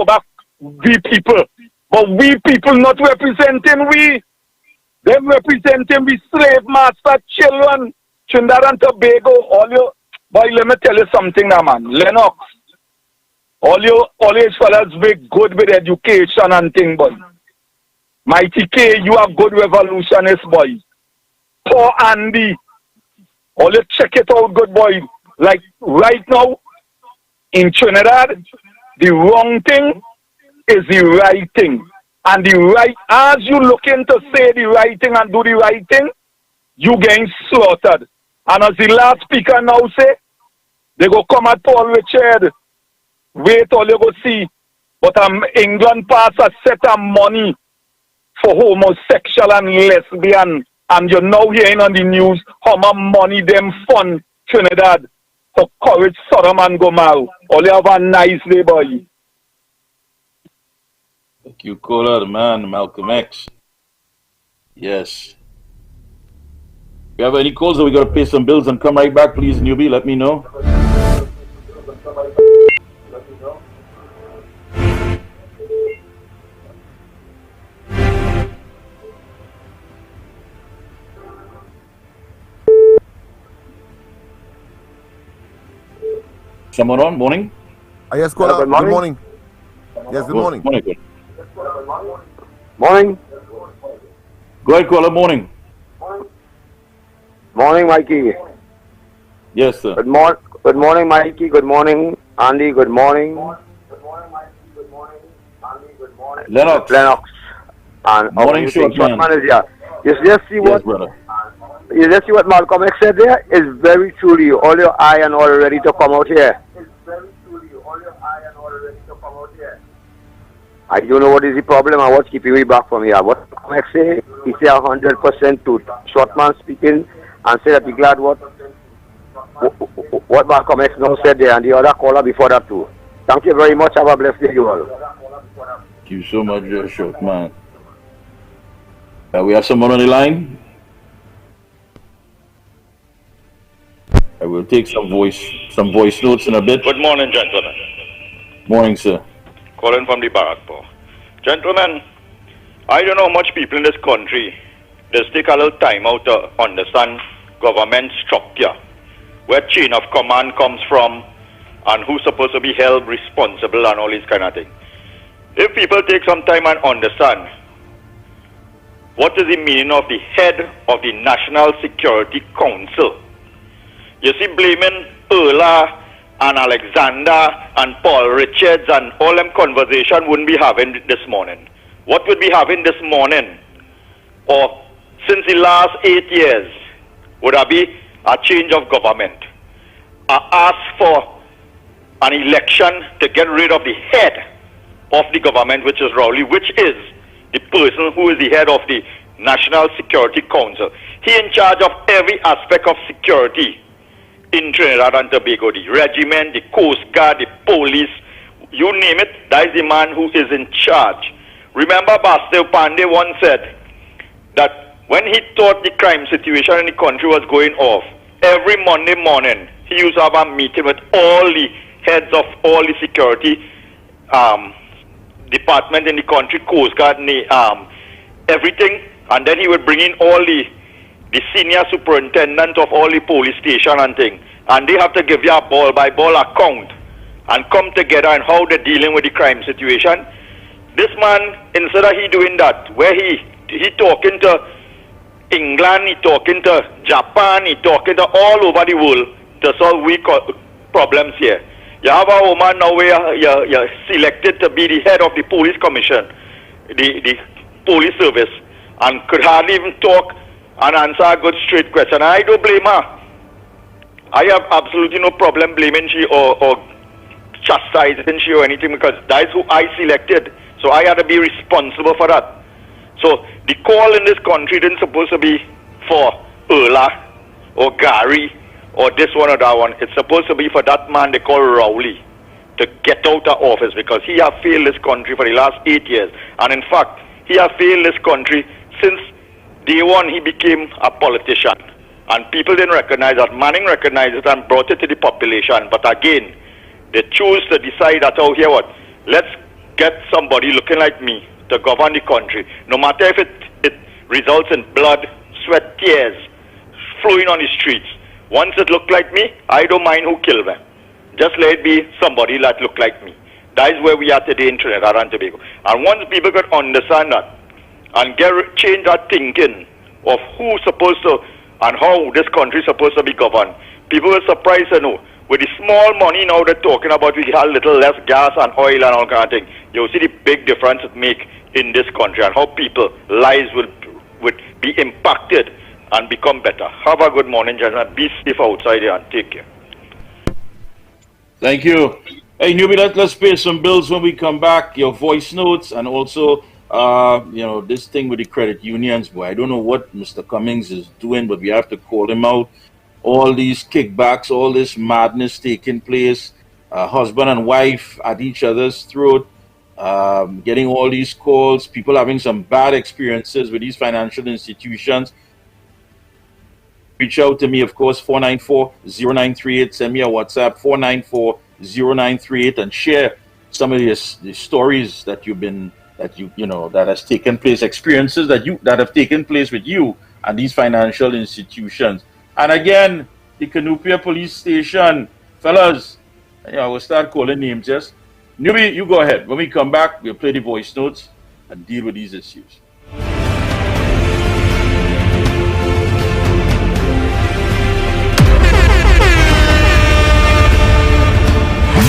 back we people. But we people not representing we. Them representing we slave master children. Trinidad and Tobago, all Boy, let me tell you something now, man. Lennox, all you fellas be good with education and thing, boy. Mighty K, you are good revolutionist, boy. Poor Andy, all you check it out, good boy. Like right now, in Trinidad, the wrong thing is the right thing. And the right, as you looking to say the right thing and do the right thing, you getting slaughtered. And as the last speaker now say, they go come at Paul Richard. Wait till you go see. But England pass a set of money for homosexual and lesbian. And you're now hearing on the news how much money them fund Trinidad to courage Sodom and Gomorrah. All you have a nice day, boy. Thank you, caller, the man, Malcolm X. Yes. If you have any calls that we got to pay some bills and come right back, please, newbie, let me know. Someone on? Morning? Yes, caller. Good morning. Yes, good morning. Morning. Morning. Go ahead, caller. Morning. Morning, Mikey. Yes, sir. Good morning, Mikey. Good morning, Andy. Good morning. Lennox. And morning, Shortman. Is here. You just see what? Yes, brother. You just see what Malcolm X said there? Is very truly all your eye and all ready to come out here. I don't know what is the problem and what's keeping me back from here. What Malcolm X say? He say 100% to Shortman speaking and say that be glad what Malcolm X now said there and the other caller before that too. Thank you very much. Have a blessed day, you all. Thank you so much, Shortman. We have someone on the line. I will take some voice notes in a bit. Good morning, gentlemen. Morning, sir. Calling from the Baratpo. Gentlemen, I don't know how much people in this country just take a little time out to understand government structure, where chain of command comes from, and who's supposed to be held responsible and all these kind of things. If people take some time and understand what is the meaning of the head of the National Security Council, you see, blaming Erla and Alexander and Paul Richards and all them conversation wouldn't be having this morning. What would be having this morning, or since the last 8 years, would there be a change of government? Ask for an election to get rid of the head of the government, which is Rowley, which is the person who is the head of the National Security Council. He in charge of every aspect of security in Trinidad and Tobago, the regiment, the Coast Guard, the police, you name it, that is the man who is in charge. Remember Bastiel Pandey once said that when he thought the crime situation in the country was going off, every Monday morning he used to have a meeting with all the heads of all the security department in the country, Coast Guard, everything, and then he would bring in all the senior superintendent of all the police station and thing, and they have to give you a ball-by-ball account and come together and how they're dealing with the crime situation. This man, instead of he doing that, where he talking to England, he talking to Japan, he talking to all over the world to solve problems here. You have a woman now where you're selected to be the head of the police commission, the police service, and could hardly even talk and answer a good straight question. I don't blame her. I have absolutely no problem blaming she or chastising she or anything, because that is who I selected. So I had to be responsible for that. So the call in this country didn't supposed to be for Erla or Gary or this one or that one. It's supposed to be for that man they call Rowley to get out of office, because he has failed this country for the last 8 years. And in fact, he has failed this country since day one he became a politician. And people didn't recognize that. Manning recognized it and brought it to the population. But again, they choose to decide that, oh, here what, let's get somebody looking like me to govern the country. No matter if it results in blood, sweat, tears flowing on the streets. Once it look like me, I don't mind who kill them. Just let it be somebody that look like me. That is where we are today in Trinidad and Tobago. And once people could understand that and change that thinking of who's supposed to and how this country is supposed to be governed, people will surprise to know. With the small money now they're talking about, we have a little less gas and oil and all kind of thing. You'll see the big difference it make in this country and how people lives will be impacted and become better. Have a good morning, gentlemen. Be safe outside here and take care. Thank you. Hey, Newbie, let's pay some bills when we come back. Your voice notes and also, this thing with the credit unions. Boy, I don't know what Mr. Cummings is doing, but we have to call him out. All these kickbacks, all this madness taking place, husband and wife at each other's throat, getting all these calls, people having some bad experiences with these financial institutions. Reach out to me, of course, 494-0938. Send me a WhatsApp, 494-0938, and share some of the stories that that has taken place, experiences that have taken place with you and these financial institutions. And again, the Cunupia police station, fellas, we'll start calling names. Just Newbie, you go ahead. When we come back, we'll play the voice notes and deal with these issues.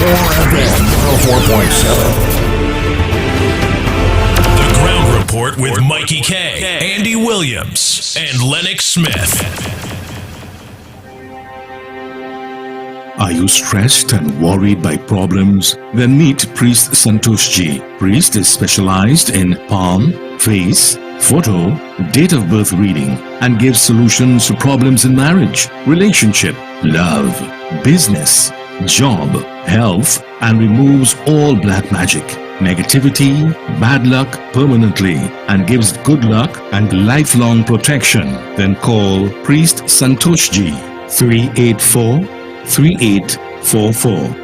More FM 104.7. The Ground Report with Mikey K, Andy Williams, and Lennox Smith. Are you stressed and worried by problems? Then meet Priest Santosh Ji. Priest is specialized in palm, face, photo, date of birth reading, and gives solutions to problems in marriage, relationship, love, business, job, health, and removes all black magic, negativity, bad luck permanently, and gives good luck and lifelong protection. Then call Priest Santosh Ji, 384-3844.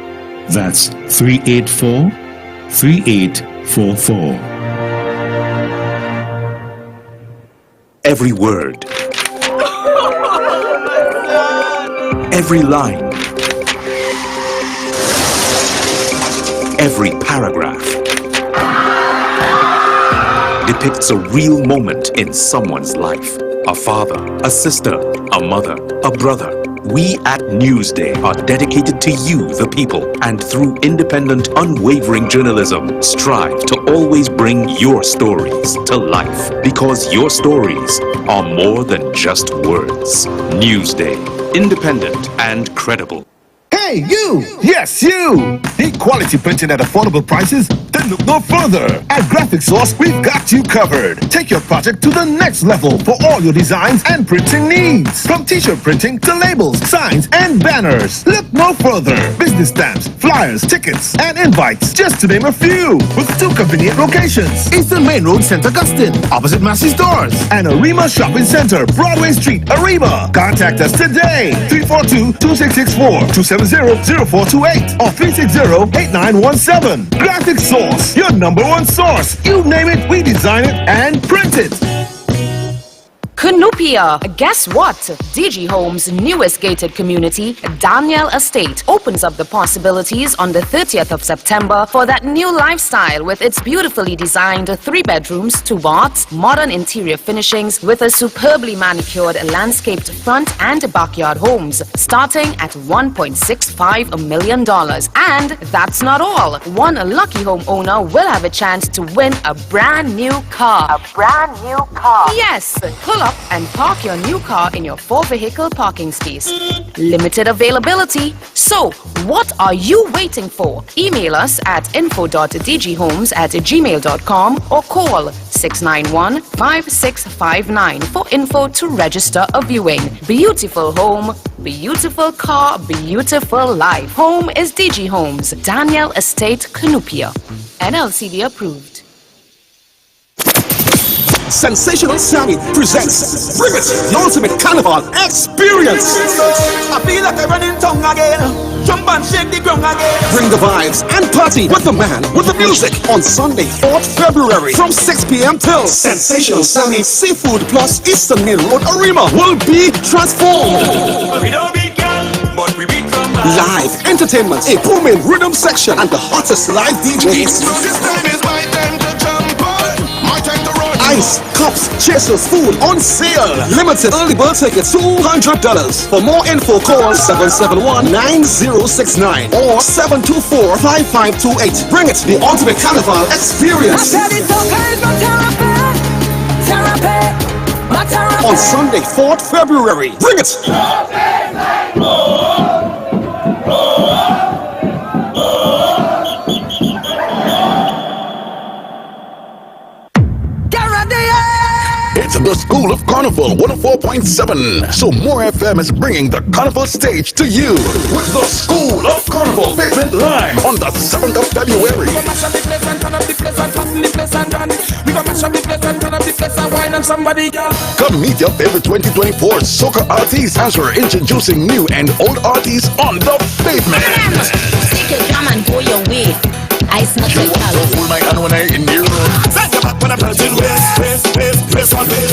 That's 384-3844. Every word, every line, every paragraph depicts a real moment in someone's life. A father, a sister, a mother, a brother. We at Newsday are dedicated to you, the people, and through independent, unwavering journalism, strive to always bring your stories to life, because your stories are more than just words. Newsday, independent and credible. Hey, you! Yes, you! Need quality printing at affordable prices? Then look no further. At Graphic Source, we've got you covered. Take your project to the next level for all your designs and printing needs. From t-shirt printing to labels, signs, and banners. Look no further. Business stamps, flyers, tickets, and invites, just to name a few. With 2 convenient locations. Eastern Main Road, St. Augustine, opposite Massey's Stores. And Arima Shopping Center, Broadway Street, Arima. Contact us today. 342-2664, 270-0428, or 360-8917. Graphic Source, your #1 source. You name it, we design it and print it. Cunupia. Guess what? DG Homes' newest gated community, Daniel Estate, opens up the possibilities on the 30th of September for that new lifestyle with its beautifully designed 3 bedrooms, 2 baths, modern interior finishings with a superbly manicured landscaped front and backyard homes, starting at $1.65 million. And that's not all. One lucky homeowner will have a chance to win a brand new car. A brand new car. Yes, pull up and park your new car in your 4-vehicle parking space. Limited availability. So, what are you waiting for? Email us at info.dghomes@gmail.com or call 691-5659 for info to register a viewing. Beautiful home, beautiful car, beautiful life. Home is DG Homes, Daniel Estate, Cunupia. NLCD approved. Sensational Sammy presents Bring It, the ultimate carnival experience. I feel like I'm running tongue again. Jump and shake the ground again. Bring the vibes and party with the man with the music on Sunday, 4th February from 6 p.m. till Sensational Sammy Seafood plus Eastern Main Road Arima will be transformed. We don't be Live entertainment, a booming rhythm section, and the hottest live DJs. Ice, cups, chasers, food on sale. Limited early bird tickets, $200. For more info, call 771-9069 or 724-5528. Bring it, the ultimate carnival experience. On Sunday, 4th February. Bring it! It's the School of Carnival 104.7. So More FM is bringing the Carnival stage to you with the School of Carnival Pavement Lime on the 7th of February. Come meet your favorite 2024 soca artists as we're introducing new and old artists on the pavement. Take your drum and go your way. Ice not your full night and when I in the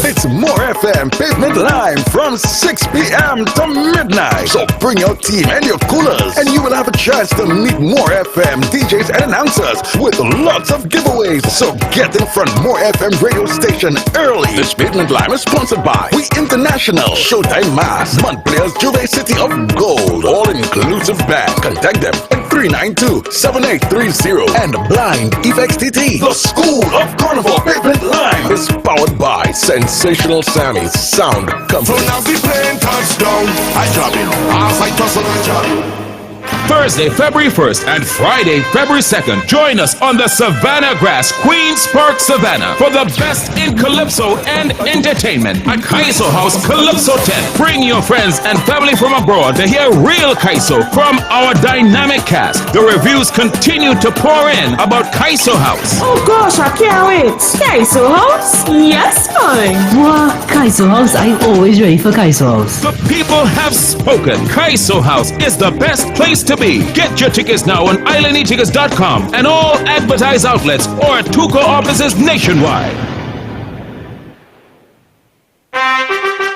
It's More FM Pavement Lime from 6 p.m. to midnight. So bring your team and your coolers, and you will have a chance to meet More FM DJs and announcers with lots of giveaways. So get in front More FM radio station early. This Pavement Lime is sponsored by We International, Showtime Mass, Montpelier's Juve City of Gold, all-inclusive band. Contact them at 392-7830 and Blind Effects TT. The School of Carnival Pavement Lime is powered by Sensational Sammy's Sound Company. So now the plane touchdown, I drop it, as I toss on my job. Thursday, February 1st and Friday, February 2nd, join us on the Savannah Grass, Queen's Park, Savannah for the best in Calypso and entertainment at Kaiso House Calypso 10. Bring your friends and family from abroad to hear real Kaiso from our dynamic cast. The reviews continue to pour in about Kaiso House. Oh gosh, I can't wait. Kaiso House? Yes, fine. Wow, Kaiso House, I'm always ready for Kaiso House. The people have spoken. Kaiso House is the best place to be. Get your tickets now on islandetickets.com and all advertised outlets or Tuco offices nationwide.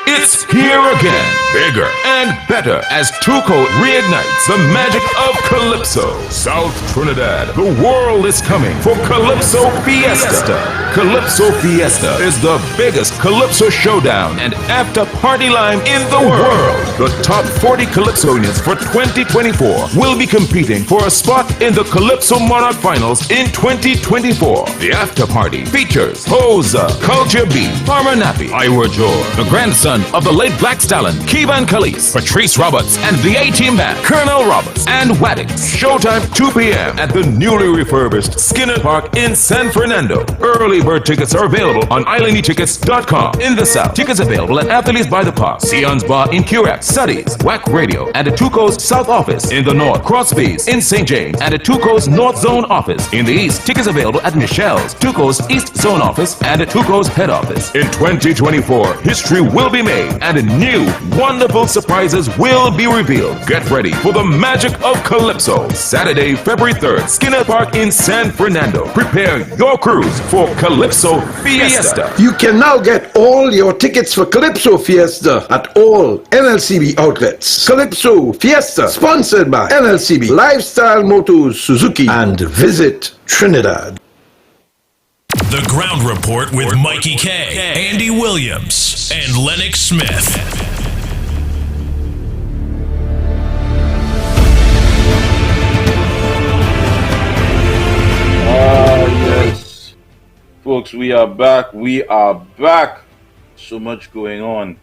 It's here again, bigger and better as Tuco reignites the magic of Calypso. South Trinidad, the world is coming for Calypso Fiesta. Calypso Fiesta is the biggest Calypso showdown and after-party line in the world. The top 40 Calypsonians for 2024 will be competing for a spot in the Calypso Monarch Finals in 2024. The after-party features Hoza, Culture B, Farmer Nappy, Ira Jor, the grandson of the late Black Stallion, Keevan Khalees, Patrice Roberts, and the A-Team Band, Colonel Roberts, and Waddix. Showtime 2 p.m. at the newly refurbished Skinner Park in San Fernando. Early bird tickets are available on islandetickets.com. In the South, tickets available at Athletes by the Park, Sion's Bar in Curacao, Studies, WAC Radio, and at Tuco's South Office. In the North, Crosby's in St. James, and at Tuco's North Zone Office. In the East, tickets available at Michelle's, Tuco's East Zone Office, and at Tuco's Head Office. In 2024, history will be made and new wonderful surprises will be revealed. Get ready for the magic of Calypso. Saturday, February 3rd, Skinner Park in San Fernando. Prepare your cruise for Calypso Fiesta. You can now get all your tickets for Calypso Fiesta at all NLCB outlets. Calypso Fiesta, sponsored by NLCB, Lifestyle Motors, Suzuki, and Visit Trinidad. The Ground Report with Mikey K, Andy Williams, and Lennox Smith. Yes. Folks, we are back. We are back. So much going on.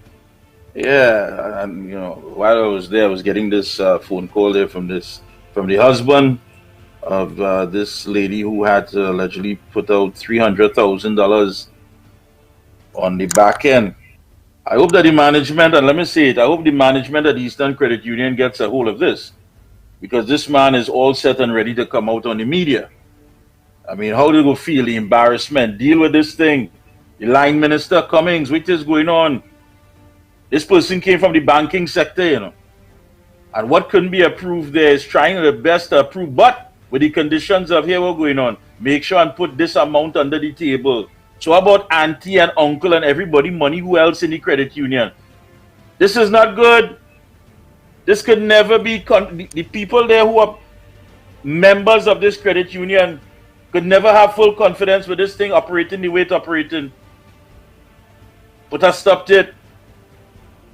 Yeah, and while I was there, I was getting this phone call there from the husband of this lady who had to allegedly put out $300,000 on the back end. I hope that the management, and let me say it, I hope the management at Eastern Credit Union gets a hold of this, because this man is all set and ready to come out on the media. I mean, how do you feel the embarrassment? Deal with this thing. The line minister Cummings, what is going on? This person came from the banking sector, and what couldn't be approved there is trying their best to approve, but with the conditions of here what's going on, make sure and put this amount under the table. So about auntie and uncle and everybody money who else in the credit union? This is not good. This could never be, the people there who are members of this credit union could never have full confidence with this thing operating the way it's operating. Put a stop to it.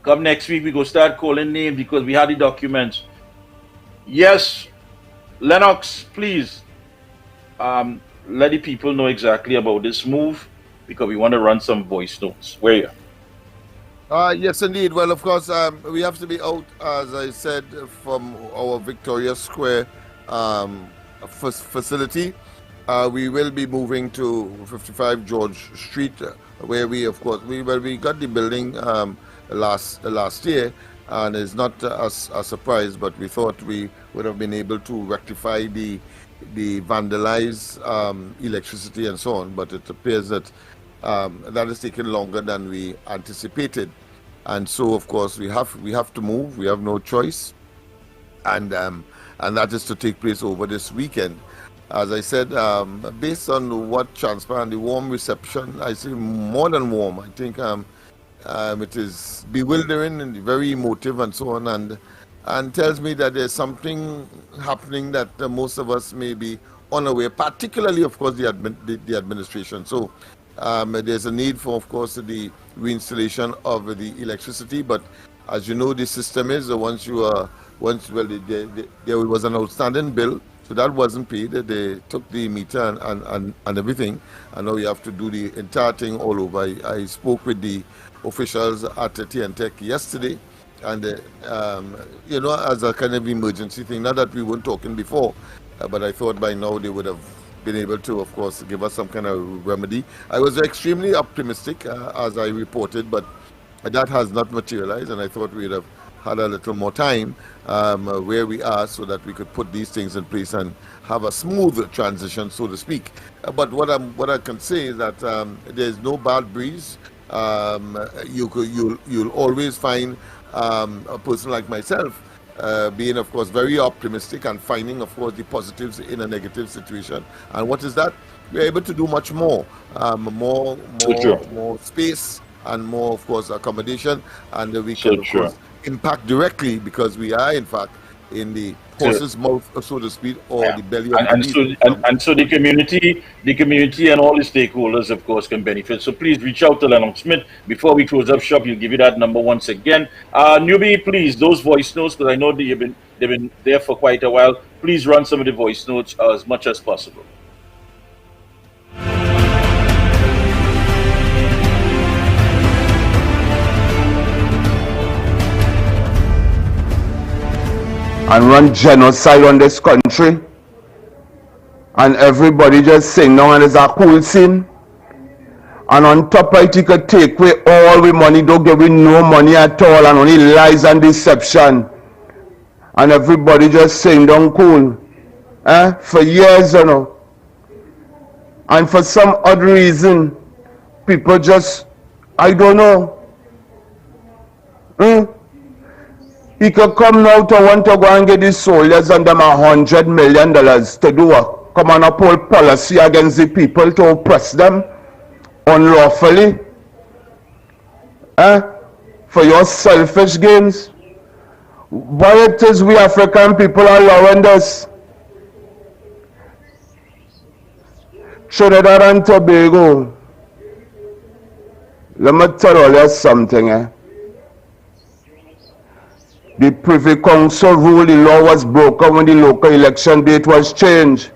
Come next week, we go start calling names because we had the documents. Yes, Lennox, please let the people know exactly about this move because we want to run some voice notes. Where are you? Yes, indeed. Well, of course, we have to be out, as I said, from our Victoria Square facility. We will be moving to 55 George Street, where we, of course, we got the building last year, and it's not a surprise, but we thought we would have been able to rectify the vandalized electricity and so on, but it appears that that has taken longer than we anticipated, and so of course we have to move. We have no choice, and that is to take place over this weekend. As I said, based on what transpired, the warm reception, I say more than warm. I think it is bewildering and very emotive and so on, and tells me that there's something happening that most of us may be unaware, particularly, of course, the administration. So there's a need for, of course, the reinstallation of the electricity. But as you know, the system is there was an outstanding bill, so that wasn't paid. They took the meter and everything, and now you have to do the entire thing all over. I spoke with the officials at TNTech yesterday, and as a kind of emergency thing, not that we weren't talking before, but I thought by now they would have been able to, of course, give us some kind of remedy. I was extremely optimistic, as I reported, but that has not materialized, and I thought we'd have had a little more time where we are so that we could put these things in place and have a smooth transition, so to speak. But what I can say is that there's no bad breeze. You'll always find a person like myself being, of course, very optimistic and finding, of course, the positives in a negative situation. And what is that? We're able to do much more, more space and more, of course, accommodation, and we can, of course, impact directly because we are, in fact, in the horse's mouth, so to speak, or the belly of the beast. So the community and all the stakeholders, of course, can benefit. So please reach out to Lennox Smith. Before we close up shop, you'll give you that number once again. Newbie, please, those voice notes, because I know they've been there for quite a while. Please run some of the voice notes as much as possible. And run genocide on this country, and everybody just sing now, and it's a cool scene. And on top of it, you could take away all the money, don't give me no money at all, and only lies and deception, and everybody just sing down cool for years, you know. And for some odd reason, people just, I don't know. He could come now to want to go and get these soldiers and them $100 million to do what? Come on up hold policy against the people to oppress them unlawfully. For your selfish gains. But it is we African people are allowing this. Trinidad and Tobago. Let me tell you something, The Privy Council rule, the law was broken when the local election date was changed.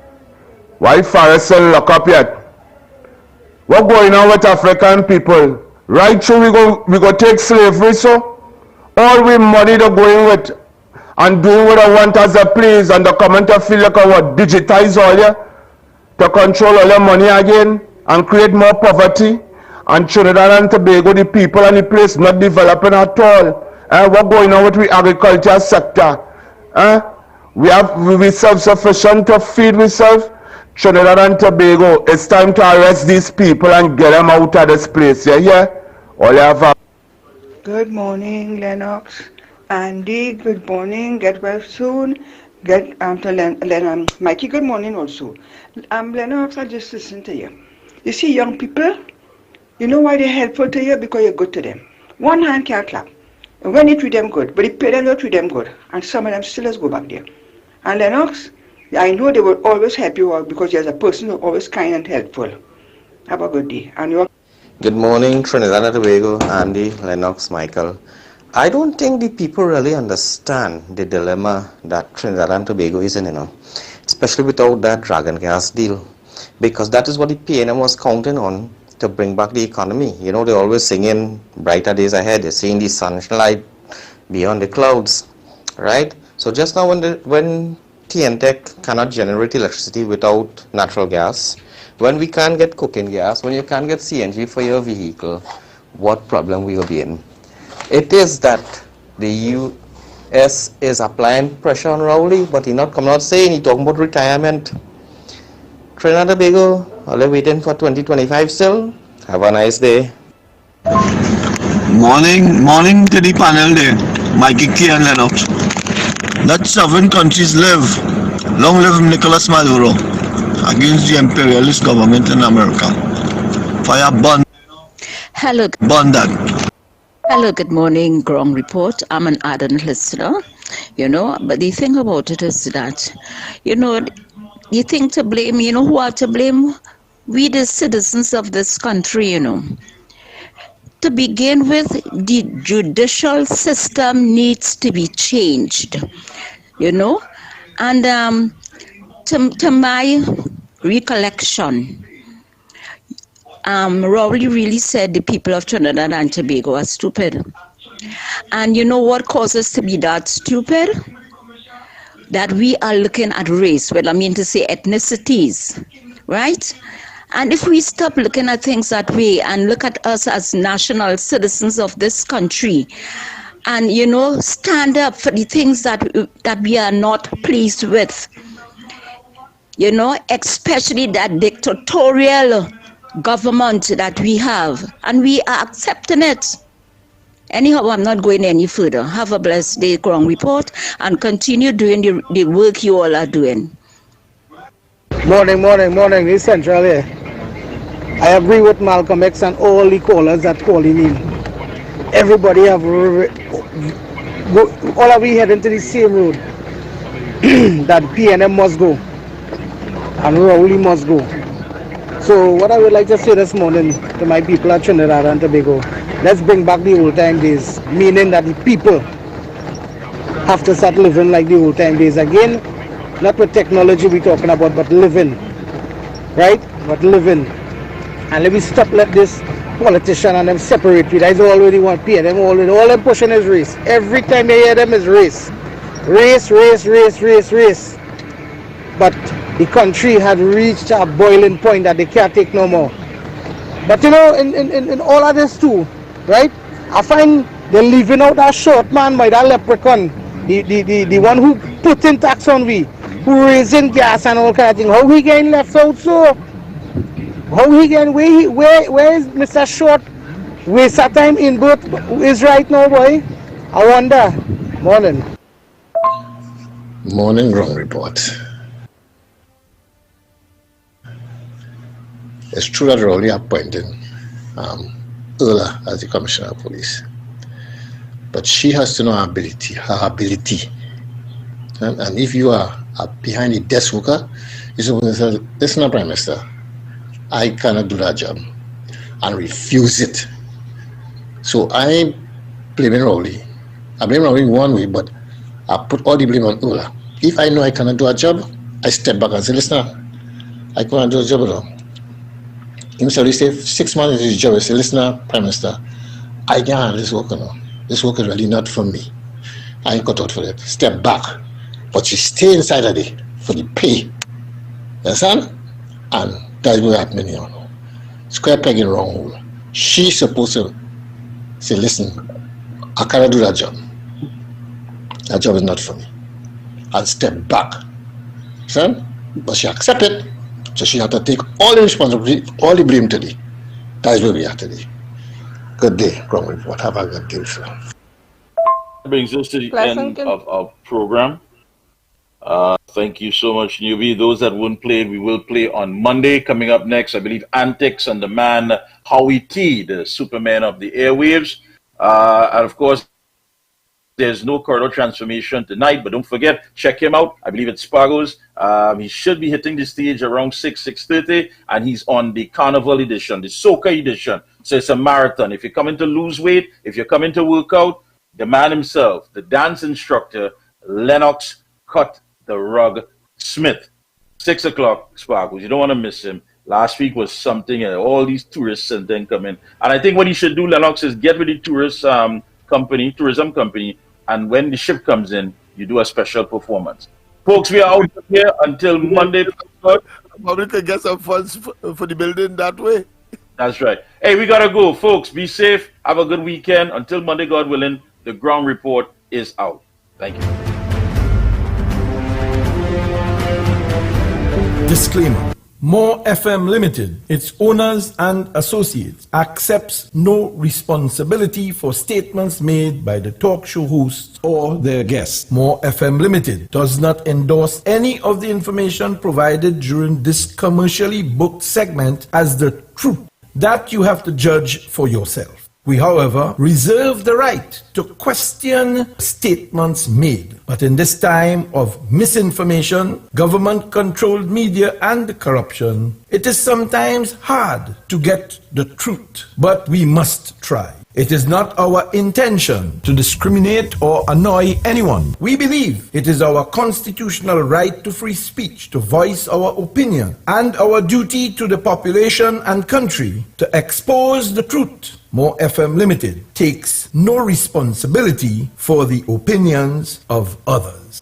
Why Forrest ain't locked up yet? What going on with African people? Right through we go take slavery, so all we money they're going with and doing what I want as a please, and the commenter feel like what digitize all you to control all your money again and create more poverty, and Trinidad and Tobago, the people and the place not developing at all. What going on with the agriculture sector? We self-sufficient to feed ourselves. Trinidad and Tobago, it's time to arrest these people and get them out of this place. Yeah? All you have. Good morning, Lennox. Andy, good morning. Get well soon. Get to Mikey, good morning also. Lennox, I just listen to you. You see, young people, you know why they're helpful to you? Because you're good to them. One hand can't clap. And when they treat them good, but the parents don't treat them good, and some of them still just go back there. And Lennox, I know they will always help you out because you're a person who's always kind and helpful. Have a good day. And you're Good morning, Trinidad and Tobago, Andy, Lennox, Michael. I don't think the people really understand the dilemma that Trinidad and Tobago is in, especially without that Dragon Gas deal, because that is what the PNM was counting on to bring back the economy. They're always singing brighter days ahead. They're seeing the sunlight beyond the clouds, right? So just now when TNTEC cannot generate electricity without natural gas, when we can't get cooking gas, when you can't get CNG for your vehicle, what problem we will be in? It is that the U.S. is applying pressure on Rowley, but he's not coming out saying, he's talking about retirement. Trinidad and Tobago, are they waiting for 2025 still? Have a nice day. Morning to the panel there, Mikey K and Lennox. Let 7 countries live. Long live Nicolas Maduro against the imperialist government in America. Fire burn. Hello. Burn that. Hello, good morning, Ground Report. I'm an ardent listener, but the thing about it is that, you think to blame, who are to blame? We, the citizens of this country, To begin with, the judicial system needs to be changed, and to my recollection, Rowley really said the people of Trinidad and Tobago are stupid. And you know what causes to be that stupid? That we are looking at race, well, I mean to say ethnicities, right? And if we stop looking at things that way and look at us as national citizens of this country and, stand up for the things that we are not pleased with, especially that dictatorial government that we have, and we are accepting it. Anyhow, I'm not going any further. Have a blessed day, Ground Report, and continue doing the work you all are doing. Morning. This is Central here. I agree with Malcolm X and all the callers that calling in. Everybody all of we heading to the same road. That PNM must go and Rowley must go. So what I would like to say this morning to my people at Trinidad and Tobago, let's bring back the old time days, meaning that the people have to start living like the old time days again, not with technology we're talking about, but living, right? But living. And let me stop let this politician and them separate. That's already want to them already. All them pushing is race. Every time they hear them is race. Race. But the country had reached a boiling point that they can't take no more. But in all of this too, right? I find they're leaving out that short man by that leprechaun, the one who put in tax on we, who raising gas and all kind of thing. How he getting left out so? How he getting where is Mr. Short? Waste of time in both is right now, boy. I wonder. Morning, Ground Report. It's true that Rowley appointed Erla as the Commissioner of Police. But she has to know her ability. And if you are behind the desk worker, you're supposed to say, listen, Prime Minister, I cannot do that job, and refuse it. So I blame Rowley. I blame Rowley in one way, but I put all the blame on Erla. If I know I cannot do a job, I step back and say, listen, I cannot do a job at all. He stay 6 months in his job. I say, listen, Prime Minister, I can't handle this work now. This work is really not for me. I ain't cut out for it. Step back. But you stay inside of it for the pay. You understand? And that's what happened here. Square peg in the wrong hole. She's supposed to say, listen, I cannot do that job. That job is not for me. I'll step back. Understand? But she accepted it. So she had to take all the responsibility, all the blame today. That's where we are today. Good day, Ground Report. Have a good day, sir. Brings us to the end of our program. Thank you so much, Newbie. Those that won't play, we will play on Monday. Coming up next, I believe, Antics and the man Howie T, the Superman of the airwaves. And of course, there's no corridor transformation tonight, but don't forget, check him out. I believe it's Sparrows. He should be hitting the stage around 6:30, and he's on the Carnival edition, the Soca edition. So it's a marathon. If you're coming to lose weight, if you're coming to work out, the man himself, the dance instructor, Lennox Cut the Rug Smith. 6 o'clock, Sparkles. You don't want to miss him. Last week was something, and all these tourists and then come in. And I think what he should do, Lennox, is get with the tourism company, and when the ship comes in, you do a special performance. Folks, we are out here until Monday. Probably could get some funds for the building that way. That's right. Hey, we got to go. Folks, be safe. Have a good weekend. Until Monday, God willing, the ground report is out. Thank you. Disclaimer. More FM Limited, its owners and associates, accepts no responsibility for statements made by the talk show hosts or their guests. More FM Limited does not endorse any of the information provided during this commercially booked segment as the truth. That you have to judge for yourself. We, however, reserve the right to question statements made. But in this time of misinformation, government-controlled media, and corruption, it is sometimes hard to get the truth. But we must try. It is not our intention to discriminate or annoy anyone. We believe it is our constitutional right to free speech, to voice our opinion, and our duty to the population and country to expose the truth. More FM Limited takes no responsibility for the opinions of others.